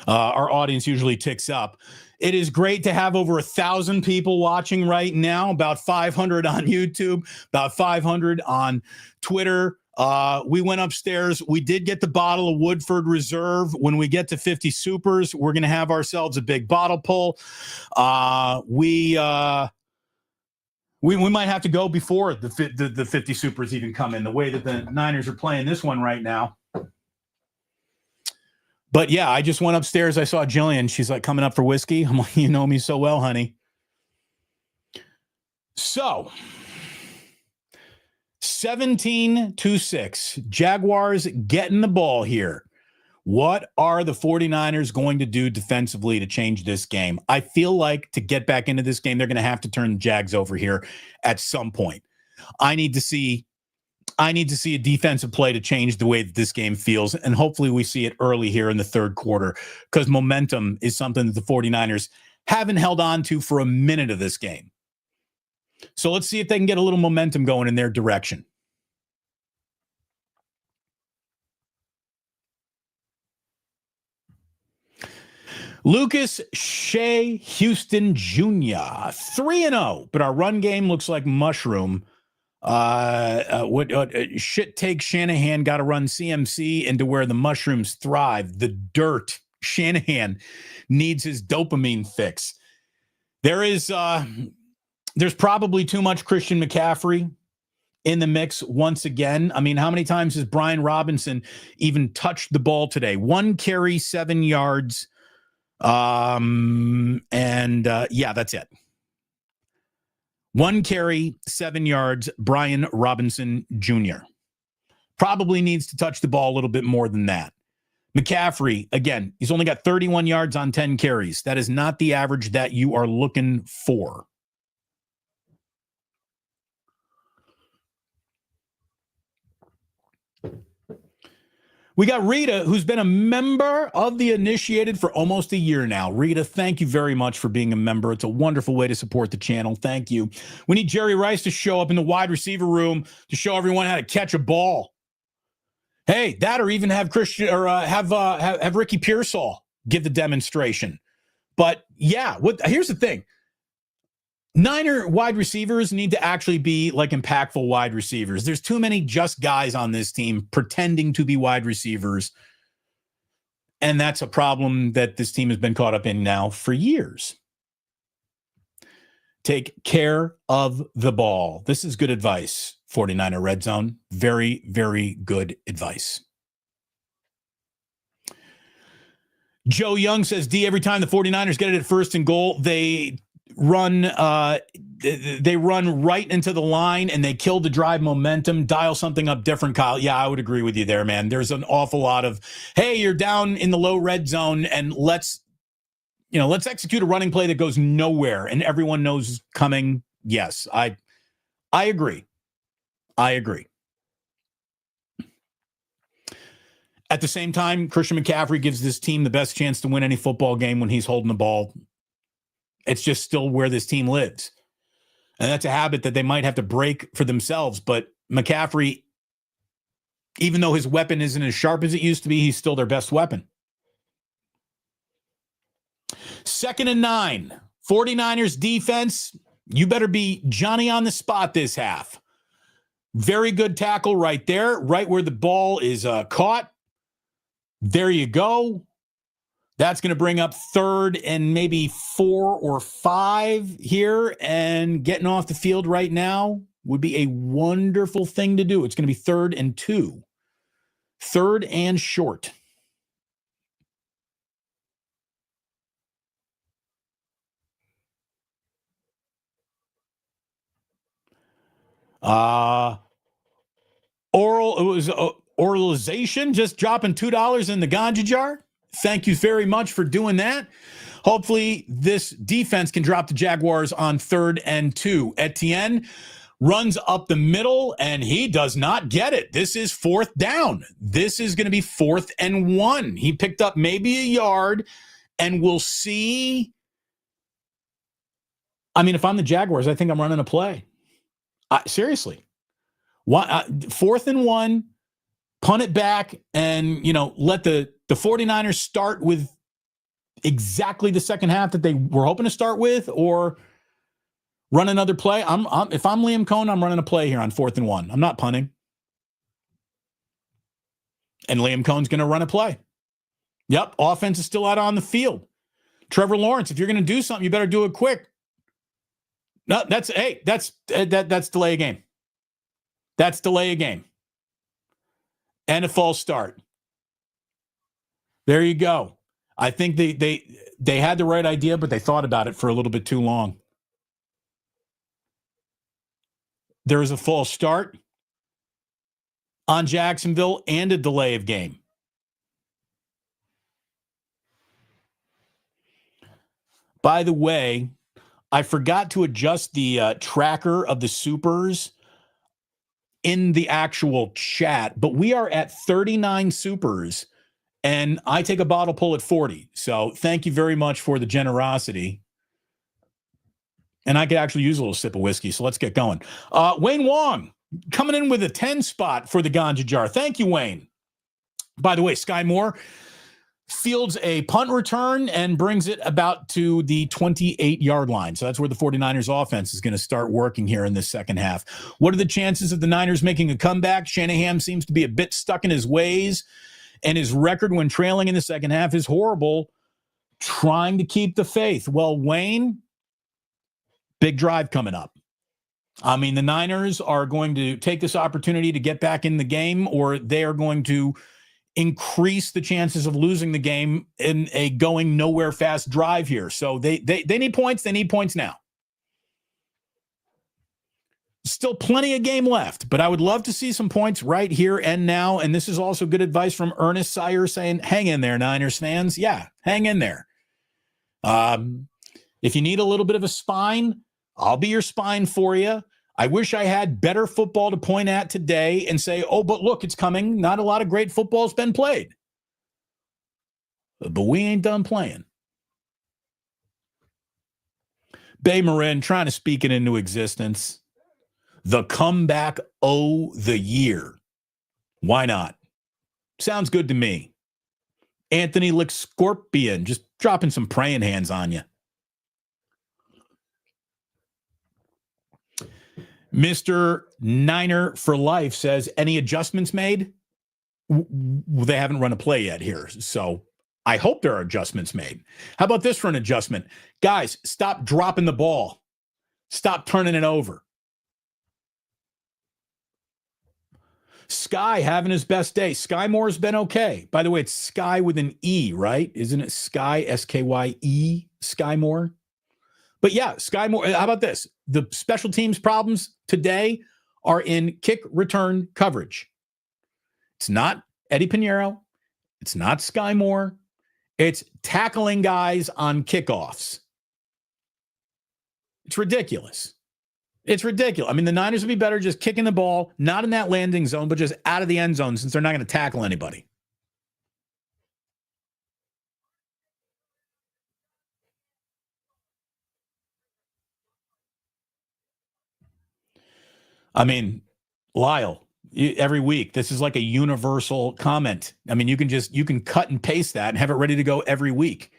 our audience usually ticks up. It is great to have over 1,000 people watching right now, about 500 on YouTube, about 500 on Twitter. We went upstairs. We did get the bottle of Woodford Reserve. When we get to 50 supers, we're going to have ourselves a big bottle pull. We might have to go before the 50 supers even come in, the way that the Niners are playing this one right now. But yeah, I just went upstairs. I saw Jillian. She's like, coming up for whiskey. I'm like, you know me so well, honey. So 17-6, Jaguars getting the ball here. What are the 49ers going to do defensively to change this game? I feel like to get back into this game, they're going to have to turn the Jags over here at some point. I need to see a defensive play to change the way that this game feels, and hopefully we see it early here in the third quarter, because momentum is something that the 49ers haven't held on to for a minute of this game. So let's see if they can get a little momentum going in their direction. Lucas Shea Houston Jr., 3-0, but our run game looks like mushroom. Shit take Shanahan got to run CMC into where the mushrooms thrive, the dirt. Shanahan needs his dopamine fix. There's probably too much Christian McCaffrey in the mix once again. I mean, how many times has Brian Robinson even touched the ball today? 1 carry, 7 yards. Yeah, that's it. 1 carry, 7 yards, Brian Robinson Jr. Probably needs to touch the ball a little bit more than that. McCaffrey, again, he's only got 31 yards on 10 carries. That is not the average that you are looking for. We got Rita, who's been a member of the Initiated for almost a year now. Rita, thank you very much for being a member. It's a wonderful way to support the channel. Thank you. We need Jerry Rice to show up in the wide receiver room to show everyone how to catch a ball. Hey, that, or even have Christian, or have Ricky Pearsall give the demonstration. But yeah, here's the thing. Niner wide receivers need to actually be like impactful wide receivers. There's too many just guys on this team pretending to be wide receivers. And that's a problem that this team has been caught up in now for years. Take care of the ball. This is good advice, 49er Red Zone. Very, very good advice. Joe Young says, D, every time the 49ers get it at 1st and goal, they run right into the line and they kill the drive momentum. Dial something up different, Kyle. Yeah, I would agree with you there, man. There's an awful lot of, hey, you're down in the low red zone and let's execute a running play that goes nowhere and everyone knows is coming. Yes, I agree. At the same time, Christian McCaffrey gives this team the best chance to win any football game when he's holding the ball. It's just still where this team lives. And that's a habit that they might have to break for themselves. But McCaffrey, even though his weapon isn't as sharp as it used to be, he's still their best weapon. 2nd and 9. 49ers defense, you better be Johnny on the spot this half. Very good tackle right there, right where the ball is caught. There you go. That's going to bring up 3rd and maybe 4 or 5 here, and getting off the field right now would be a wonderful thing to do. It's going to be 3rd and 2. 3rd and short. Oralization, just dropping $2 in the ganja jar. Thank you very much for doing that. Hopefully this defense can drop the Jaguars on 3rd and 2. Etienne runs up the middle, and he does not get it. This is 4th down. This is going to be 4th and 1. He picked up maybe a yard, and we'll see I mean, if I'm the Jaguars, I think I'm running a play. Seriously. 4th and 1, punt it back, and, let the 49ers start with exactly the second half that they were hoping to start with, or run another play. If I'm Liam Cohen, I'm running a play here on 4th and 1. I'm not punting. And Liam Cohen's going to run a play. Yep, offense is still out on the field. Trevor Lawrence, if you're going to do something, you better do it quick. No, that's delay a game. That's delay a game. And a false start. There you go. I think they had the right idea, but they thought about it for a little bit too long. There is a false start on Jacksonville and a delay of game. By the way, I forgot to adjust the tracker of the supers in the actual chat, but we are at 39 supers, and I take a bottle pull at 40. So thank you very much for the generosity. And I could actually use a little sip of whiskey, so let's get going. Wayne Wong coming in with a 10 spot for the Ganja Jar. Thank you, Wayne. By the way, Sky Moore fields a punt return and brings it about to the 28-yard line. So that's where the 49ers offense is going to start working here in the second half. What are the chances of the Niners making a comeback? Shanahan seems to be a bit stuck in his ways, and his record when trailing in the second half is horrible. Trying to keep the faith. Well, Wayne, big drive coming up. I mean, the Niners are going to take this opportunity to get back in the game, or they are going to increase the chances of losing the game in a going nowhere fast drive here. So they need points. They need points now. Still plenty of game left, but I would love to see some points right here and now. And this is also good advice from Ernest Sire saying, hang in there, Niners fans. Yeah, hang in there. If you need a little bit of a spine, I'll be your spine for you. I wish I had better football to point at today and say, oh, but look, it's coming. Not a lot of great football's been played. But we ain't done playing. Bay Marin trying to speak it into existence. The comeback the year. Why not? Sounds good to me. Anthony Lick Scorpion just dropping some praying hands on you. Mr. Niner for Life says, any adjustments made? They haven't run a play yet here, so I hope there are adjustments made. How about this for an adjustment? Guys, stop dropping the ball. Stop turning it over. Sky having his best day. Sky Moore's been okay. By the way, it's Sky with an E, right? Isn't it Sky, S-K-Y-E, Sky Moore? But yeah, Sky Moore, how about this? The special teams problems today are in kick return coverage. It's not Eddie Pinheiro. It's not Sky Moore. It's tackling guys on kickoffs. It's ridiculous. It's ridiculous. I mean, the Niners would be better just kicking the ball, not in that landing zone, but just out of the end zone since they're not going to tackle anybody. I mean, Lyle, every week, this is like a universal comment. I mean, you can cut and paste that and have it ready to go every week.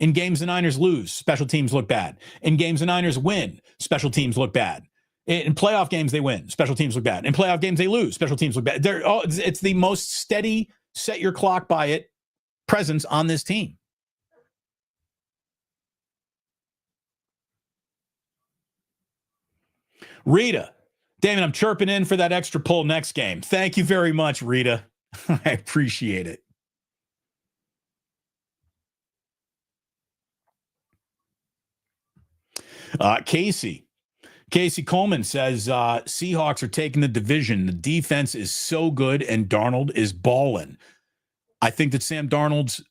In games the Niners lose, special teams look bad. In games the Niners win, special teams look bad. In playoff games they win, special teams look bad. In playoff games they lose, special teams look bad. It's the most steady, set your clock by it presence on this team. Rita, Damon, I'm chirping in for that extra pull next game. Thank you very much, Rita. I appreciate it. Casey Coleman says Seahawks are taking the division. The defense is so good, and Darnold is balling. I think that Sam Darnold's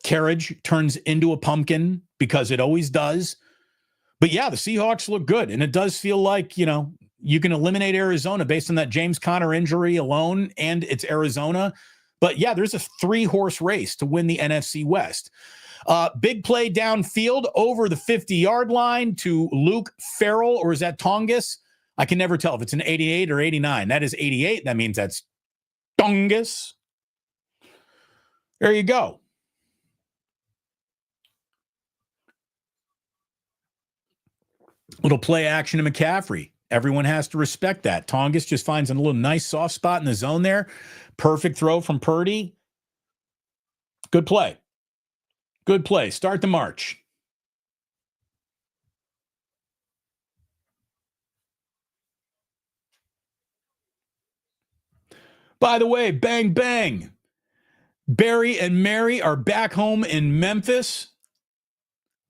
carriage turns into a pumpkin because it always does. But yeah, the Seahawks look good, and it does feel like, you can eliminate Arizona based on that James Conner injury alone, and it's Arizona. But yeah, there's a 3-horse race to win the NFC West. Big play downfield over the 50-yard line to Luke Farrell, or is that Tongus? I can never tell if it's an 88 or 89. That is 88. That means that's Tongus. There you go. Little play action to McCaffrey. Everyone has to respect that. Tongus just finds a little nice soft spot in the zone there. Perfect throw from Purdy. Good play. Good play. Start the march. By the way, bang, bang. Barry and Mary are back home in Memphis.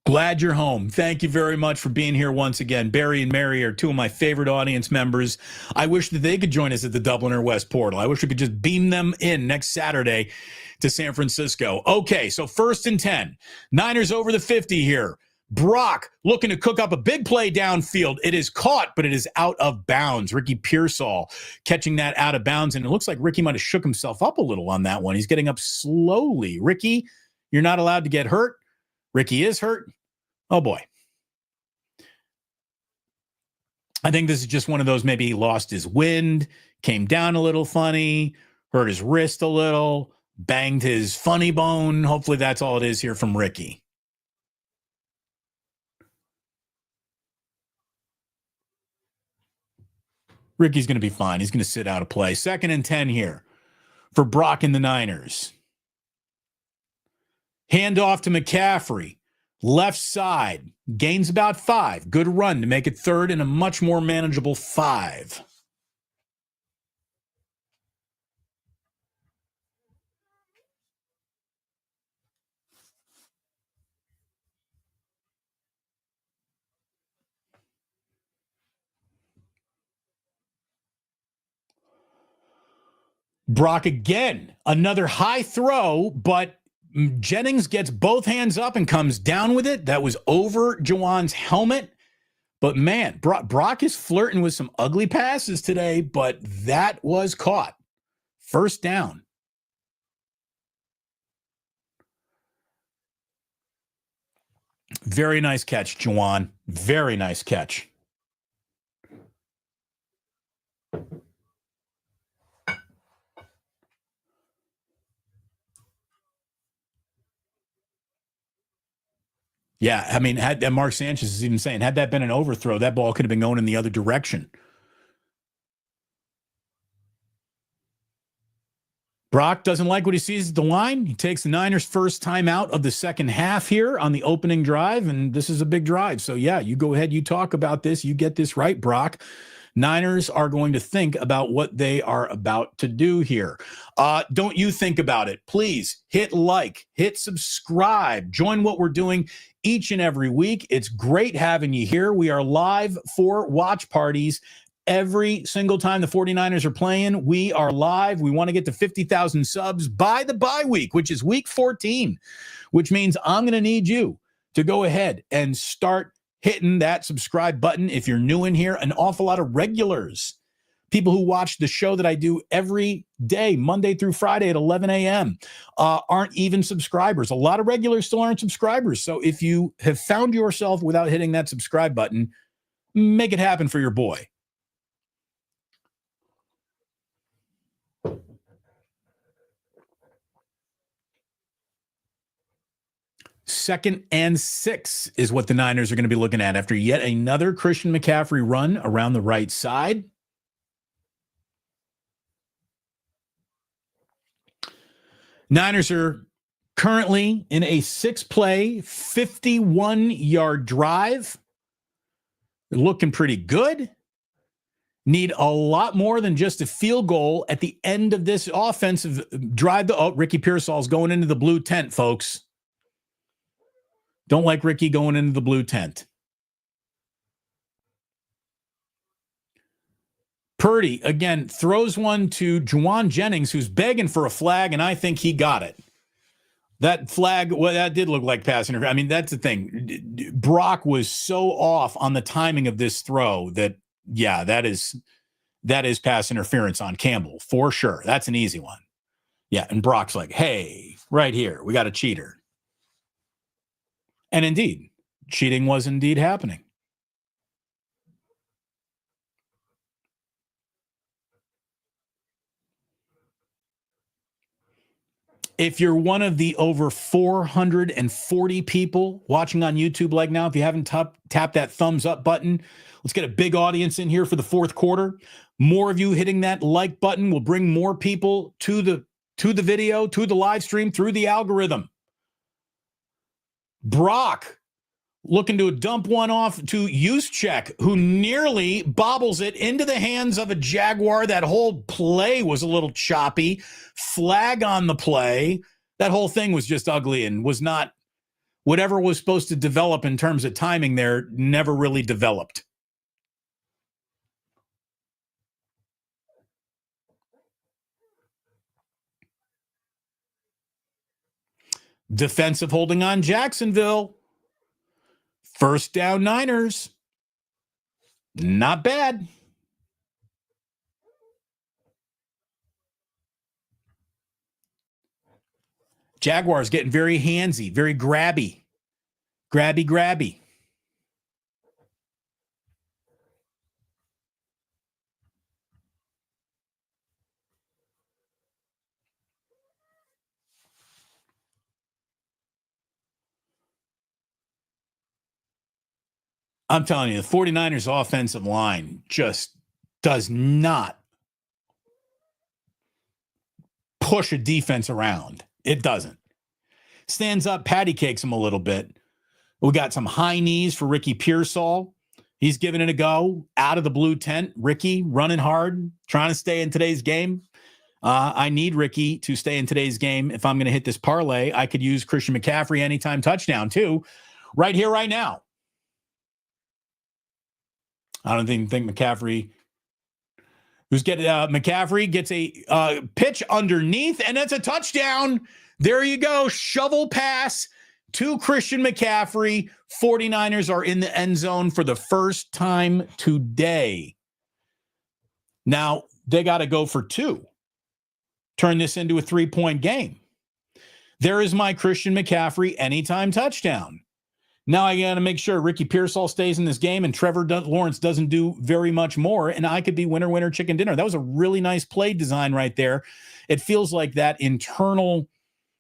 Glad you're home. Thank you very much for being here once again. Barry and Mary are two of my favorite audience members. I wish that they could join us at the Dubliner West Portal. I wish we could just beam them in next Saturday to San Francisco. Okay, so 1st and 10. Niners over the 50 here. Brock looking to cook up a big play downfield. It is caught, but it is out of bounds. Ricky Pearsall catching that out of bounds, and it looks like Ricky might have shook himself up a little on that one. He's getting up slowly. Ricky, you're not allowed to get hurt. Ricky is hurt. Oh, boy. I think this is just one of those, maybe he lost his wind, came down a little funny, hurt his wrist a little, banged his funny bone. Hopefully that's all it is here from Ricky. Ricky's going to be fine. He's going to sit out of play. 2nd and 10 here for Brock and the Niners. Hand off to McCaffrey. Left side. Gains about 5. Good run to make it 3rd and a much more manageable 5. Brock again, another high throw, but Jennings gets both hands up and comes down with it. That was over Juwan's helmet. But man, Brock is flirting with some ugly passes today, but that was caught. 1st down. Very nice catch, Juwan. Very nice catch. Yeah, I mean, and Mark Sanchez is even saying, had that been an overthrow, that ball could have been going in the other direction. Brock doesn't like what he sees at the line. He takes the Niners' first time out of the second half here on the opening drive, and this is a big drive. So, yeah, you go ahead, you talk about this, you get this right, Brock. Niners are going to think about what they are about to do here. Don't you think about it. Please hit like, hit subscribe, join what we're doing each and every week. It's great having you here. We are live for watch parties every single time the 49ers are playing. We are live. We want to get to 50,000 subs by the bye week, which is week 14, which means I'm going to need you to go ahead and start hitting that subscribe button. If you're new in here, an awful lot of regulars, people who watch the show that I do every day, Monday through Friday at 11 a.m., aren't even subscribers. A lot of regulars still aren't subscribers. So if you have found yourself without hitting that subscribe button, make it happen for your boy. Second and 6 is what the Niners are going to be looking at after yet another Christian McCaffrey run around the right side. Niners are currently in a 6-play, 51-yard drive. They're looking pretty good. Need a lot more than just a field goal at the end of this offensive drive. Ricky Pearsall's going into the blue tent, folks. Don't like Ricky going into the blue tent. Purdy, again, throws one to Juwan Jennings, who's begging for a flag, and I think he got it. That flag, well, that did look like pass interference. I mean, that's the thing. Brock was so off on the timing of this throw that, yeah, that is pass interference on Campbell, for sure. That's an easy one. Yeah, and Brock's like, hey, right here, we got a cheater. And indeed, cheating was indeed happening. If you're one of the over 440 people watching on YouTube like now, if you haven't tapped that thumbs up button, let's get a big audience in here for the fourth quarter. More of you hitting that like button will bring more people to the video, to the live stream, through the algorithm. Brock looking to dump one off to Juszczyk, who nearly bobbles it into the hands of a Jaguar. That whole play was a little choppy. Flag on the play. That whole thing was just ugly and was not whatever was supposed to develop in terms of timing there, never really developed. Defensive holding on Jacksonville. First down Niners. Not bad. Jaguars getting very handsy, very grabby. Grabby. I'm telling you, the 49ers offensive line just does not push a defense around. It doesn't. Stands up, patty cakes him a little bit. We got some high knees for Ricky Pearsall. He's giving it a go out of the blue tent. Ricky running hard, trying to stay in today's game. I need Ricky to stay in today's game. If I'm going to hit this parlay, I could use Christian McCaffrey anytime touchdown too, right here, right now. I don't think McCaffrey. McCaffrey gets a pitch underneath, and that's a touchdown. There you go. Shovel pass to Christian McCaffrey. 49ers are in the end zone for the first time today. Now, they got to go for 2. Turn this into a 3-point game. There is my Christian McCaffrey anytime touchdown. Now I got to make sure Ricky Pearsall stays in this game and Trevor Lawrence doesn't do very much more, and I could be winner, chicken dinner. That was a really nice play design right there. It feels like that internal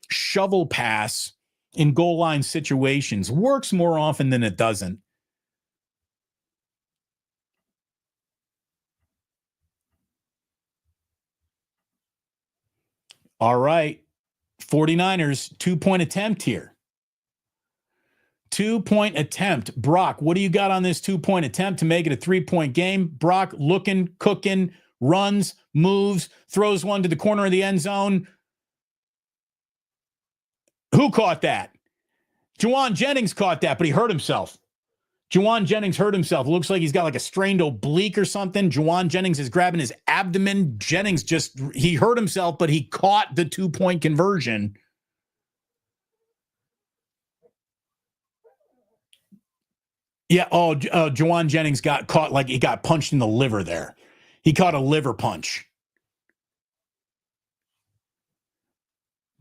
shovel pass in goal line situations works more often than it doesn't. All right, 49ers, 2-point attempt here. 2-point attempt. Brock, what do you got on this 2-point attempt to make it a 3-point game? Brock looking, cooking, runs, moves, throws one to the corner of the end zone. Who caught that? Juwan Jennings caught that, but he hurt himself. Juwan Jennings hurt himself. It looks like he's got like a strained oblique or something. Juwan Jennings is grabbing his abdomen. Jennings he hurt himself, but he caught the 2-point conversion. Yeah, Juwan Jennings got caught like he got punched in the liver there. He caught a liver punch.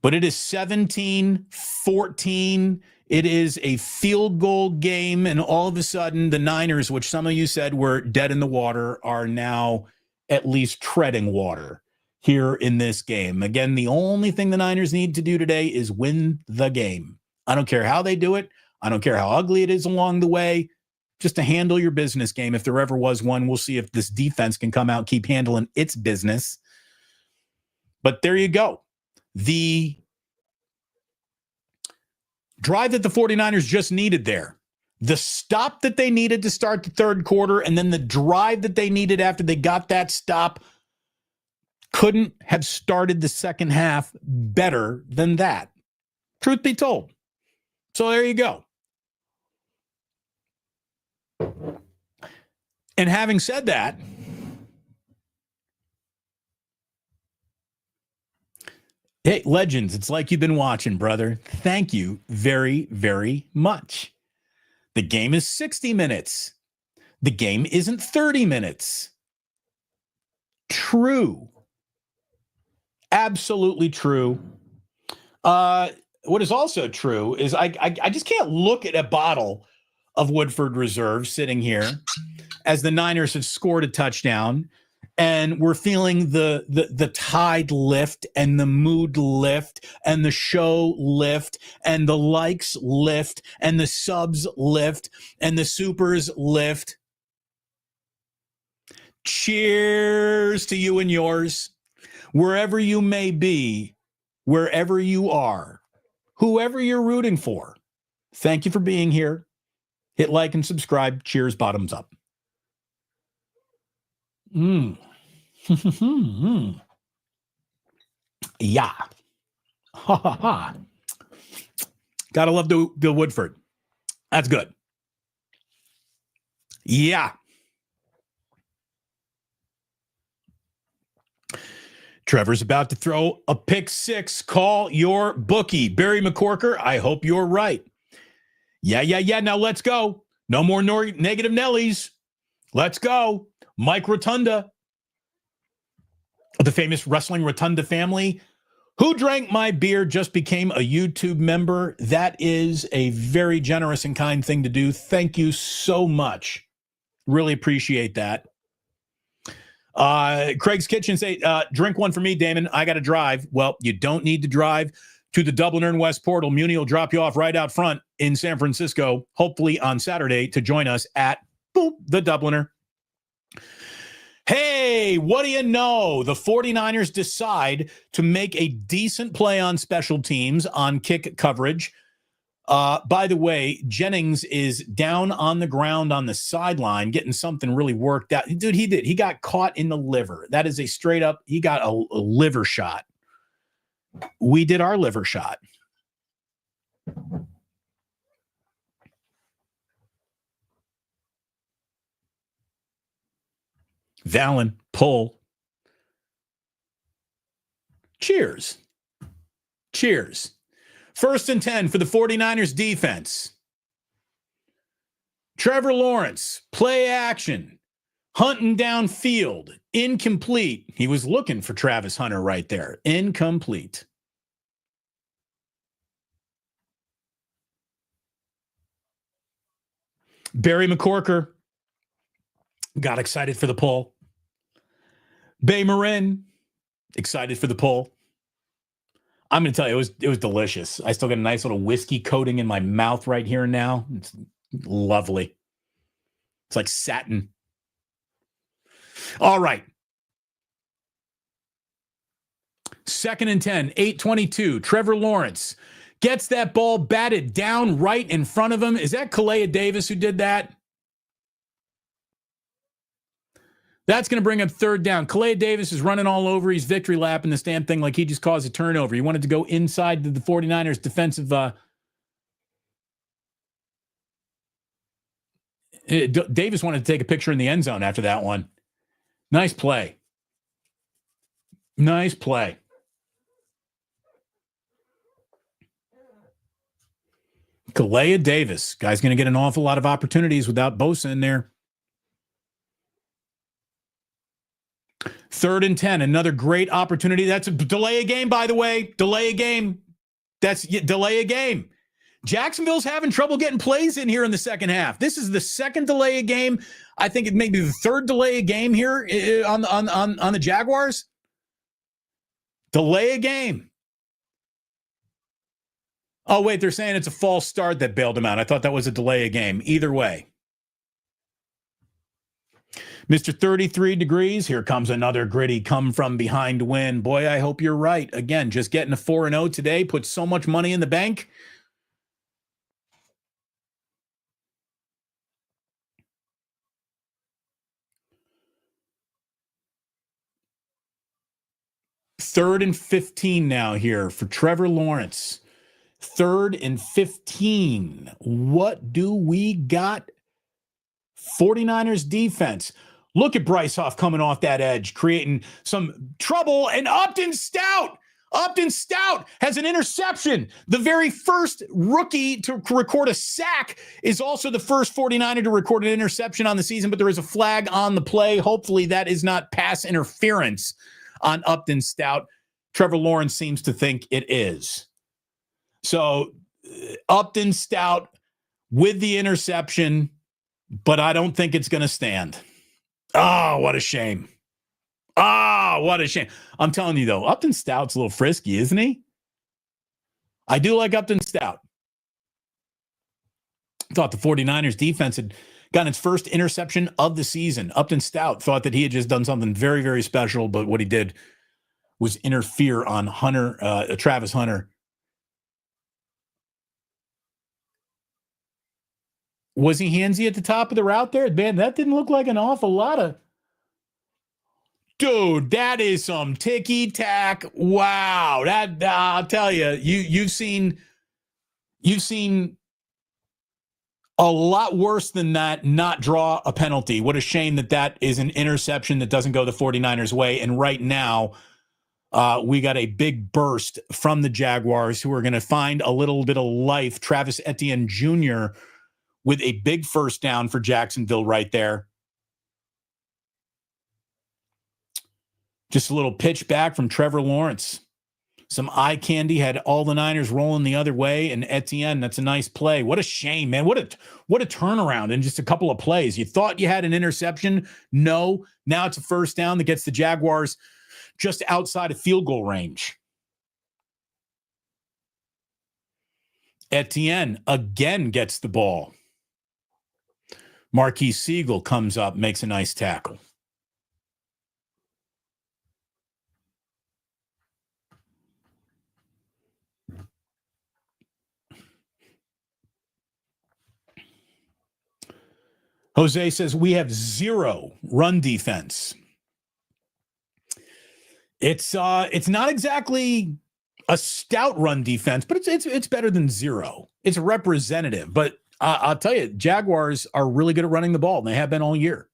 But it is 17-14. It is a field goal game, and all of a sudden the Niners, which some of you said were dead in the water, are now at least treading water here in this game. Again, the only thing the Niners need to do today is win the game. I don't care how they do it. I don't care how ugly it is along the way. Just to handle your business game. If there ever was one, we'll see if this defense can come out, keep handling its business. But there you go. The drive that the 49ers just needed there. The stop that they needed to start the third quarter, and then the drive that they needed after they got that stop couldn't have started the second half better than that. Truth be told. So there you go. And having said that, hey, legends, it's like you've been watching, brother. Thank you very, very much. The game is 60 minutes. The game isn't 30 minutes. True. Absolutely true. what is also true is I just can't look at a bottle of Woodford Reserve sitting here as the Niners have scored a touchdown and we're feeling the tide lift and the mood lift and the show lift and the likes lift and the subs lift and the supers lift. Cheers to you and yours, wherever you may be, wherever you are, whoever you're rooting for. Thank you for being here. Hit like and subscribe. Cheers, bottoms up. Yeah. Ha ha ha. Gotta love the Woodford. That's good. Yeah. Trevor's about to throw a pick six. Call your bookie. Barry McCorker, I hope you're right. Yeah. Now let's go. No more negative Nellies. Let's go. Mike Rotunda, the famous wrestling Rotunda family. Who drank my beer just became a YouTube member. That is a very generous and kind thing to do. Thank you so much. Really appreciate that. Craig's Kitchen say, drink one for me, Damon. I got to drive. Well, you don't need to drive to the Dubliner and West Portal. Muni will drop you off right out front in San Francisco, hopefully on Saturday, to join us at the Dubliner. Hey, what do you know? The 49ers decide to make a decent play on special teams on kick coverage. By the way, Jennings is down on the ground on the sideline getting something really worked out. Dude, he did. He got caught in the liver. That is a straight up, he got a liver shot. We did our liver shot. Valen, pull. Cheers. Cheers. 1st and 10 for the 49ers defense. Trevor Lawrence, play action. Hunting downfield. Incomplete. He was looking for Travis Hunter right there. Incomplete. Barry McCorker got excited for the pull. Bay Marin, excited for the pull. I'm going to tell you, it was delicious. I still got a nice little whiskey coating in my mouth right here and now. It's lovely. It's like satin. All right. 2nd and 10, 8:22. Trevor Lawrence gets that ball batted down right in front of him. Is that Kalea Davis who did that? That's going to bring up 3rd down. Kalea Davis is running all over. He's victory lapping this damn thing like he just caused a turnover. He wanted to go inside the 49ers defensive. Davis wanted to take a picture in the end zone after that one. Nice play. Nice play. Kalea Davis. Guy's going to get an awful lot of opportunities without Bosa in there. 3rd and 10, another great opportunity. That's a delay a game, by the way. Delay a game. Delay a game. Jacksonville's having trouble getting plays in here in the second half. This is the second delay a game. I think it may be the 3rd delay a game here on the Jaguars. Delay a game. Oh, wait, they're saying it's a false start that bailed him out. I thought that was a delay a game. Either way. Mr. 33 degrees, here comes another gritty come from behind win. Boy, I hope you're right. Again, just getting a 4-0 today puts so much money in the bank. Third and 15 now here for Trevor Lawrence. 3rd and 15. What do we got? 49ers defense. Look at Bryce Huff coming off that edge, creating some trouble, and Upton Stout has an interception. The very first rookie to record a sack is also the first 49er to record an interception on the season, but there is a flag on the play. Hopefully that is not pass interference on Upton Stout. Trevor Lawrence seems to think it is. So Upton Stout with the interception, but I don't think it's going to stand. Oh, what a shame. Oh, what a shame. I'm telling you, though, Upton Stout's a little frisky, isn't he? I do like Upton Stout. Thought the 49ers defense had gotten its first interception of the season. Upton Stout thought that he had just done something very, very special, but what he did was interfere on Travis Hunter. Was he handsy at the top of the route there? Man, that didn't look like an awful lot of... Dude, that is some ticky-tack. Wow. That, I'll tell you, you've seen a lot worse than that not draw a penalty. What a shame that is an interception that doesn't go the 49ers' way. And right now, we got a big burst from the Jaguars who are going to find a little bit of life. Travis Etienne Jr. with a big first down for Jacksonville right there. Just a little pitch back from Trevor Lawrence. Some eye candy had all the Niners rolling the other way, and Etienne, that's a nice play. What a shame, man. What a turnaround in just a couple of plays. You thought you had an interception. No. Now it's a first down that gets the Jaguars just outside of field goal range. Etienne again gets the ball. Marquise Siegel comes up, makes a nice tackle. Jose says we have zero run defense. It's not exactly a stout run defense, but it's better than zero. It's representative. But I'll tell you, Jaguars are really good at running the ball, and they have been all year.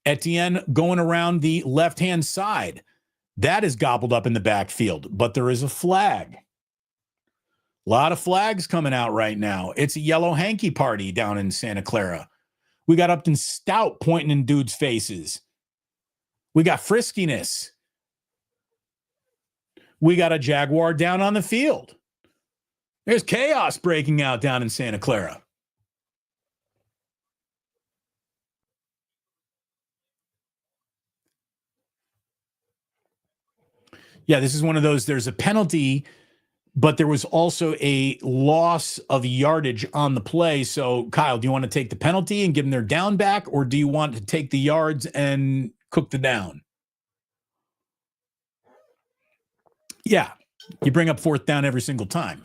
Etienne going around the left-hand side. That is gobbled up in the backfield, but there is a flag. A lot of flags coming out right now. It's a yellow hanky party down in Santa Clara. We got Upton Stout pointing in dudes' faces. We got friskiness. We got a Jaguar down on the field. There's chaos breaking out down in Santa Clara. Yeah, this is one of those, there's a penalty, but there was also a loss of yardage on the play. So, Kyle, do you want to take the penalty and give them their down back, or do you want to take the yards and cook the down? Yeah, you bring up fourth down every single time.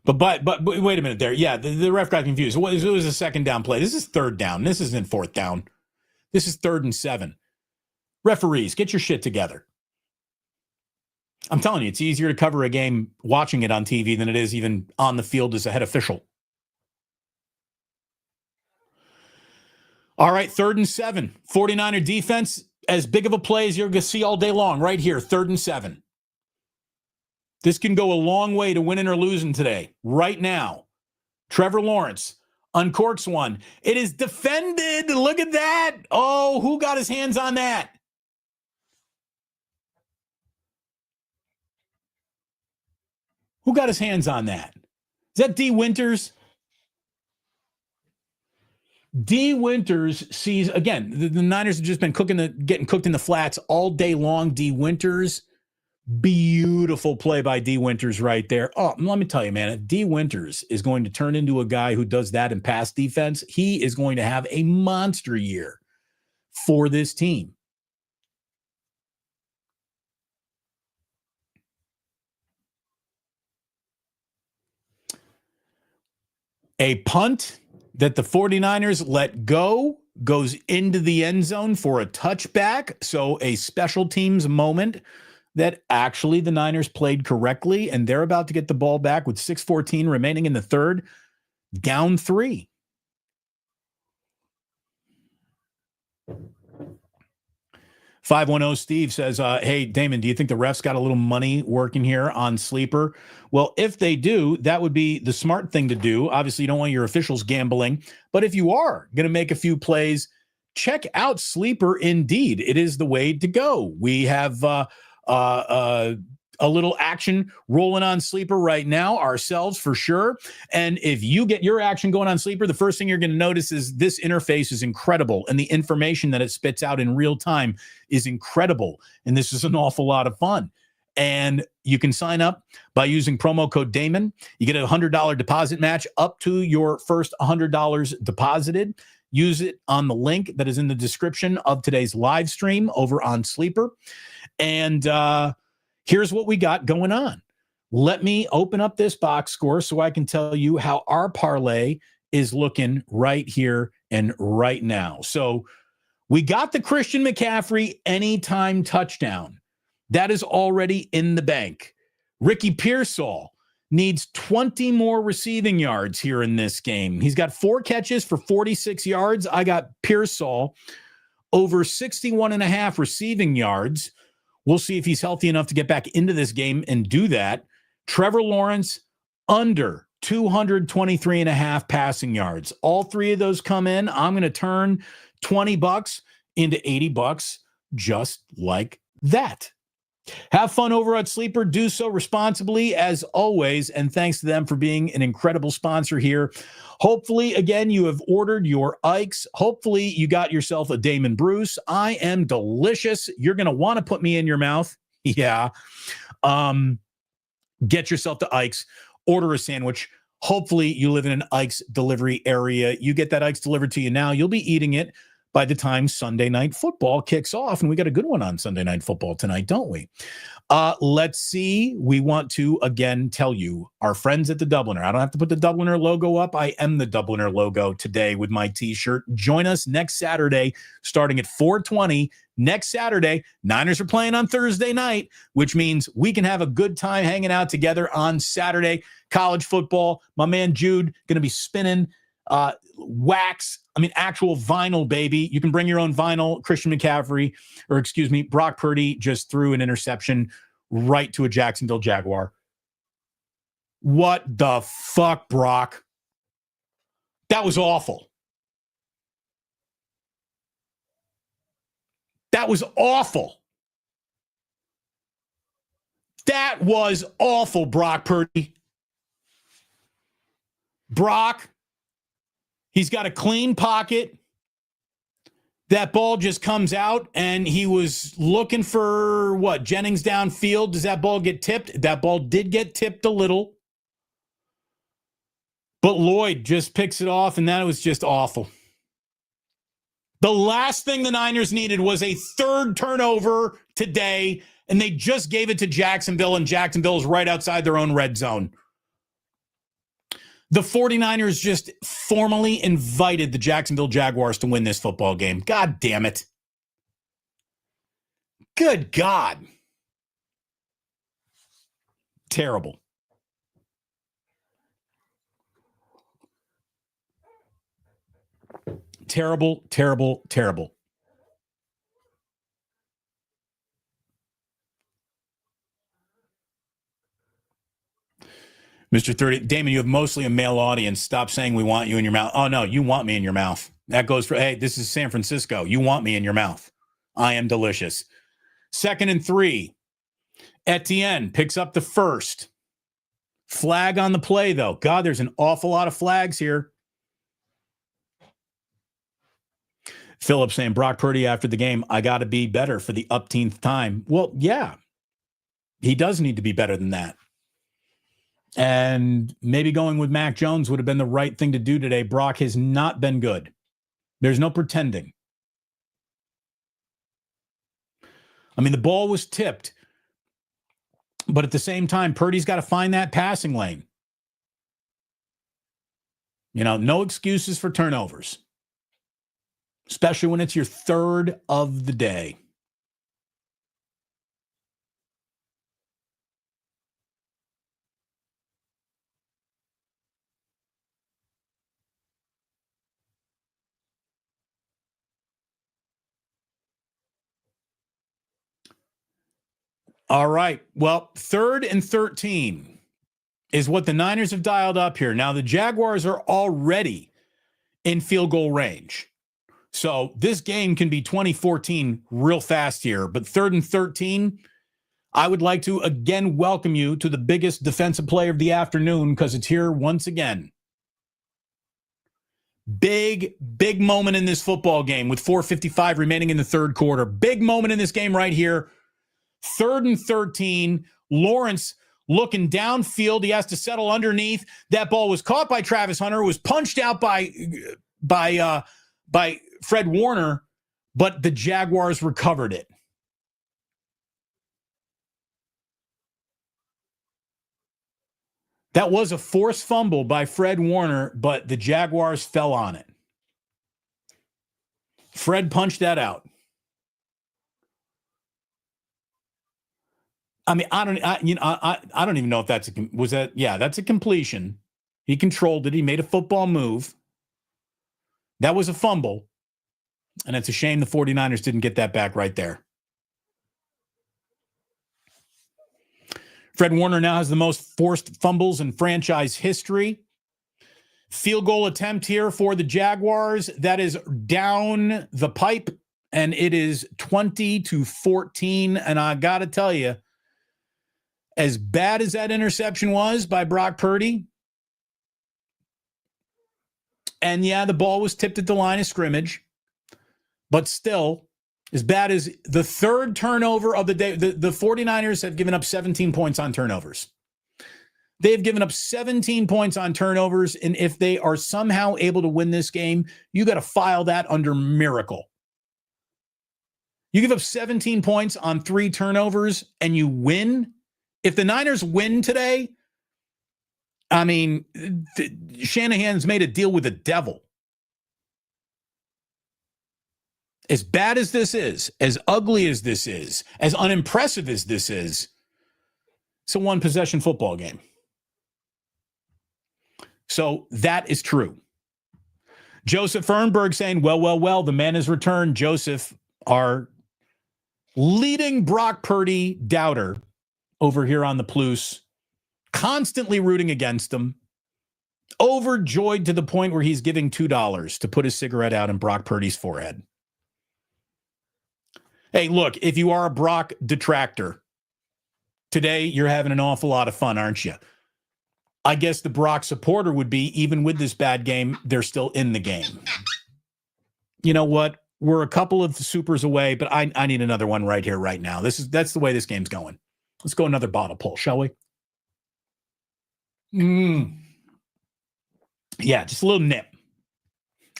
But wait a minute there. Yeah, the ref got confused. It was a second down play. This is third down. This isn't fourth down. This is 3rd and 7. Referees, get your shit together. I'm telling you, it's easier to cover a game watching it on TV than it is even on the field as a head official. All right, 3rd and 7. 49er defense, as big of a play as you're going to see all day long, right here, 3rd and 7. This can go a long way to winning or losing today. Right now, Trevor Lawrence uncorks one. It is defended. Look at that. Oh, who got his hands on that? Who got his hands on that? Is that D. Winters? D. Winters sees, again, the Niners have just been getting cooked in the flats all day long. D. Winters, beautiful play by D. Winters right there. Oh, let me tell you, man, if D. Winters is going to turn into a guy who does that in pass defense, he is going to have a monster year for this team. A punt that the 49ers let go goes into the end zone for a touchback. So a special teams moment that actually the Niners played correctly, and they're about to get the ball back with 6:14 remaining in the third, down 3. $510 Steve says, hey, Damon, do you think the refs got a little money working here on Sleeper? Well, if they do, that would be the smart thing to do. Obviously, you don't want your officials gambling. But if you are going to make a few plays, check out Sleeper. Indeed, it is the way to go. We have a little action rolling on Sleeper right now ourselves for sure. And if you get your action going on Sleeper, the first thing you're going to notice is this interface is incredible. And the information that it spits out in real time is incredible. And this is an awful lot of fun. And you can sign up by using promo code Damon. You get a $100 deposit match up to your first $100 deposited. Use it on the link that is in the description of today's live stream over on Sleeper. And here's what we got going on. Let me open up this box score so I can tell you how our parlay is looking right here and right now. So we got the Christian McCaffrey anytime touchdown. That is already in the bank. Ricky Pearsall needs 20 more receiving yards here in this game. He's got 4 catches for 46 yards. I got Pearsall over 61.5 receiving yards. We'll see if he's healthy enough to get back into this game and do that. Trevor Lawrence under 223.5 passing yards. All 3 of those come in. I'm going to turn $20 into $80 just like that. Have fun over at Sleeper. Do so responsibly as always. And thanks to them for being an incredible sponsor here. Hopefully, again, you have ordered your Ikes. Hopefully, you got yourself a Damon Bruce. I am delicious. You're going to want to put me in your mouth. Yeah. Get yourself to Ikes. Order a sandwich. Hopefully, you live in an Ikes delivery area. You get that Ikes delivered to you now. You'll be eating it by the time Sunday Night Football kicks off. And we got a good one on Sunday Night Football tonight, don't we? Let's see. We want to, again, tell you, our friends at the Dubliner. I don't have to put the Dubliner logo up. I am the Dubliner logo today with my T-shirt. Join us next Saturday, starting at 4:20. Next Saturday, Niners are playing on Thursday night, which means we can have a good time hanging out together on Saturday. College football. My man Jude going to be spinning actual vinyl, baby. You can bring your own vinyl. Christian McCaffrey, Brock Purdy just threw an interception right to a Jacksonville Jaguar. What the fuck, Brock? That was awful. That was awful. That was awful, Brock Purdy. Brock, he's got a clean pocket. That ball just comes out, and he was looking for, Jennings downfield. Does that ball get tipped? That ball did get tipped a little. But Lloyd just picks it off, and that was just awful. The last thing the Niners needed was a third turnover today, and they just gave it to Jacksonville, and Jacksonville's right outside their own red zone. The 49ers just formally invited the Jacksonville Jaguars to win this football game. God damn it. Good God. Terrible. Terrible, terrible, terrible. Mr. 30, Damon, you have mostly a male audience. Stop saying we want you in your mouth. Oh, no, you want me in your mouth. That goes for, hey, this is San Francisco. You want me in your mouth. I am delicious. 2nd and 3. Etienne picks up the first. Flag on the play, though. God, there's an awful lot of flags here. Philip saying, Brock Purdy after the game, I got to be better for the upteenth time. Well, yeah, he does need to be better than that. And maybe going with Mac Jones would have been the right thing to do today. Brock has not been good. There's no pretending. I mean, the ball was tipped. But at the same time, Purdy's got to find that passing lane. You know, no excuses for turnovers. Especially when it's your third of the day. All right. Well, 3rd and 13 is what the Niners have dialed up here. Now, the Jaguars are already in field goal range. So this game can be 2014 real fast here, but 3rd and 13, I would like to again welcome you to the biggest defensive play of the afternoon because it's here once again. Big moment in this football game with 4:55 remaining in the third quarter. Big moment in this game right here. 3rd and 13. Lawrence looking downfield. He has to settle underneath. That ball was caught by Travis Hunter. It was punched out by Fred Warner, but the Jaguars recovered it. That was a forced fumble by Fred Warner, but the Jaguars fell on it. Fred punched that out. I mean, I don't even know if that's that's a completion. He controlled it. He made a football move. That was a fumble. And it's a shame the 49ers didn't get that back right there. Fred Warner now has the most forced fumbles in franchise history. Field goal attempt here for the Jaguars. That is down the pipe, and it is 20-14. And I got to tell you, as bad as that interception was by Brock Purdy, and yeah, the ball was tipped at the line of scrimmage, but still, as bad as the third turnover of the day, the 49ers have given up 17 points on turnovers. They've given up 17 points on turnovers, and if they are somehow able to win this game, you got to file that under miracle. You give up 17 points on 3 turnovers, and you win. If the Niners win today, I mean, Shanahan's made a deal with the devil. As bad as this is, as ugly as this is, as unimpressive as this is, it's a one-possession football game. So that is true. Joseph Fernberg saying, well, the man has returned. Joseph, our leading Brock Purdy doubter over here on the Plus, constantly rooting against him, overjoyed to the point where he's giving $2 to put his cigarette out in Brock Purdy's forehead. Hey, look, if you are a Brock detractor, today you're having an awful lot of fun, aren't you? I guess the Brock supporter would be, even with this bad game, they're still in the game. You know what? We're a couple of supers away, but I need another one right here, right now. That's the way this game's going. Let's go another bottle pull, shall we? Yeah, just a little nip.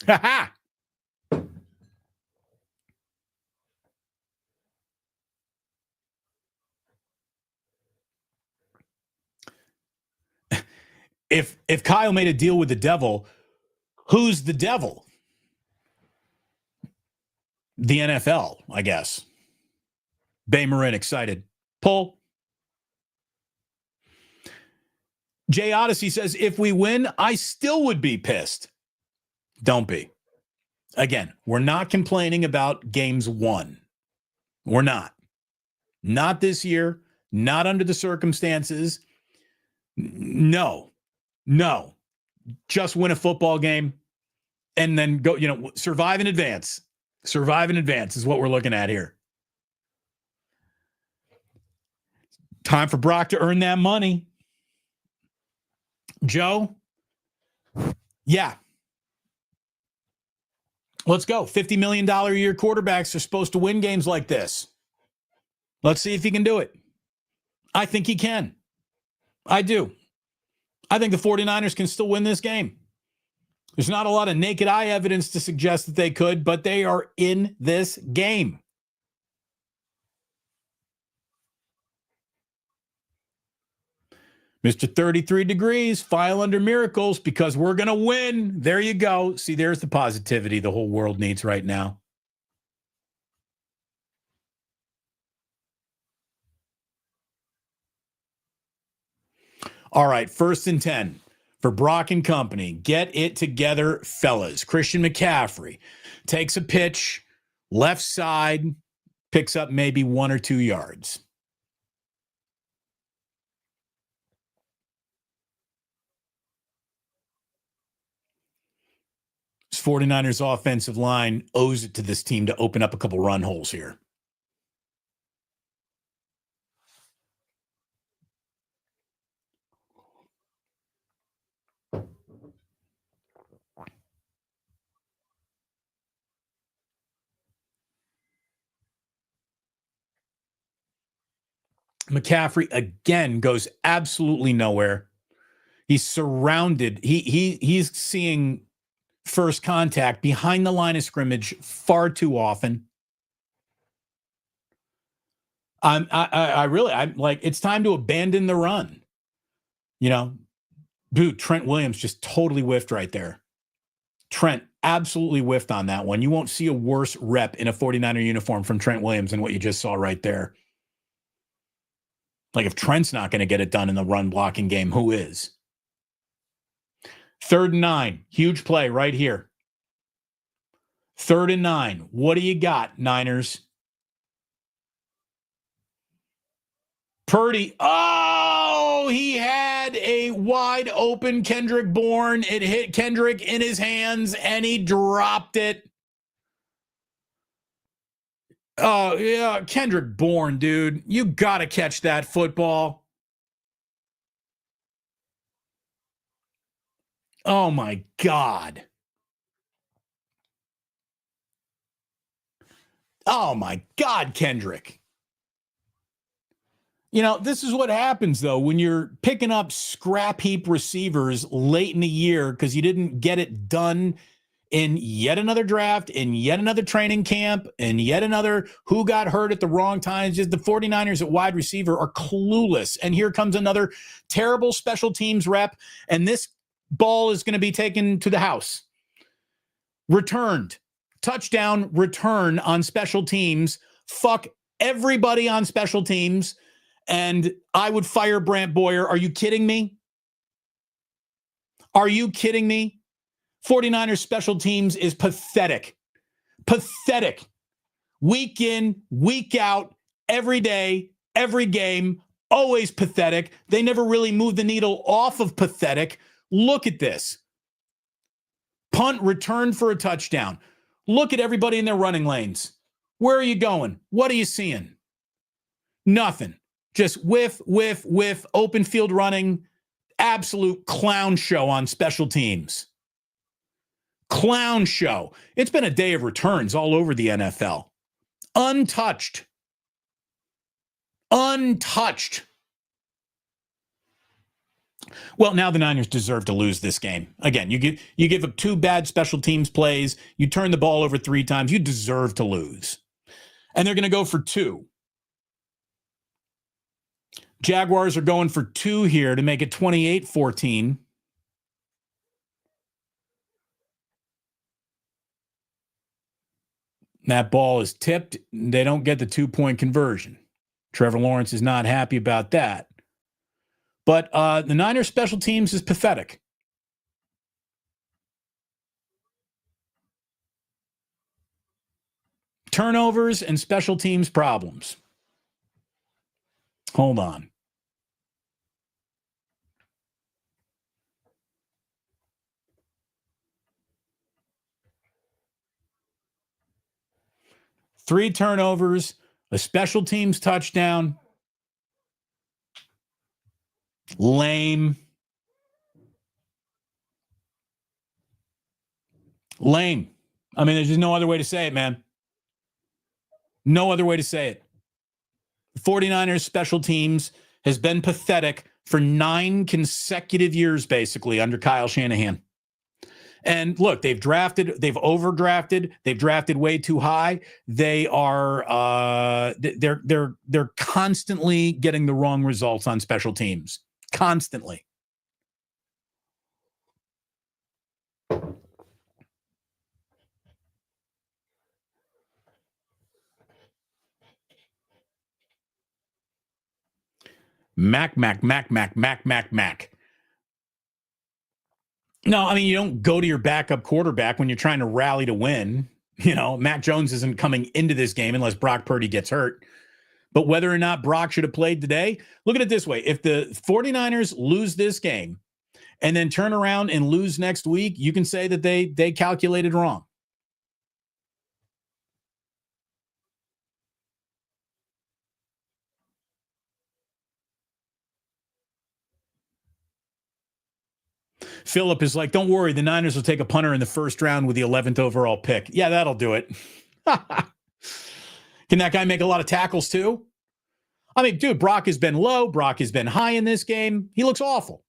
Ha-ha! If Kyle made a deal with the devil, who's the devil? The NFL, I guess. Bay Marin excited. Pull. Jay Odyssey says, if we win, I still would be pissed. Don't be. Again, we're not complaining about games won. We're not. Not this year. Not under the circumstances. No. Just win a football game and then go, survive in advance. Survive in advance is what we're looking at here. Time for Brock to earn that money. Joe? Yeah. Let's go. $50 million a year quarterbacks are supposed to win games like this. Let's see if he can do it. I think he can. I do. I think the 49ers can still win this game. There's not a lot of naked eye evidence to suggest that they could, but they are in this game. Mr. 33 degrees, file under miracles because we're going to win. There you go. See, there's the positivity the whole world needs right now. All right, 1st and 10 for Brock and company. Get it together, fellas. Christian McCaffrey takes a pitch, left side, picks up maybe 1 or 2 yards. As 49ers offensive line owes it to this team to open up a couple run holes here. McCaffrey again goes absolutely nowhere. He's surrounded. He's seeing first contact behind the line of scrimmage far too often. I'm like, it's time to abandon the run. You know, dude, Trent Williams just totally whiffed right there. Trent absolutely whiffed on that one. You won't see a worse rep in a 49er uniform from Trent Williams than what you just saw right there. Like, if Trent's not going to get it done in the run blocking game, who is? 3rd and 9. Huge play right here. 3rd and 9. What do you got, Niners? Purdy. Oh, he had a wide open Kendrick Bourne. It hit Kendrick in his hands, and he dropped it. Oh, yeah, Kendrick Bourne, dude. You got to catch that football. Oh, my God. Oh, my God, Kendrick. You know, this is what happens, though, when you're picking up scrap heap receivers late in the year because you didn't get it done in yet another draft, in yet another training camp, and yet another who got hurt at the wrong times. Just the 49ers at wide receiver are clueless. And here comes another terrible special teams rep, and this ball is going to be taken to the house. Returned. Touchdown return on special teams. Fuck everybody on special teams. And I would fire Brant Boyer. Are you kidding me? Are you kidding me? 49ers special teams is pathetic. Pathetic. Week in, week out, every day, every game, always pathetic. They never really move the needle off of pathetic. Look at this. Punt return for a touchdown. Look at everybody in their running lanes. Where are you going? What are you seeing? Nothing. Just whiff, whiff, whiff, open field running. Absolute clown show on special teams. Clown show. It's been a day of returns all over the NFL. Untouched. Untouched. Well, now the Niners deserve to lose this game. Again, you give up 2 bad special teams plays. You turn the ball over 3 times. You deserve to lose. And they're going to go for 2. Jaguars are going for 2 here to make it 28-14. That ball is tipped. They don't get the 2-point conversion. Trevor Lawrence is not happy about that. But the Niners special teams is pathetic. Turnovers and special teams problems. Hold on. Three turnovers, a special teams touchdown. Lame. Lame. I mean, there's just no other way to say it, man. No other way to say it. 49ers special teams has been pathetic for 9 consecutive years, basically, under Kyle Shanahan. And look, they've overdrafted, they've drafted way too high. They are they're constantly getting the wrong results on special teams. Constantly. Mac. No, I mean, you don't go to your backup quarterback when you're trying to rally to win. You know, Mac Jones isn't coming into this game unless Brock Purdy gets hurt. But whether or not Brock should have played today, look at it this way. If the 49ers lose this game and then turn around and lose next week, you can say that they calculated wrong. Philip is like, don't worry, the Niners will take a punter in the first round with the 11th overall pick. Yeah, that'll do it. Can that guy make a lot of tackles too? I mean, dude, Brock has been low. Brock has been high in this game. He looks awful.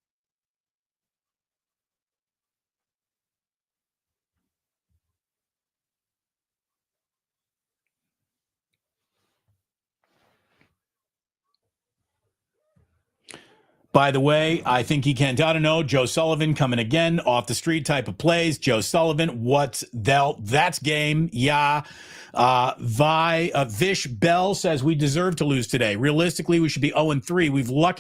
By the way, I think he can't. I don't know. Joe Sullivan coming again off the street type of plays. Joe Sullivan, what's that's game? Yeah. Vish Bell says we deserve to lose today. Realistically, we should be 0-3.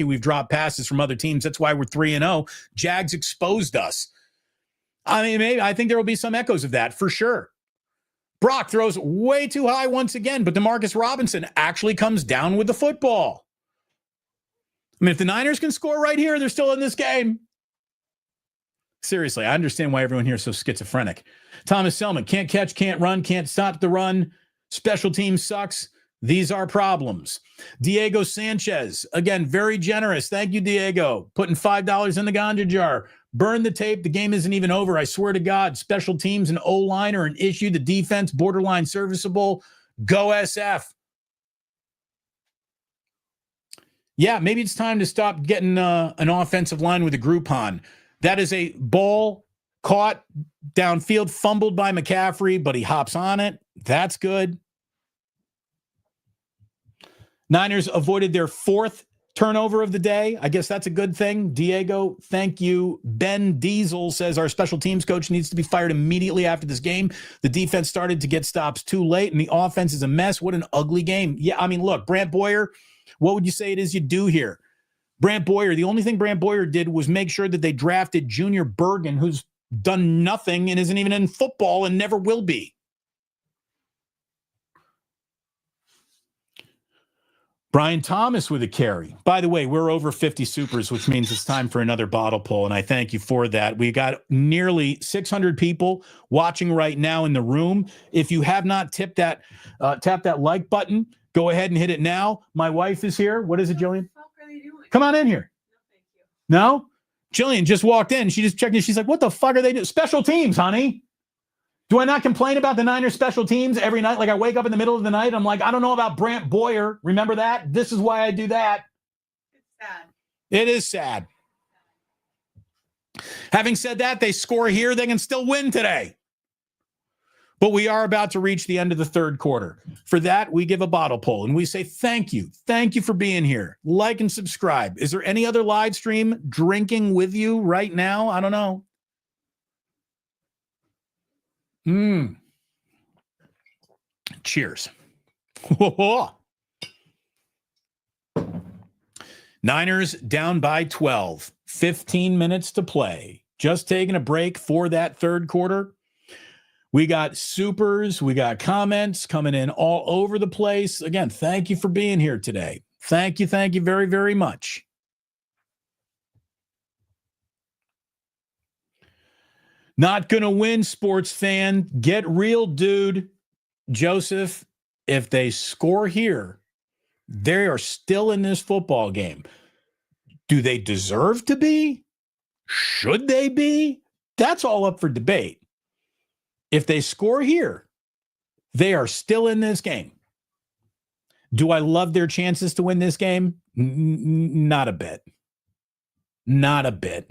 We've dropped passes from other teams. That's why we're 3-0. Jags exposed us. I mean, maybe I think there will be some echoes of that for sure. Brock throws way too high once again, but Demarcus Robinson actually comes down with the football. I mean, if the Niners can score right here, they're still in this game. Seriously, I understand why everyone here is so schizophrenic. Thomas Selman, can't catch, can't run, can't stop the run. Special team sucks. These are problems. Diego Sanchez, again, very generous. Thank you, Diego. Putting $5 in the ganja jar. Burn the tape. The game isn't even over. I swear to God, special teams and O-line are an issue. The defense, borderline serviceable. Go SF. Yeah, maybe it's time to stop getting an offensive line with a Groupon. That is a ball caught downfield, fumbled by McCaffrey, but he hops on it. That's good. Niners avoided their fourth turnover of the day. I guess that's a good thing. Diego, thank you. Ben Diesel says our special teams coach needs to be fired immediately after this game. The defense started to get stops too late, and the offense is a mess. What an ugly game. Yeah, I mean, look, Brant Boyer, what would you say it is you do here? Brant Boyer, the only thing Brant Boyer did was make sure that they drafted Junior Bergen, who's done nothing and isn't even in football and never will be. Brian Thomas with a carry. By the way, we're over 50 supers, which means it's time for another bottle pull, and I thank you for that. We got nearly 600 people watching right now in the room. If you have not tap that like button, go ahead and hit it now. My wife is here. What is it, Jillian? What the fuck are they doing? Come on in here. No, thank you. No? Jillian just walked in. She just checked in. She's like, what the fuck are they doing? Special teams, honey. Do I not complain about the Niners special teams every night? Like I wake up in the middle of the night. I'm like, I don't know about Brant Boyer. Remember that? This is why I do that. It's sad. It is sad. Having said that, they score here. They can still win today. But we are about to reach the end of the third quarter. For that, we give a bottle pull and we say thank you. Thank you for being here. Like and subscribe. Is there any other live stream drinking with you right now? I don't know. Cheers. Niners down by 12. 15 minutes to play. Just taking a break for that third quarter. We got supers. We got comments coming in all over the place. Again, thank you for being here today. Thank you very, very much. Not going to win, sports fan. Get real, dude. Joseph, if they score here, they are still in this football game. Do they deserve to be? Should they be? That's all up for debate. If they score here, they are still in this game. Do I love their chances to win this game? Not a bit. Not a bit.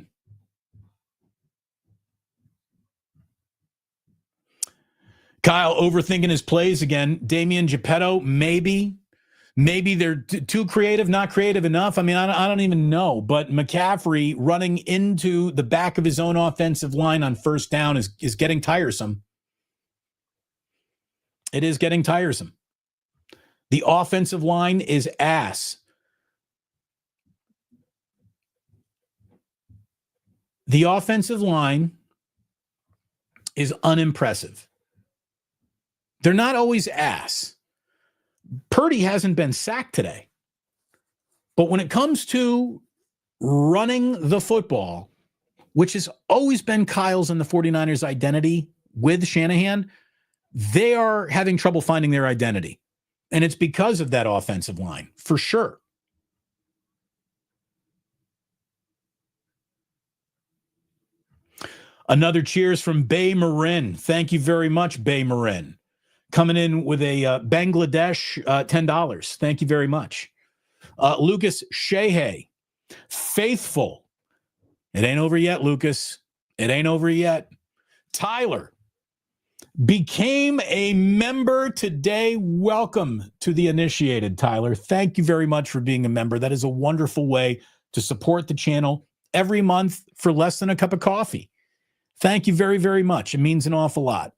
Kyle overthinking his plays again. Damian Geppetto, maybe they're too creative, not creative enough. I mean, I don't even know. But McCaffrey running into the back of his own offensive line on first down is getting tiresome. It is getting tiresome. The offensive line is ass. The offensive line is unimpressive. They're not always ass. Purdy hasn't been sacked today. But when it comes to running the football, which has always been Kyle's and the 49ers' identity with Shanahan, they are having trouble finding their identity. And it's because of that offensive line, for sure. Another cheers from Bay Marin. Thank you very much, Bay Marin. Coming in with a Bangladesh $10. Thank you very much. Lucas Shehe. Faithful. It ain't over yet, Lucas. It ain't over yet. Tyler became a member today. Welcome to the initiated, Tyler. Thank you very much for being a member. That is a wonderful way to support the channel every month for less than a cup of coffee. Thank you very, very much. It means an awful lot.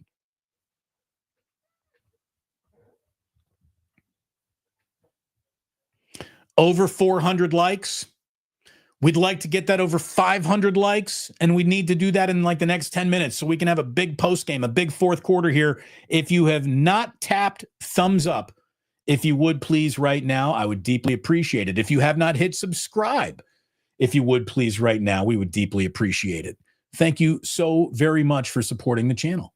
Over 400 likes. We'd like to get that over 500 likes, and we need to do that in like the next 10 minutes so we can have a big post game, a big fourth quarter here. If you have not tapped thumbs up, if you would please right now, I would deeply appreciate it. If you have not hit subscribe, if you would please right now, we would deeply appreciate it. Thank you so very much for supporting the channel.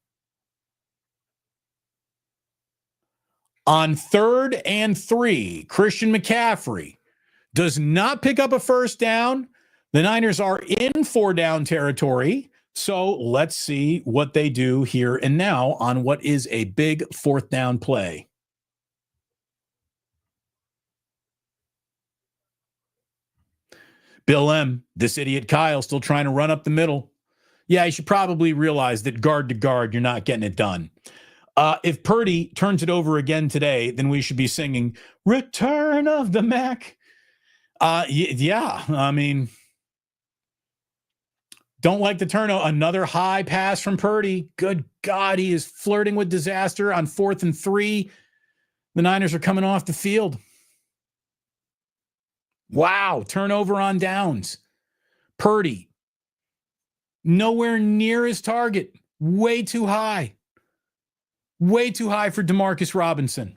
On 3rd and 3, Christian McCaffrey does not pick up a first down. The Niners are in 4-down territory. So let's see what they do here and now on what is a big 4th down play. Bill M., this idiot Kyle, still trying to run up the middle. Yeah, you should probably realize that guard to guard, you're not getting it done. If Purdy turns it over again today, then we should be singing Return of the Mac. Yeah, I mean, don't like the turnover. Another high pass from Purdy. Good God, he is flirting with disaster on 4th and 3. The Niners are coming off the field. Wow, turnover on downs. Purdy, nowhere near his target. Way too high. Way too high for Demarcus Robinson.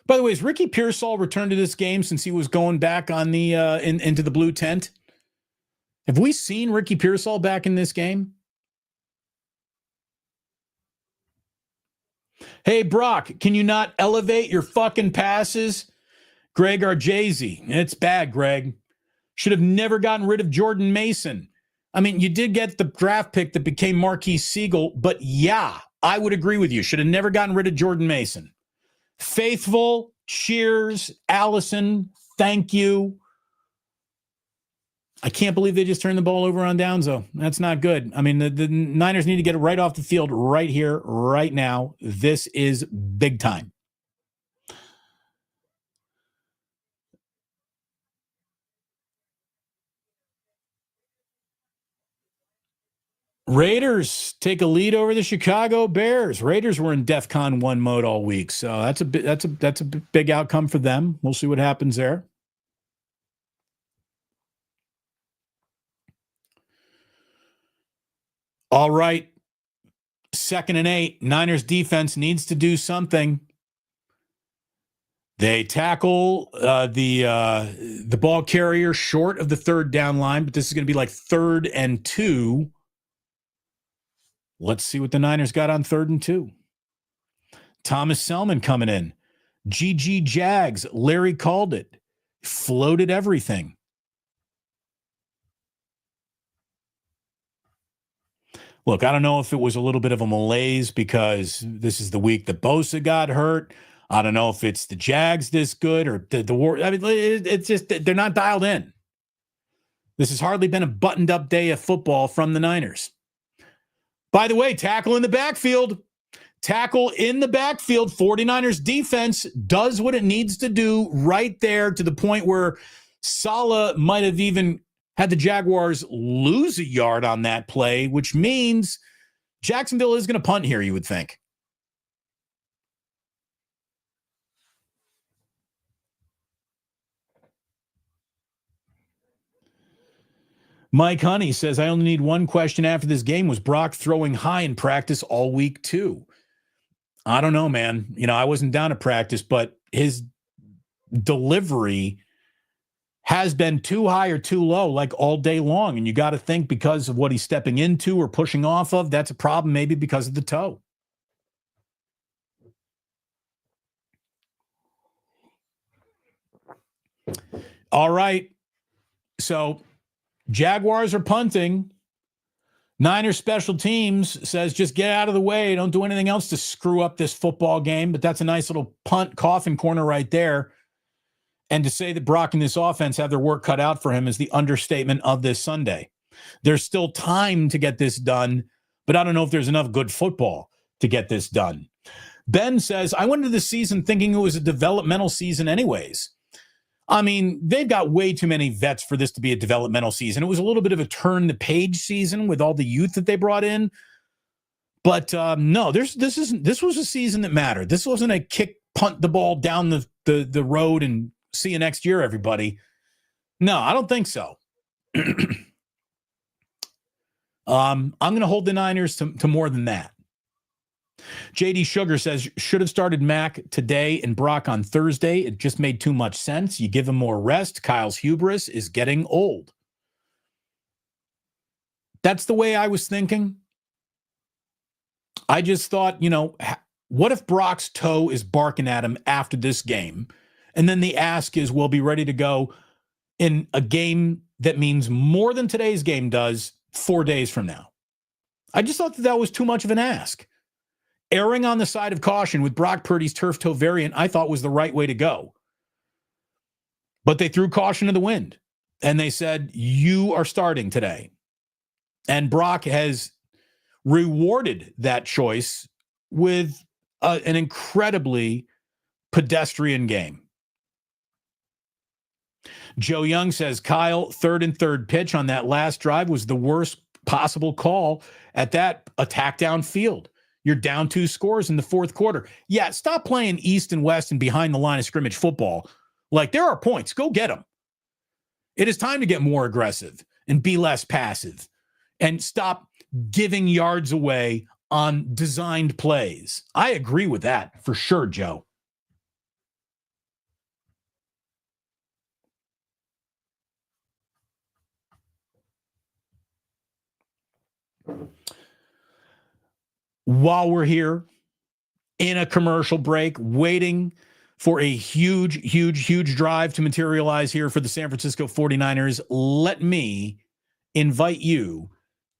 By the way, has Ricky Pearsall returned to this game since he was going back on the into the blue tent? Have we seen Ricky Pearsall back in this game? Hey, Brock, can you not elevate your fucking passes? Greg Arjay. It's bad, Greg. Should have never gotten rid of Jordan Mason. I mean, you did get the draft pick that became Marquise Siegel, but yeah, I would agree with you. Should have never gotten rid of Jordan Mason. Faithful, cheers, Allison, thank you. I can't believe they just turned the ball over on downs, though. That's not good. I mean, the Niners need to get it right off the field right here, right now. This is big time. Raiders take a lead over the Chicago Bears. Raiders were in DEFCON 1 mode all week, so that's a big outcome for them. We'll see what happens there. All right, 2nd and 8. Niners defense needs to do something. They tackle the ball carrier short of the 3rd down line, but this is going to be like 3rd and 2. Let's see what the Niners got on 3rd and 2. Thomas Selman coming in. GG Jags. Larry called it. Floated everything. Look, I don't know if it was a little bit of a malaise because this is the week that Bosa got hurt. I don't know if it's the Jags this good or the war. I mean, it's just they're not dialed in. This has hardly been a buttoned-up day of football from the Niners. By the way, tackle in the backfield. Tackle in the backfield. 49ers defense does what it needs to do right there to the point where Saleh might have even had the Jaguars lose a yard on that play, which means Jacksonville is going to punt here, you would think. Mike Honey says, I only need one question after this game. Was Brock throwing high in practice all week too? I don't know, man. You know, I wasn't down to practice, but his delivery has been too high or too low like all day long. And you got to think because of what he's stepping into or pushing off of, that's a problem maybe because of the toe. All right. So Jaguars are punting. Niners special teams says just get out of the way. Don't do anything else to screw up this football game. But that's a nice little punt coffin corner right there. And to say that Brock and this offense have their work cut out for him is the understatement of this Sunday. There's still time to get this done, but I don't know if there's enough good football to get this done. Ben says, I went into the season thinking it was a developmental season anyways. I mean, they've got way too many vets for this to be a developmental season. It was a little bit of a turn the page season with all the youth that they brought in. But no, this was a season that mattered. This wasn't a punt the ball down the road and see you next year, everybody. No, I don't think so. I'm going to hold the Niners to more than that. JD Sugar says, should have started Mac today and Brock on Thursday. It just made too much sense. You give him more rest. Kyle's hubris is getting old. That's the way I was thinking. I just thought, what if Brock's toe is barking at him after this game? And then the ask is, we'll be ready to go in a game that means more than today's game does 4 days from now. I just thought that was too much of an ask. Erring on the side of caution with Brock Purdy's turf toe variant, I thought was the right way to go. But they threw caution to the wind, and they said, you are starting today. And Brock has rewarded that choice with an incredibly pedestrian game. Joe Young says, Kyle, third and third pitch on that last drive was the worst possible call at that attack downfield. You're down 2 scores in the fourth quarter. Yeah, stop playing east and west and behind the line of scrimmage football. Like, there are points. Go get them. It is time to get more aggressive and be less passive and stop giving yards away on designed plays. I agree with that for sure, Joe. While we're here in a commercial break, waiting for a huge drive to materialize here for the San Francisco 49ers, let me invite you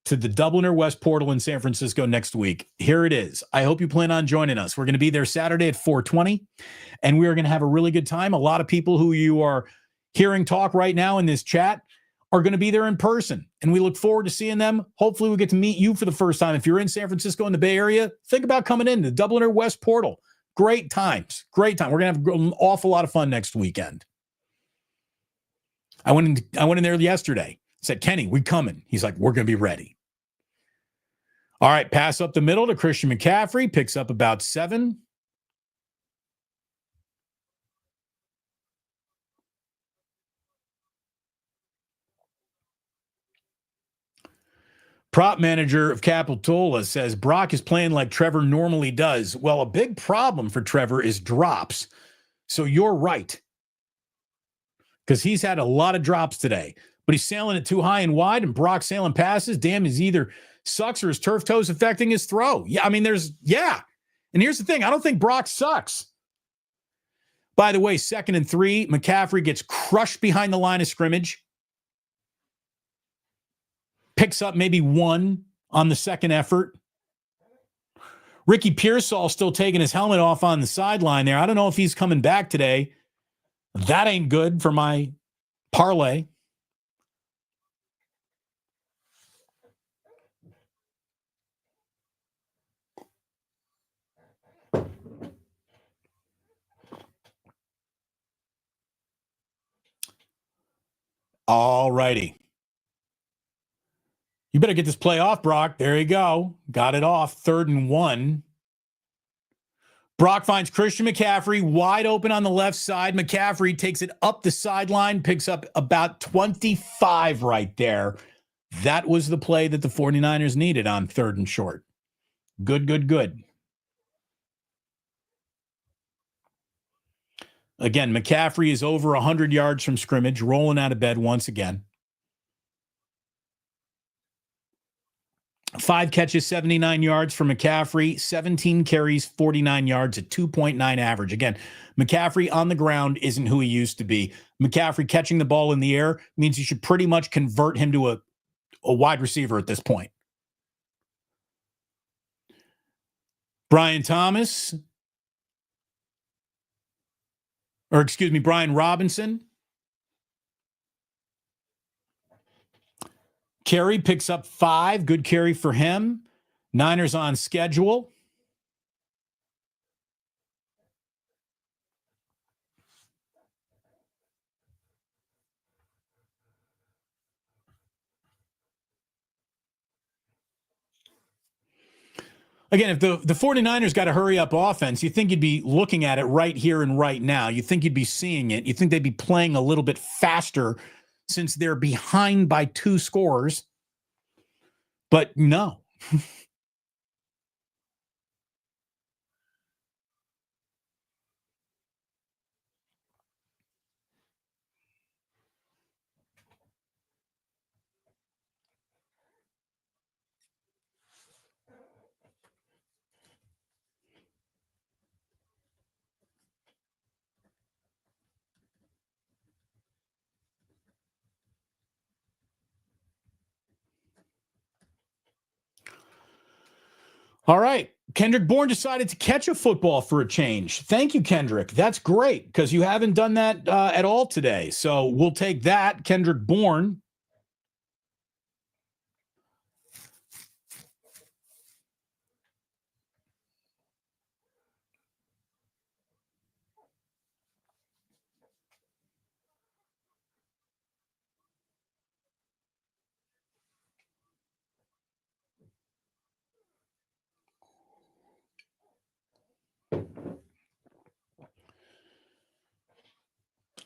to the Dubliner West Portal in San Francisco next week. Here it is. I hope you plan on joining us. We're going to be there Saturday at 4:20, and we are going to have a really good time. A lot of people who you are hearing talk right now in this chat are going to be there in person, and we look forward to seeing them. Hopefully we get to meet you for the first time. If you're in San Francisco in the Bay Area, think about coming in the Dubliner West Portal. Great times. Great time. We're going to have an awful lot of fun next weekend. I went in there yesterday. Said, Kenny, we coming. He's like, we're going to be ready. All right, pass up the middle to Christian McCaffrey. Picks up about 7. Prop manager of Capitola says Brock is playing like Trevor normally does. Well, a big problem for Trevor is drops. So you're right. Because he's had a lot of drops today. But he's sailing it too high and wide, and Brock sailing passes. Damn, is either sucks or his turf toes affecting his throw. Yeah, I mean, And here's the thing. I don't think Brock sucks. By the way, 2nd and 3, McCaffrey gets crushed behind the line of scrimmage. Picks up maybe 1 on the second effort. Ricky Pearsall still taking his helmet off on the sideline there. I don't know if he's coming back today. That ain't good for my parlay. All righty. You better get this play off, Brock. There you go. Got it off. 3rd and 1. Brock finds Christian McCaffrey wide open on the left side. McCaffrey takes it up the sideline, picks up about 25 right there. That was the play that the 49ers needed on 3rd and short. Good. Again, McCaffrey is over 100 yards from scrimmage, rolling out of bed once again. 5 catches, 79 yards for McCaffrey, 17 carries, 49 yards, a 2.9 average. Again, McCaffrey on the ground isn't who he used to be. McCaffrey catching the ball in the air means you should pretty much convert him to a wide receiver at this point. Brian Robinson. Carey picks up 5. Good carry for him. Niners on schedule. Again, if the 49ers got a hurry up offense, you think you'd be looking at it right here and right now. You think you'd be seeing it. You think they'd be playing a little bit faster since they're behind by 2 scores. But no. All right. Kendrick Bourne decided to catch a football for a change. Thank you, Kendrick. That's great because you haven't done that at all today. So we'll take that, Kendrick Bourne.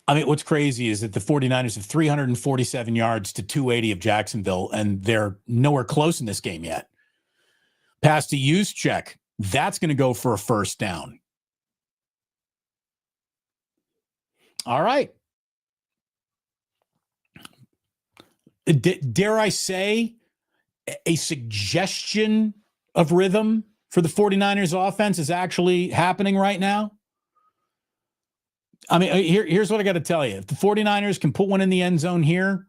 I mean, what's crazy is that the 49ers have 347 yards to 280 of Jacksonville, and they're nowhere close in this game yet. Pass to use check. That's going to go for a first down. All right. Dare I say a suggestion of rhythm for the 49ers offense is actually happening right now? I mean, here's what I got to tell you. If the 49ers can put one in the end zone here,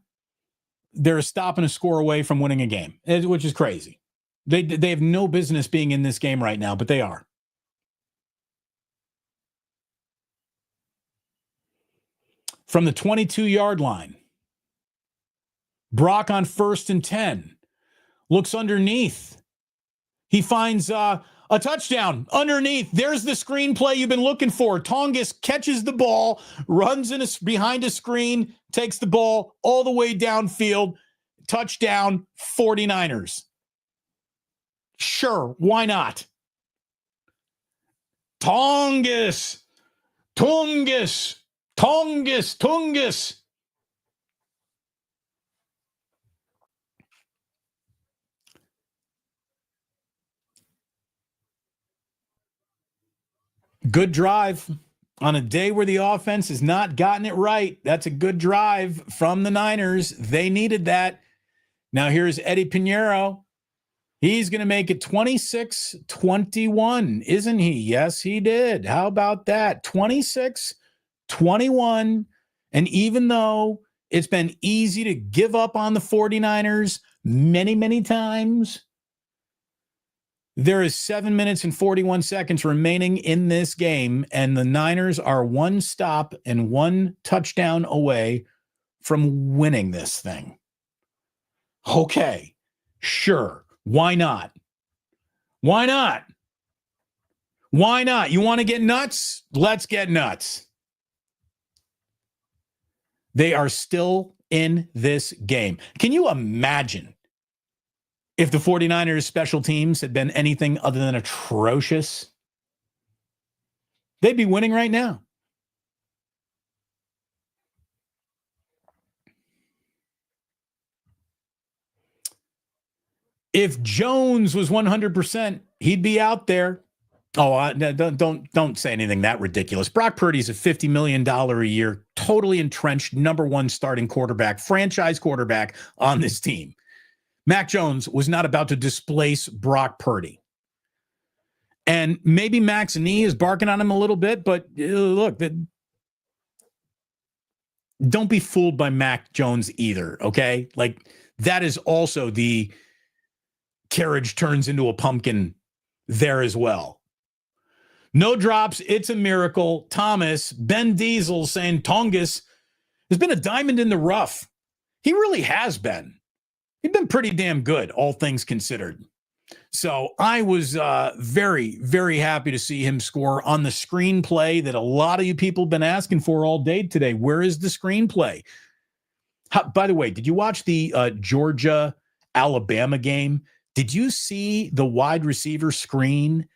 they're a stop and a score away from winning a game, which is crazy. They have no business being in this game right now, but they are. From the 22-yard line, Brock on 1st and 10. Looks underneath. He finds a touchdown underneath. There's the screenplay you've been looking for. Tongas catches the ball, runs behind a screen, takes the ball all the way downfield. Touchdown, 49ers. Sure, why not? Tongas. Good drive on a day where the offense has not gotten it right. That's a good drive from the Niners. They needed that. Now here's Eddie Pinheiro. He's going to make it 26-21, isn't he? Yes, he did. How about that? 26-21. And even though it's been easy to give up on the 49ers many, many times, there is 7 minutes and 41 seconds remaining in this game, and the Niners are 1 stop and 1 touchdown away from winning this thing. Okay, sure. Why not? Why not? Why not? You want to get nuts? Let's get nuts. They are still in this game. Can you imagine if the 49ers special teams had been anything other than atrocious? They'd be winning right now. If Jones was 100%, he'd be out there. Oh, no, don't say anything that ridiculous. Brock Purdy's a $50 million a year, totally entrenched number one starting quarterback, franchise quarterback on this team. Mac Jones was not about to displace Brock Purdy. And maybe Mac's knee is barking on him a little bit, but look, don't be fooled by Mac Jones either, okay? Like, that is also the carriage turns into a pumpkin there as well. No drops. It's a miracle. Thomas, Ben Diesel saying Tongus has been a diamond in the rough. He really has been. He's been pretty damn good, all things considered. So I was very, very happy to see him score on the screenplay that a lot of you people have been asking for all day today. Where is the screenplay? By the way, did you watch the Georgia-Alabama game? Did you see the wide receiver screen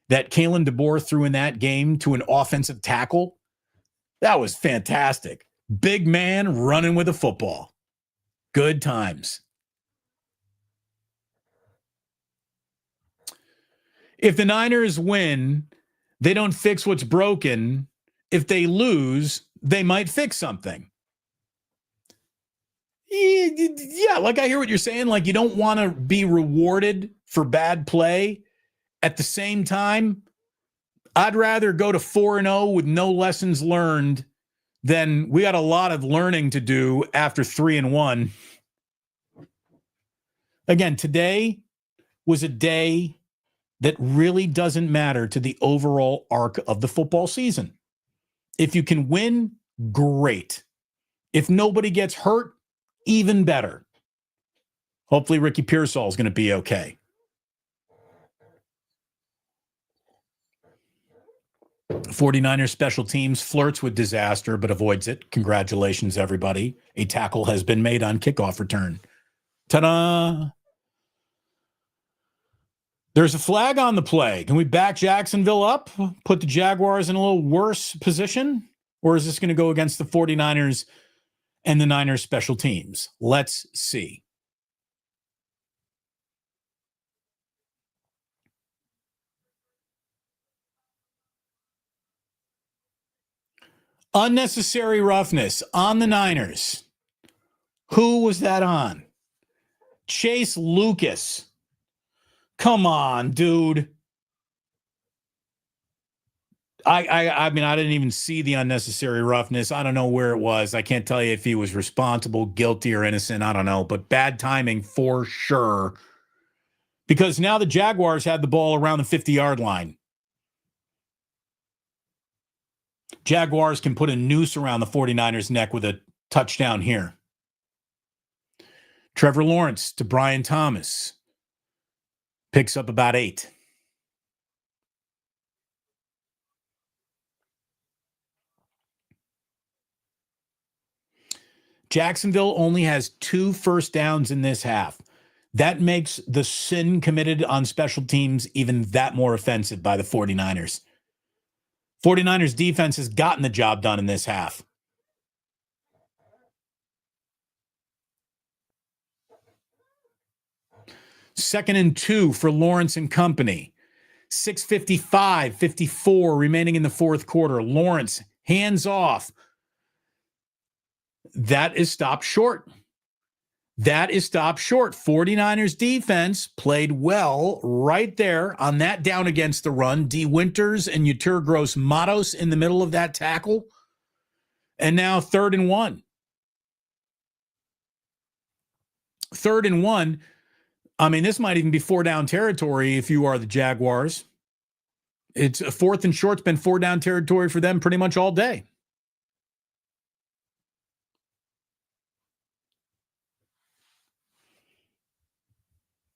that Kalen DeBoer threw in that game to an offensive tackle? That was fantastic. Big man running with a football. Good times. If the Niners win, they don't fix what's broken. If they lose, they might fix something. Yeah, like I hear what you're saying. Like, you don't want to be rewarded for bad play. At the same time, I'd rather go to 4-0 with no lessons learned than we got a lot of learning to do after 3-1. Again, today was a day that really doesn't matter to the overall arc of the football season. If you can win, great. If nobody gets hurt, even better. Hopefully Ricky Pearsall is going to be okay. '49ers special teams flirts with disaster but avoids it. Congratulations, everybody. A tackle has been made on kickoff return. Ta-da! There's a flag on the play. Can we back Jacksonville up? Put the Jaguars in a little worse position? Or is this going to go against the 49ers and the Niners special teams? Let's see. Unnecessary roughness on the Niners. Who was that on? Chase Lucas. Come on, dude. I mean, I didn't even see the unnecessary roughness. I don't know where it was. I can't tell you if he was responsible, guilty, or innocent. I don't know. But bad timing for sure. Because now the Jaguars had the ball around the 50-yard line. Jaguars can put a noose around the 49ers' neck with a touchdown here. Trevor Lawrence to Brian Thomas. Picks up about 8. Jacksonville only has 2 first downs in this half. That makes the sin committed on special teams even that more offensive by the 49ers. 49ers defense has gotten the job done in this half. Second and 2 for Lawrence and company. 6:55 remaining in the fourth quarter. Lawrence, hands off. That is stopped short. 49ers defense played well right there on that down against the run. D. Winters and Yetur Gross-Matos in the middle of that tackle. And now 3rd and 1. 3rd and 1. I mean, this might even be 4-down territory if you are the Jaguars. It's a 4th and short. It's been 4-down territory for them pretty much all day.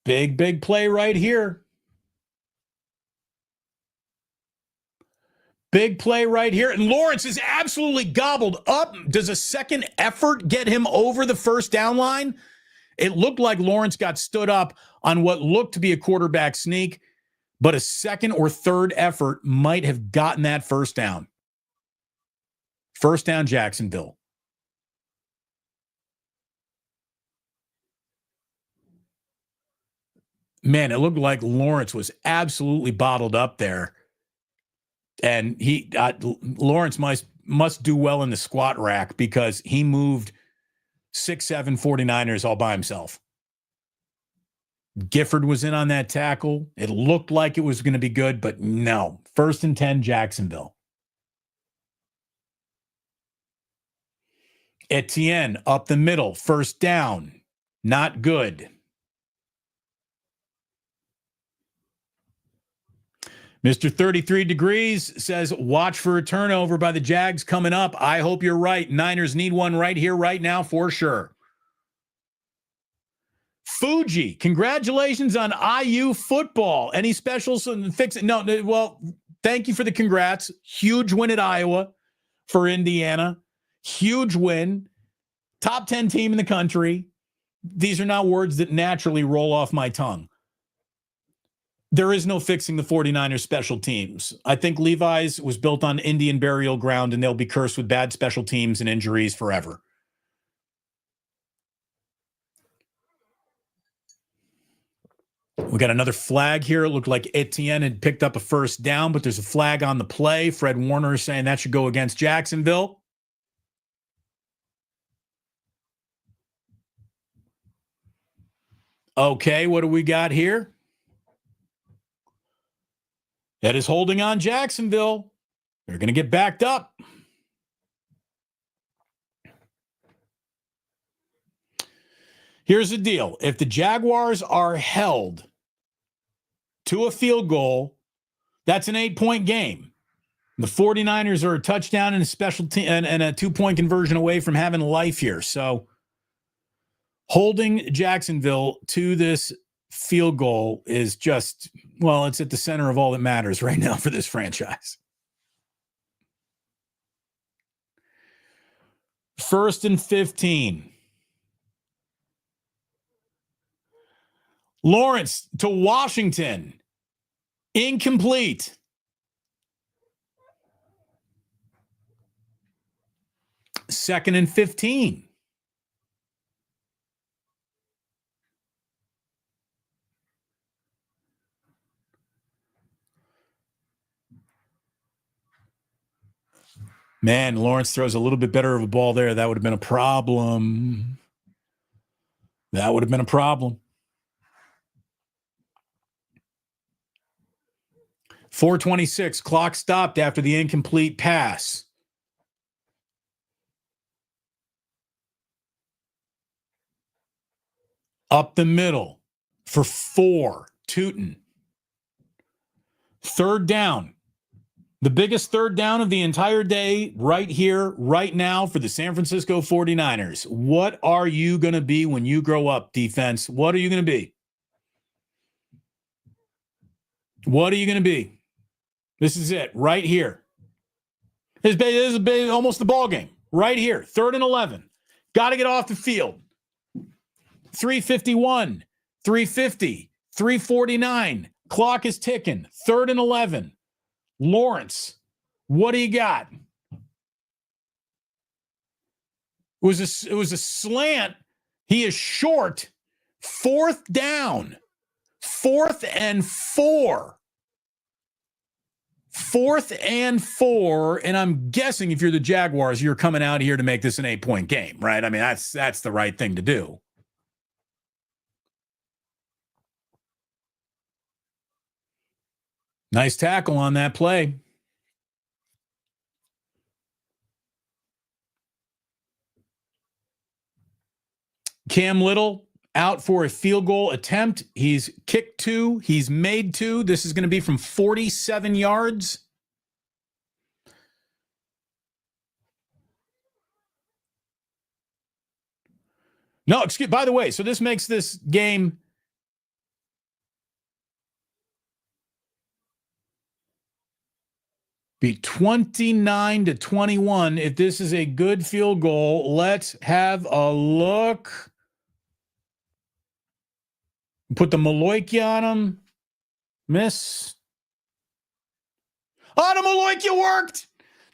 Big play right here. Big play right here. And Lawrence is absolutely gobbled up. Does a second effort get him over the first down line? It looked like Lawrence got stood up on what looked to be a quarterback sneak, but a second or third effort might have gotten that first down. First down, Jacksonville. Man, it looked like Lawrence was absolutely bottled up there. And Lawrence must do well in the squat rack because he moved 6'7" 49ers all by himself. Gifford was in on that tackle. It looked like it was going to be good, but no. 1st and 10, Jacksonville. Etienne up the middle, 1st down. Not good. Mr. 33 Degrees says, watch for a turnover by the Jags coming up. I hope you're right. Niners need one right here, right now, for sure. Fuji, congratulations on IU football. Any specials and fix it? No, well, thank you for the congrats. Huge win at Iowa for Indiana. Huge win. Top 10 team in the country. These are not words that naturally roll off my tongue. There is no fixing the 49ers special teams. I think Levi's was built on Indian burial ground, and they'll be cursed with bad special teams and injuries forever. We got another flag here. It looked like Etienne had picked up a 1st down, but there's a flag on the play. Fred Warner is saying that should go against Jacksonville. Okay, what do we got here? That is holding on Jacksonville. They're going to get backed up. Here's the deal. If the Jaguars are held to a field goal, that's an 8-point game. The 49ers are a touchdown and a special team and a 2-point conversion away from having life here. So holding Jacksonville to this field goal is just, well, it's at the center of all that matters right now for this franchise. 1st and 15. Lawrence to Washington. Incomplete. Second and 15. Man, Lawrence throws a little bit better of a ball there. That would have been a problem. That would have been a problem. 4:26, clock stopped after the incomplete pass. Up the middle for 4, Tootin. 3rd down. The biggest 3rd down of the entire day right here, right now for the San Francisco 49ers. What are you going to be when you grow up, defense? What are you going to be? What are you going to be? This is it right here. This is almost the ball game right here. 3rd and 11. Got to get off the field. 3:51, 3:50, 3:49. Clock is ticking. 3rd and 11. Lawrence, what do you got? It was a slant. He is short. 4th down. 4th and 4. 4th and 4. And I'm guessing if you're the Jaguars, you're coming out here to make this an 8-point game, right? I mean, that's the right thing to do. Nice tackle on that play. Cam Little out for a field goal attempt. He's kicked 2. He's made 2. This is going to be from 47 yards. No, by the way, so this makes this game be 29-21. If this is a good field goal, let's have a look. Put the Maloiki on him. Miss. Oh, the Maloiki worked.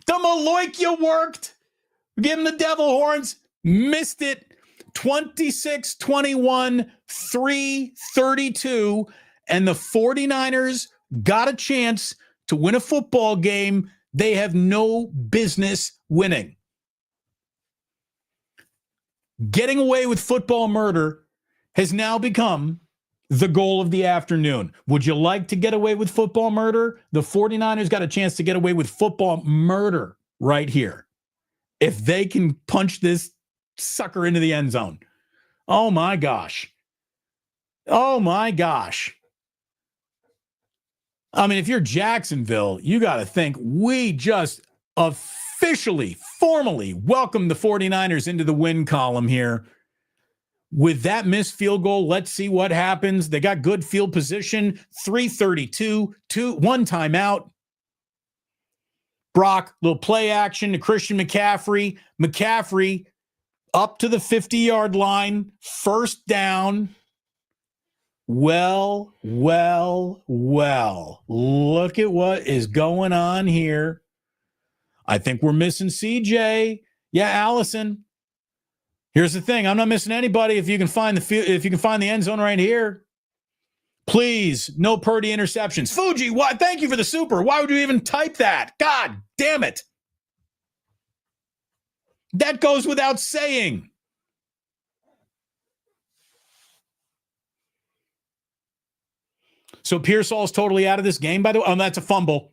The Maloiki worked. Give him the devil horns. Missed it. 26-21, 3:32. And the 49ers got a chance to win a football game they have no business winning. Getting away with football murder has now become the goal of the afternoon. Would you like to get away with football murder? The 49ers got a chance to get away with football murder right here. If they can punch this sucker into the end zone. Oh my gosh. Oh my gosh. I mean, if you're Jacksonville, you got to think we just officially, formally welcome the 49ers into the win column here. With that missed field goal, let's see what happens. They got good field position, 3:32, one timeout. Brock, little play action to Christian McCaffrey. McCaffrey up to the 50-yard line, first down. Well. Look at what is going on here. I think we're missing CJ. Yeah, Allison. Here's the thing. I'm not missing anybody if you can find the end zone right here. Please, no Purdy interceptions. Fuji, why? Thank you for the super. Why would you even type that? God damn it. That goes without saying. So Pearsall's totally out of this game, by the way. Oh, that's a fumble.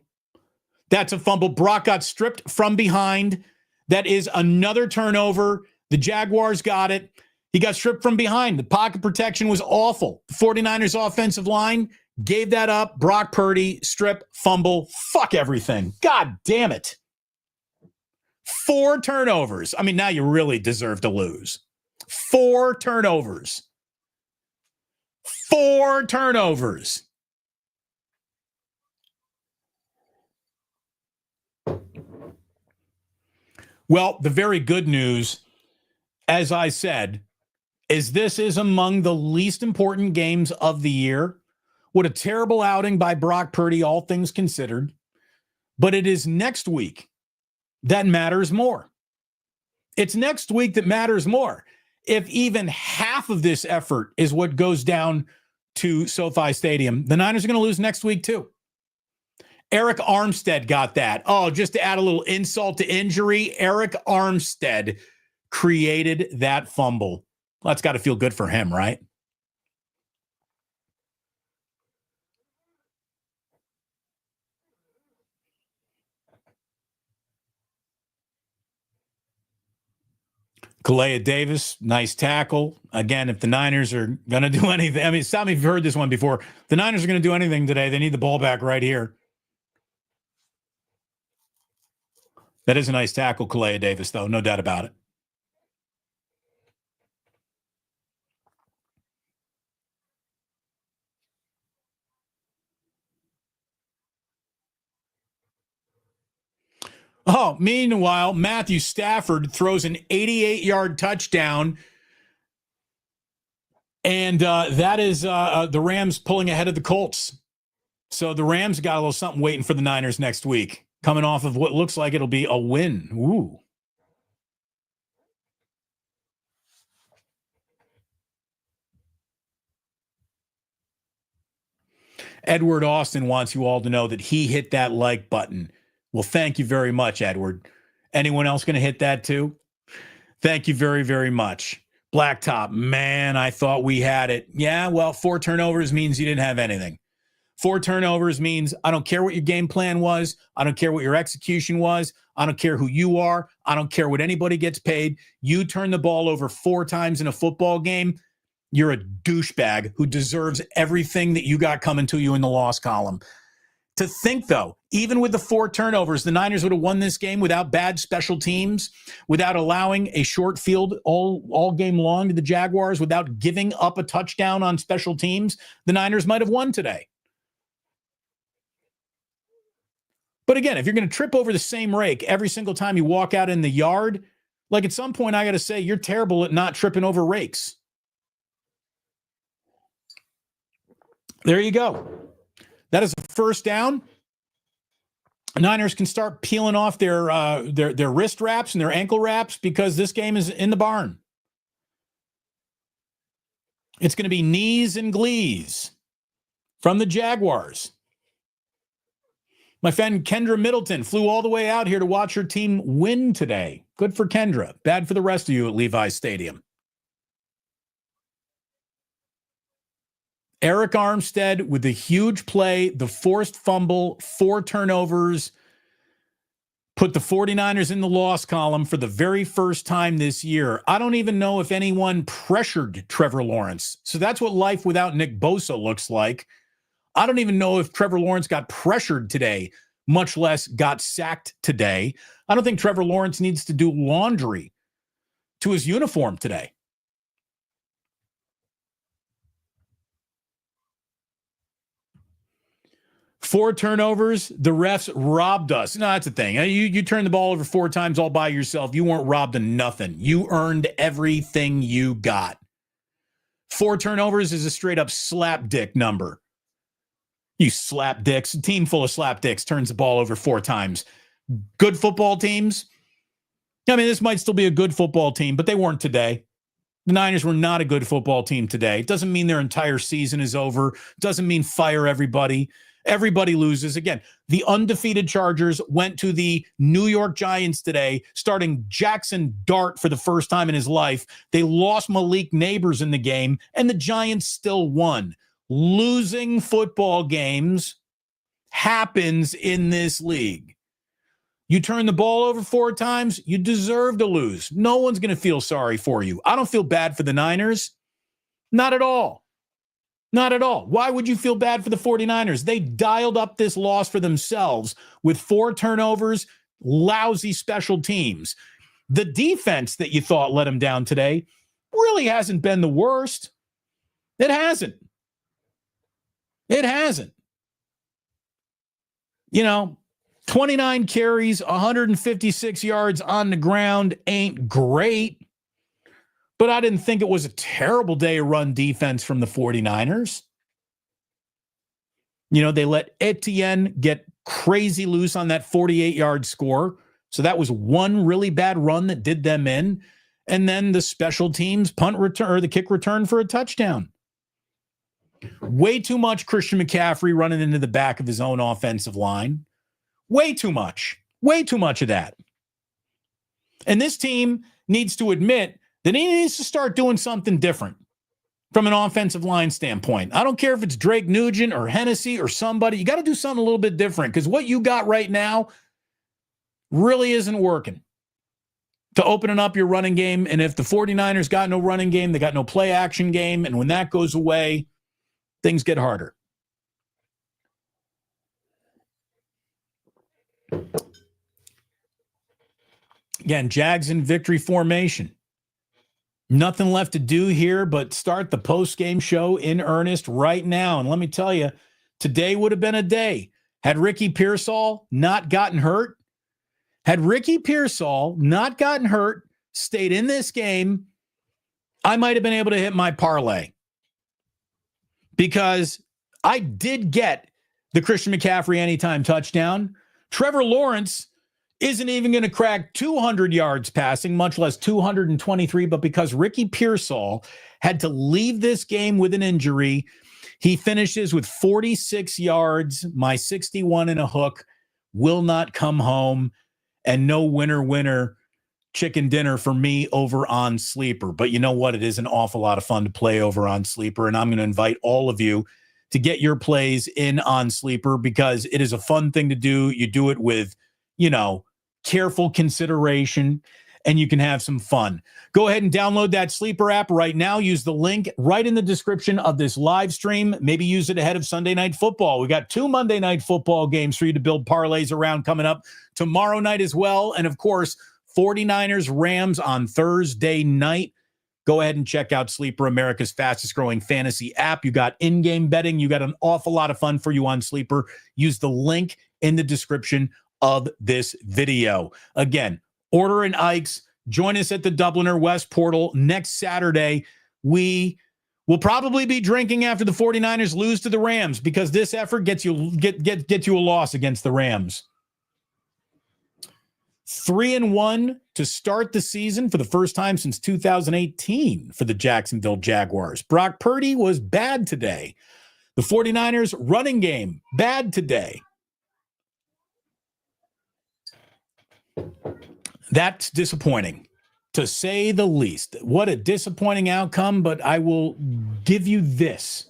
That's a fumble. Brock got stripped from behind. That is another turnover. The Jaguars got it. He got stripped from behind. The pocket protection was awful. The 49ers offensive line gave that up. Brock Purdy, strip, fumble. Fuck everything. God damn it. 4 turnovers. I mean, now you really deserve to lose. 4 turnovers. 4 turnovers. Well, the very good news, as I said, is this is among the least important games of the year. What a terrible outing by Brock Purdy, all things considered. But it is next week that matters more. It's next week that matters more. If even half of this effort is what goes down to SoFi Stadium, the Niners are going to lose next week too. Eric Armstead got that. Oh, just to add a little insult to injury, Eric Armstead created that fumble. Well, that's got to feel good for him, right? Kalea Davis, nice tackle. Again, if the Niners are going to do anything, I mean, stop me if you've heard this one before. The Niners are going to do anything today. They need the ball back right here. That is a nice tackle, Kalea Davis, though. No doubt about it. Oh, meanwhile, Matthew Stafford throws an 88-yard touchdown. And that is the Rams pulling ahead of the Colts. So the Rams got a little something waiting for the Niners next week, coming off of what looks like it'll be a win. Ooh. Edward Austin wants you all to know that he hit that like button. Well, thank you very much, Edward. Anyone else going to hit that too? Thank you very, very much. Blacktop, man, I thought we had it. Yeah, well, 4 turnovers means you didn't have anything. 4 turnovers means I don't care what your game plan was. I don't care what your execution was. I don't care who you are. I don't care what anybody gets paid. You turn the ball over 4 times in a football game, you're a douchebag who deserves everything that you got coming to you in the loss column. To think, though, even with the 4 turnovers, the Niners would have won this game without bad special teams, without allowing a short field all game long to the Jaguars, without giving up a touchdown on special teams, the Niners might have won today. But again, if you're going to trip over the same rake every single time you walk out in the yard, like at some point I got to say, you're terrible at not tripping over rakes. There you go. That is a first down. Niners can start peeling off their wrist wraps and their ankle wraps because this game is in the barn. It's going to be knees and glees from the Jaguars. My friend Kendra Middleton flew all the way out here to watch her team win today. Good for Kendra. Bad for the rest of you at Levi's Stadium. Eric Armstead with the huge play, the forced fumble, 4 turnovers, put the 49ers in the loss column for the very first time this year. I don't even know if anyone pressured Trevor Lawrence. So that's what life without Nick Bosa looks like. I don't even know if Trevor Lawrence got pressured today, much less got sacked today. I don't think Trevor Lawrence needs to do laundry to his uniform today. Four turnovers, the refs robbed us. No, that's the thing. You turned the ball over 4 times all by yourself. You weren't robbed of nothing. You earned everything you got. 4 turnovers is a straight up slap dick number. You slap dicks. A team full of slap dicks turns the ball over 4 times. Good football teams. I mean, this might still be a good football team, but they weren't today. The Niners were not a good football team today. It doesn't mean their entire season is over. It doesn't mean fire everybody. Everybody loses. Again, the undefeated Chargers went to the New York Giants today, starting Jackson Dart for the first time in his life. They lost Malik Neighbors in the game, and the Giants still won. Losing football games happens in this league. You turn the ball over 4 times, you deserve to lose. No one's going to feel sorry for you. I don't feel bad for the Niners. Not at all. Not at all. Why would you feel bad for the 49ers? They dialed up this loss for themselves with 4 turnovers, lousy special teams. The defense that you thought let them down today really hasn't been the worst. It hasn't. It hasn't. 29 carries, 156 yards on the ground ain't great. But I didn't think it was a terrible day of run defense from the 49ers. They let Etienne get crazy loose on that 48-yard score. So that was one really bad run that did them in. And then the special teams punt return, or the kick return for a touchdown. Way too much Christian McCaffrey running into the back of his own offensive line. Way too much. Way too much of that. And this team needs to admit that he needs to start doing something different from an offensive line standpoint. I don't care if it's Drake Nugent or Hennessy or somebody. You got to do something a little bit different because what you got right now really isn't working to opening up your running game. And if the 49ers got no running game, they got no play action game. And when that goes away, things get harder. Again, Jags in victory formation. Nothing left to do here but start the post-game show in earnest right now. And let me tell you, today would have been a day. Had Ricky Pearsall not gotten hurt, stayed in this game, I might have been able to hit my parlay. Because I did get the Christian McCaffrey anytime touchdown. Trevor Lawrence isn't even going to crack 200 yards passing, much less 223. But because Ricky Pearsall had to leave this game with an injury, he finishes with 46 yards. My 61 and a hook will not come home. And no winner chicken dinner for me over on Sleeper. But you know what? It is an awful lot of fun to play over on Sleeper. And I'm going to invite all of you to get your plays in on Sleeper because it is a fun thing to do. You do it with, careful consideration, and you can have some fun. Go ahead and download that Sleeper app right now. Use the link right in the description of this live stream. Maybe use it ahead of Sunday Night Football. We got 2 Monday Night Football games for you to build parlays around coming up tomorrow night as well. And of course, 49ers Rams on Thursday night. Go ahead and check out Sleeper, America's fastest growing fantasy app. You got in-game betting. You got an awful lot of fun for you on Sleeper. Use the link in the description of this video. Again, order an Ike's. Join us at the Dubliner West Portal next Saturday. We will probably be drinking after the 49ers lose to the Rams because this effort gets you a loss against the Rams. 3-1 to start the season for the first time since 2018 for the Jacksonville Jaguars. Brock Purdy was bad today. The 49ers running game, bad today. That's disappointing, to say the least. What a disappointing outcome, but I will give you this.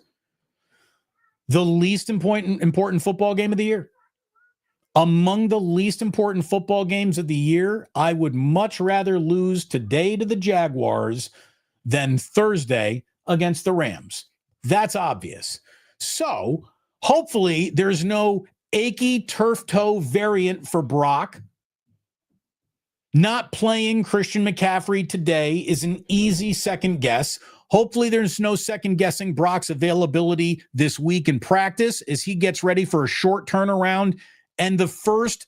The least important football game of the year. Among the least important football games of the year, I would much rather lose today to the Jaguars than Thursday against the Rams. That's obvious. So hopefully there's no achy turf toe variant for Brock. Not playing Christian McCaffrey today is an easy second guess. Hopefully there's no second guessing Brock's availability this week in practice as he gets ready for a short turnaround and the first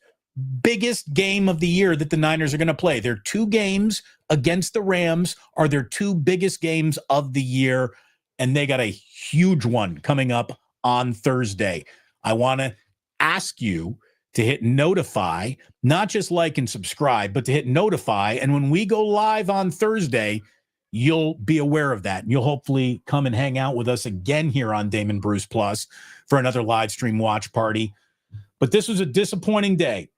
biggest game of the year that the Niners are going to play. Their two games against the Rams are their two biggest games of the year, and they got a huge one coming up on Thursday. I want to ask you to hit notify, not just like and subscribe, but to hit notify. And when we go live on Thursday, you'll be aware of that. And you'll hopefully come and hang out with us again here on Damon Bruce Plus for another live stream watch party. But this was a disappointing day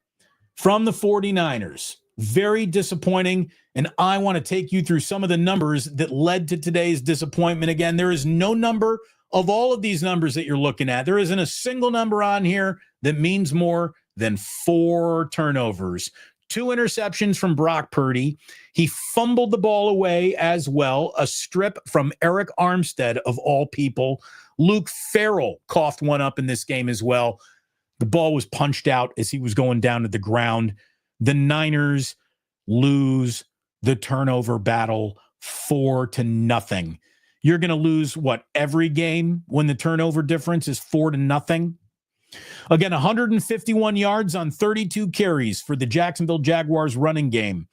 from the 49ers. Very disappointing. And I want to take you through some of the numbers that led to today's disappointment. Again, there is no number of all of these numbers that you're looking at. There isn't a single number on here that means more than 4 turnovers. 2 interceptions from Brock Purdy. He fumbled the ball away as well. A strip from Eric Armstead, of all people. Luke Farrell coughed one up in this game as well. The ball was punched out as he was going down to the ground. The Niners lose the turnover battle 4-0. You're going to lose, every game when the turnover difference is 4-0? Again, 151 yards on 32 carries for the Jacksonville Jaguars running game.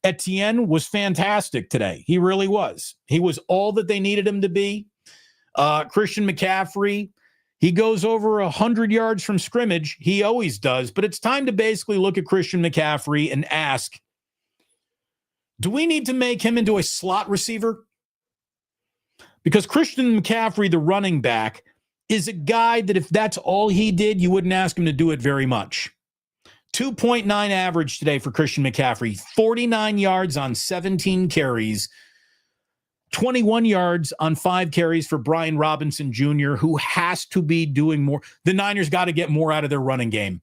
Etienne was fantastic today. He really was. He was all that they needed him to be. Christian McCaffrey, he goes over 100 yards from scrimmage. He always does. But it's time to basically look at Christian McCaffrey and ask, do we need to make him into a slot receiver? Because Christian McCaffrey, the running back, is a guy that if that's all he did, you wouldn't ask him to do it very much. 2.9 average today for Christian McCaffrey, 49 yards on 17 carries, 21 yards on 5 carries for Brian Robinson Jr., who has to be doing more. The Niners got to get more out of their running game.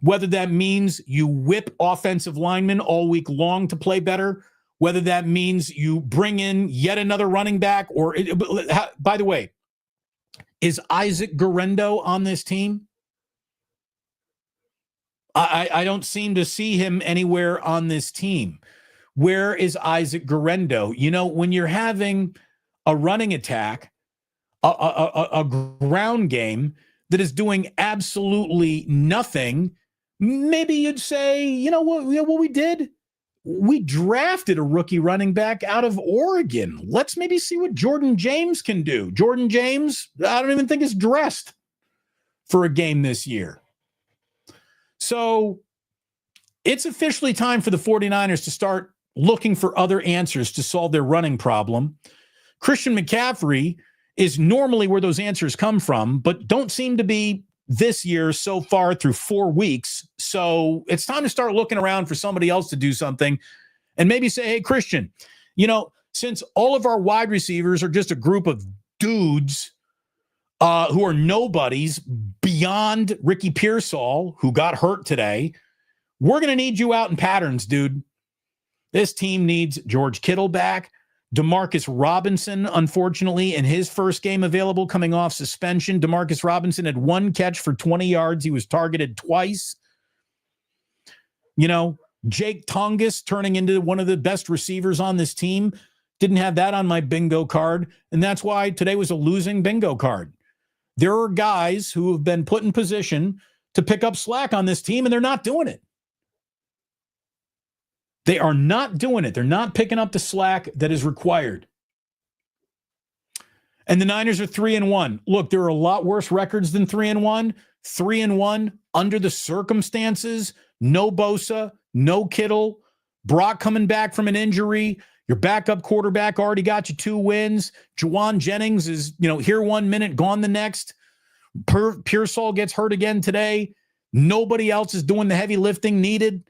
Whether that means you whip offensive linemen all week long to play better, whether that means you bring in yet another running back, or by the way, is Isaac Guerrero on this team? I don't seem to see him anywhere on this team. Where is Isaac Guerrero? You know, when you're having a running attack, a ground game that is doing absolutely nothing, maybe you'd say, you know what we did? We drafted a rookie running back out of Oregon. Let's maybe see what Jordan James can do. Jordan James, I don't even think is dressed for a game this year. So it's officially time for the 49ers to start looking for other answers to solve their running problem. Christian McCaffrey is normally where those answers come from, but don't seem to be this year so far through 4 weeks. So it's time to start looking around for somebody else to do something and maybe say, hey, Christian, you know, since all of our wide receivers are just a group of dudes who are nobodies beyond Ricky Pearsall, who got hurt today, we're going to need you out in patterns, dude. This team needs George Kittle back. Demarcus Robinson, unfortunately, in his first game available coming off suspension, Demarcus Robinson had 1 catch for 20 yards. He was targeted twice. You know, Jake Tongas turning into one of the best receivers on this team. Didn't have that on my bingo card, and that's why today was a losing bingo card. There are guys who have been put in position to pick up slack on this team, and they're not doing it. They are not doing it. They're not picking up the slack that is required. And the Niners are 3-1. Look, there are a lot worse records than 3-1. 3-1 under the circumstances. No Bosa, no Kittle. Brock coming back from an injury. Your backup quarterback already got you 2 wins. Juwan Jennings is, here 1 minute, gone the next. Pearsall gets hurt again today. Nobody else is doing the heavy lifting needed.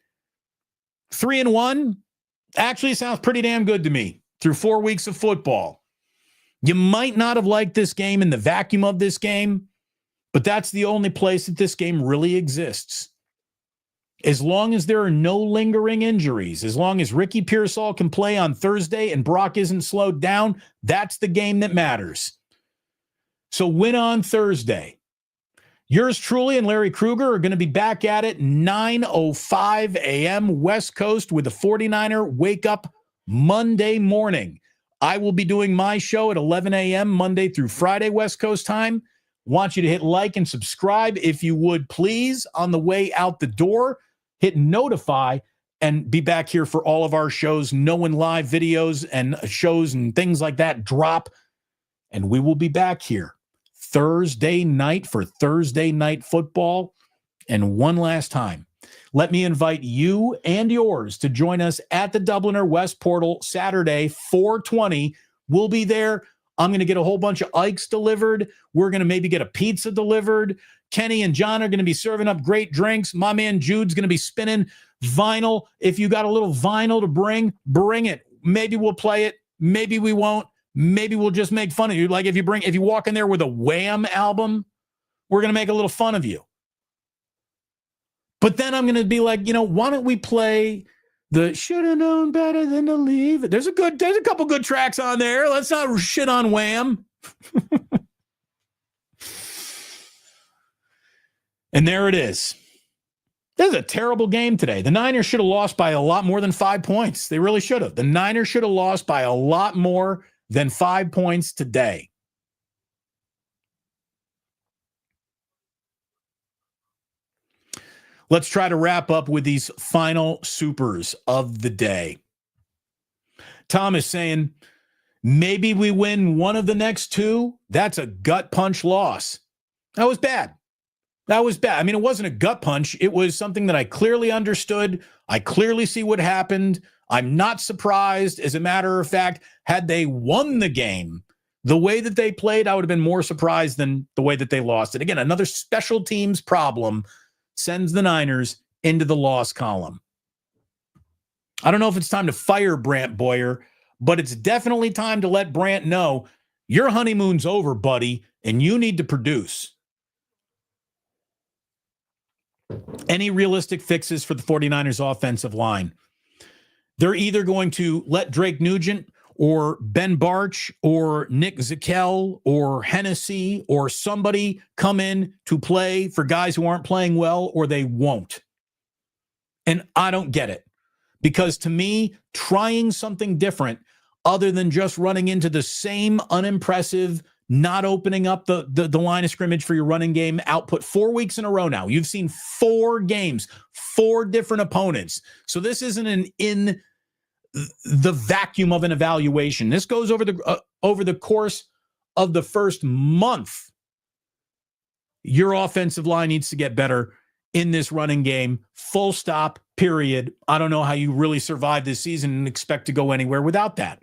3-1 actually sounds pretty damn good to me through 4 weeks of football. You might not have liked this game in the vacuum of this game, but that's the only place that this game really exists. As long as there are no lingering injuries, as long as Ricky Pearsall can play on Thursday and Brock isn't slowed down, that's the game that matters. So win on Thursday. Yours truly and Larry Krueger are going to be back at it 9:05 a.m. West Coast with the 49er Wake Up Monday morning. I will be doing my show at 11 a.m. Monday through Friday West Coast time. Want you to hit like and subscribe if you would, please, on the way out the door. Hit notify and be back here for all of our shows. No one live videos and shows and things like that drop. And we will be back here Thursday night for Thursday night football. And one last time, let me invite you and yours to join us at the Dubliner West Portal Saturday, 4:20. We'll be there. I'm going to get a whole bunch of Ikes delivered. We're going to maybe get a pizza delivered. Kenny and John are going to be serving up great drinks. My man Jude's going to be spinning vinyl. If you got a little vinyl to bring it. Maybe we'll play it. Maybe we won't. Maybe we'll just make fun of you. Like if you walk in there with a Wham album, we're going to make a little fun of you. But then I'm going to be like, why don't we play the should have known better than to leave it? There's a couple good tracks on there. Let's not shit on Wham. And there it is. This is a terrible game today. The Niners should have lost by a lot more than 5 points. They really should have. The Niners should have lost by a lot more than 5 points today. Let's try to wrap up with these final supers of the day. Tom is saying, maybe we win one of the next two. That's a gut punch loss. That was bad. I mean, it wasn't a gut punch. It was something that I clearly understood. I clearly see what happened. I'm not surprised. As a matter of fact, had they won the game the way that they played, I would have been more surprised than the way that they lost it. Again, another special teams problem sends the Niners into the loss column. I don't know if it's time to fire Brant Boyer, but it's definitely time to let Brant know your honeymoon's over, buddy, and you need to produce. Any realistic fixes for the 49ers offensive line? They're either going to let Drake Nugent or Ben Barch or Nick Zakel or Hennessy or somebody come in to play for guys who aren't playing well, or they won't. And I don't get it, because to me, trying something different other than just running into the same unimpressive, not opening up the line of scrimmage for your running game output 4 weeks in a row now. You've seen 4 games, 4 different opponents. So this isn't in the vacuum of an evaluation. This goes over the course of the first month. Your offensive line needs to get better in this running game. Full stop, period. I don't know how you really survive this season and expect to go anywhere without that.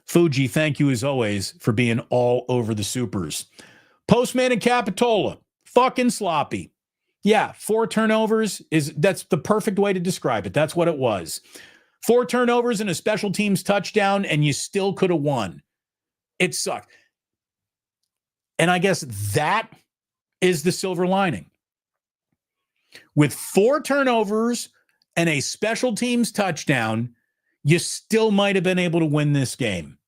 Fuji, thank you as always for being all over the supers. Postman and Capitola, fucking sloppy. Yeah, 4 turnovers that's the perfect way to describe it. That's what it was. 4 turnovers and a special teams touchdown, and you still could have won. It sucked. And I guess that is the silver lining. With 4 turnovers and a special teams touchdown, you still might have been able to win this game.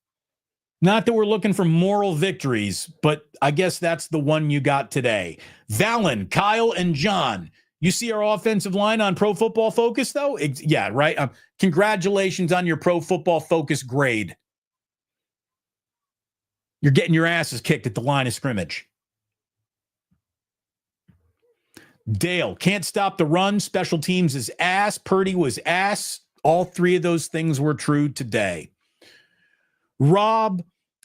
Not that we're looking for moral victories, but I guess that's the one you got today. Valen, Kyle, and John, you see our offensive line on Pro Football Focus, though? Yeah, right? Congratulations on your Pro Football Focus grade. You're getting your asses kicked at the line of scrimmage. Dale, can't stop the run. Special teams is ass. Purdy was ass. All 3 of those things were true today. Rob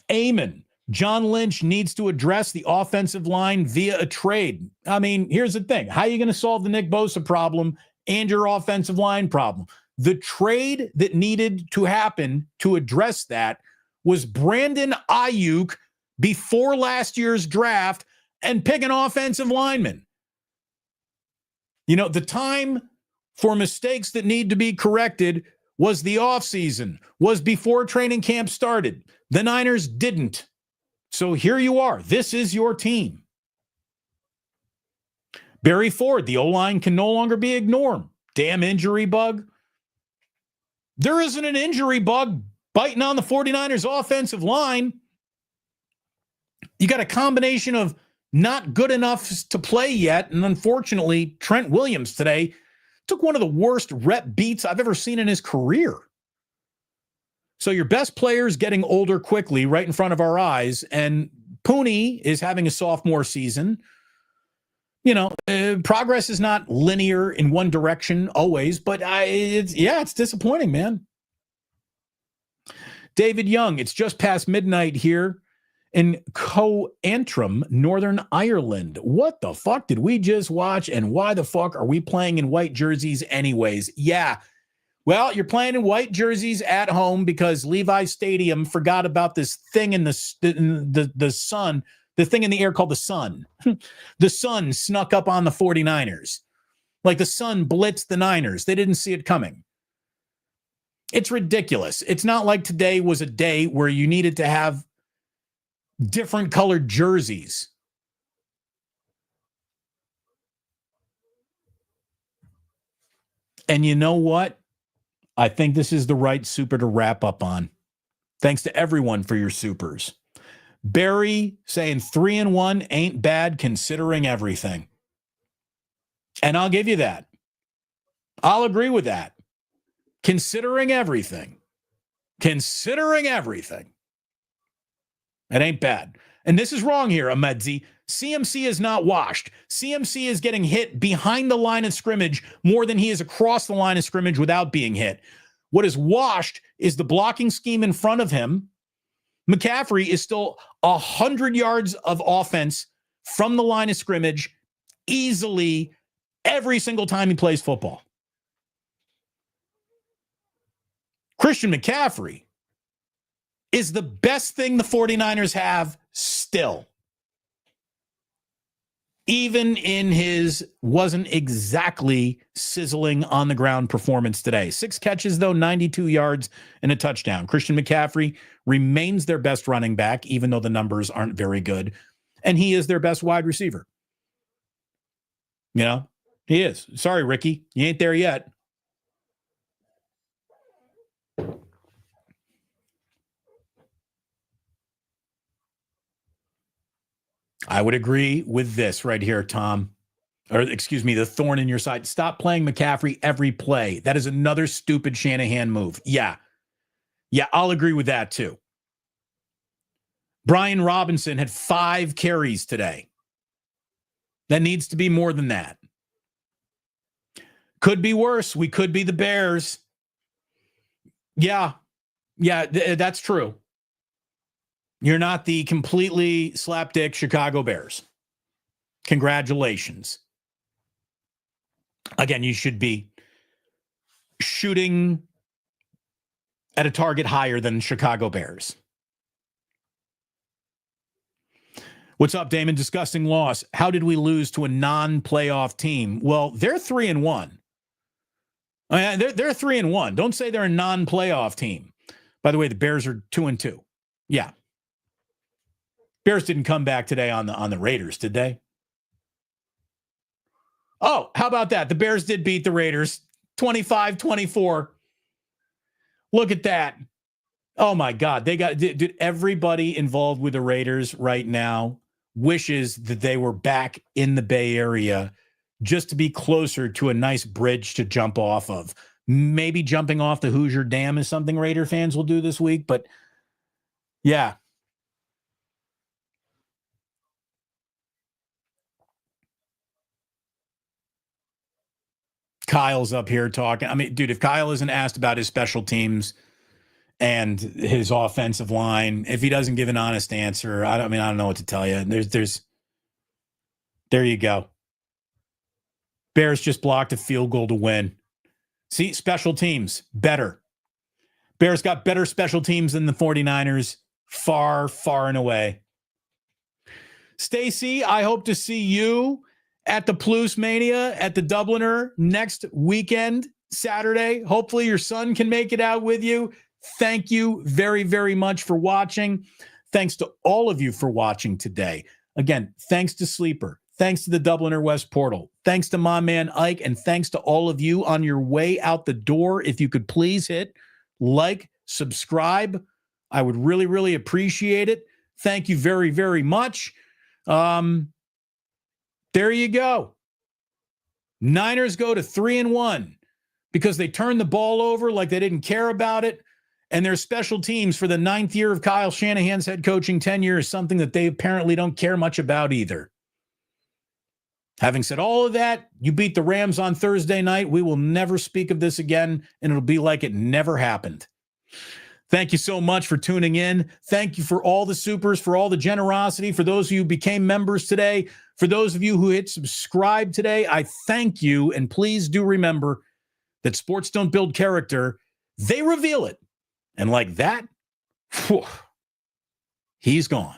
Amon, John Lynch needs to address the offensive line via a trade. I mean, here's the thing. How are you going to solve the Nick Bosa problem and your offensive line problem? The trade that needed to happen to address that was Brandon Ayuk before last year's draft and pick an offensive lineman. You know, the time for mistakes that need to be corrected was the offseason, was before training camp started. The Niners didn't. So here you are. This is your team. Barry Ford, the O-line can no longer be ignored. Damn injury bug. There isn't an injury bug biting on the 49ers offensive line. You got a combination of not good enough to play yet, and unfortunately, Trent Williams today took one of the worst rep beats I've ever seen in his career. So your best player is getting older quickly right in front of our eyes, and Pooney is having a sophomore season. You know, progress is not linear in one direction always, but it's disappointing, man. David Young, it's just past midnight here in Coantrim, Northern Ireland. What the fuck did we just watch, and why the fuck are we playing in white jerseys anyways? Yeah, well, you're playing in white jerseys at home because Levi Stadium forgot about this thing in the sun, the thing in the air called the sun. The sun snuck up on the 49ers. Like the sun blitzed the Niners. They didn't see it coming. It's ridiculous. It's not like today was a day where you needed to have different colored jerseys. And you know what? I think this is the right super to wrap up on. Thanks to everyone for your supers. Barry saying 3-1 ain't bad considering everything. And I'll give you that. I'll agree with that. Considering everything. Considering everything. It ain't bad. And this is wrong here, Ahmedzi. CMC is not washed. CMC is getting hit behind the line of scrimmage more than he is across the line of scrimmage without being hit. What is washed is the blocking scheme in front of him. McCaffrey is still 100 yards of offense from the line of scrimmage easily every single time he plays football. Christian McCaffrey is the best thing the 49ers have still. Even in his wasn't exactly sizzling on the ground performance today. 6 catches, though, 92 yards and a touchdown. Christian McCaffrey remains their best running back, even though the numbers aren't very good. And he is their best wide receiver. You know, he is. Sorry, Ricky, you ain't there yet. I would agree with this right here, Tom. Or excuse me, the thorn in your side. Stop playing McCaffrey every play. That is another stupid Shanahan move. Yeah, I'll agree with that too. Brian Robinson had 5 carries today. That needs to be more than that. Could be worse. We could be the Bears. Yeah, that's true. You're not the completely slapdick Chicago Bears. Congratulations. Again, you should be shooting at a target higher than Chicago Bears. What's up, Damon? Disgusting loss. How did we lose to a non-playoff team? Well, they're 3-1. They're 3-1. Don't say they're a non-playoff team. By the way, the Bears are 2-2. Yeah. Bears didn't come back today on the Raiders, did they? Oh, how about that? The Bears did beat the Raiders 25-24. Look at that. Oh my God. They got, dude, everybody involved with the Raiders right now wishes that they were back in the Bay Area just to be closer to a nice bridge to jump off of. Maybe jumping off the Hoosier Dam is something Raider fans will do this week, but yeah. Kyle's up here talking. I mean, dude, if Kyle isn't asked about his special teams and his offensive line, if he doesn't give an honest answer, I don't know what to tell you. There you go. Bears just blocked a field goal to win. See, special teams, better. Bears got better special teams than the 49ers, far, far and away. Stacy, I hope to see you at the Plus Mania at the Dubliner next weekend, Saturday. Hopefully your son can make it out with you. Thank you very, very much for watching. Thanks to all of you for watching today. Again, thanks to Sleeper. Thanks to the Dubliner West Portal. Thanks to my man Ike. And thanks to all of you on your way out the door. If you could please hit like, subscribe, I would really, really appreciate it. Thank you very, very much. There you go. Niners go to 3-1 because they turned the ball over like they didn't care about it. And their special teams for the 9th year of Kyle Shanahan's head coaching tenure is something that they apparently don't care much about either. Having said all of that, you beat the Rams on Thursday night. We will never speak of this again, and it'll be like it never happened. Thank you so much for tuning in. Thank you for all the supers, for all the generosity, for those of you who became members today, for those of you who hit subscribe today. I thank you, and please do remember that sports don't build character. They reveal it. And like that, whew, he's gone.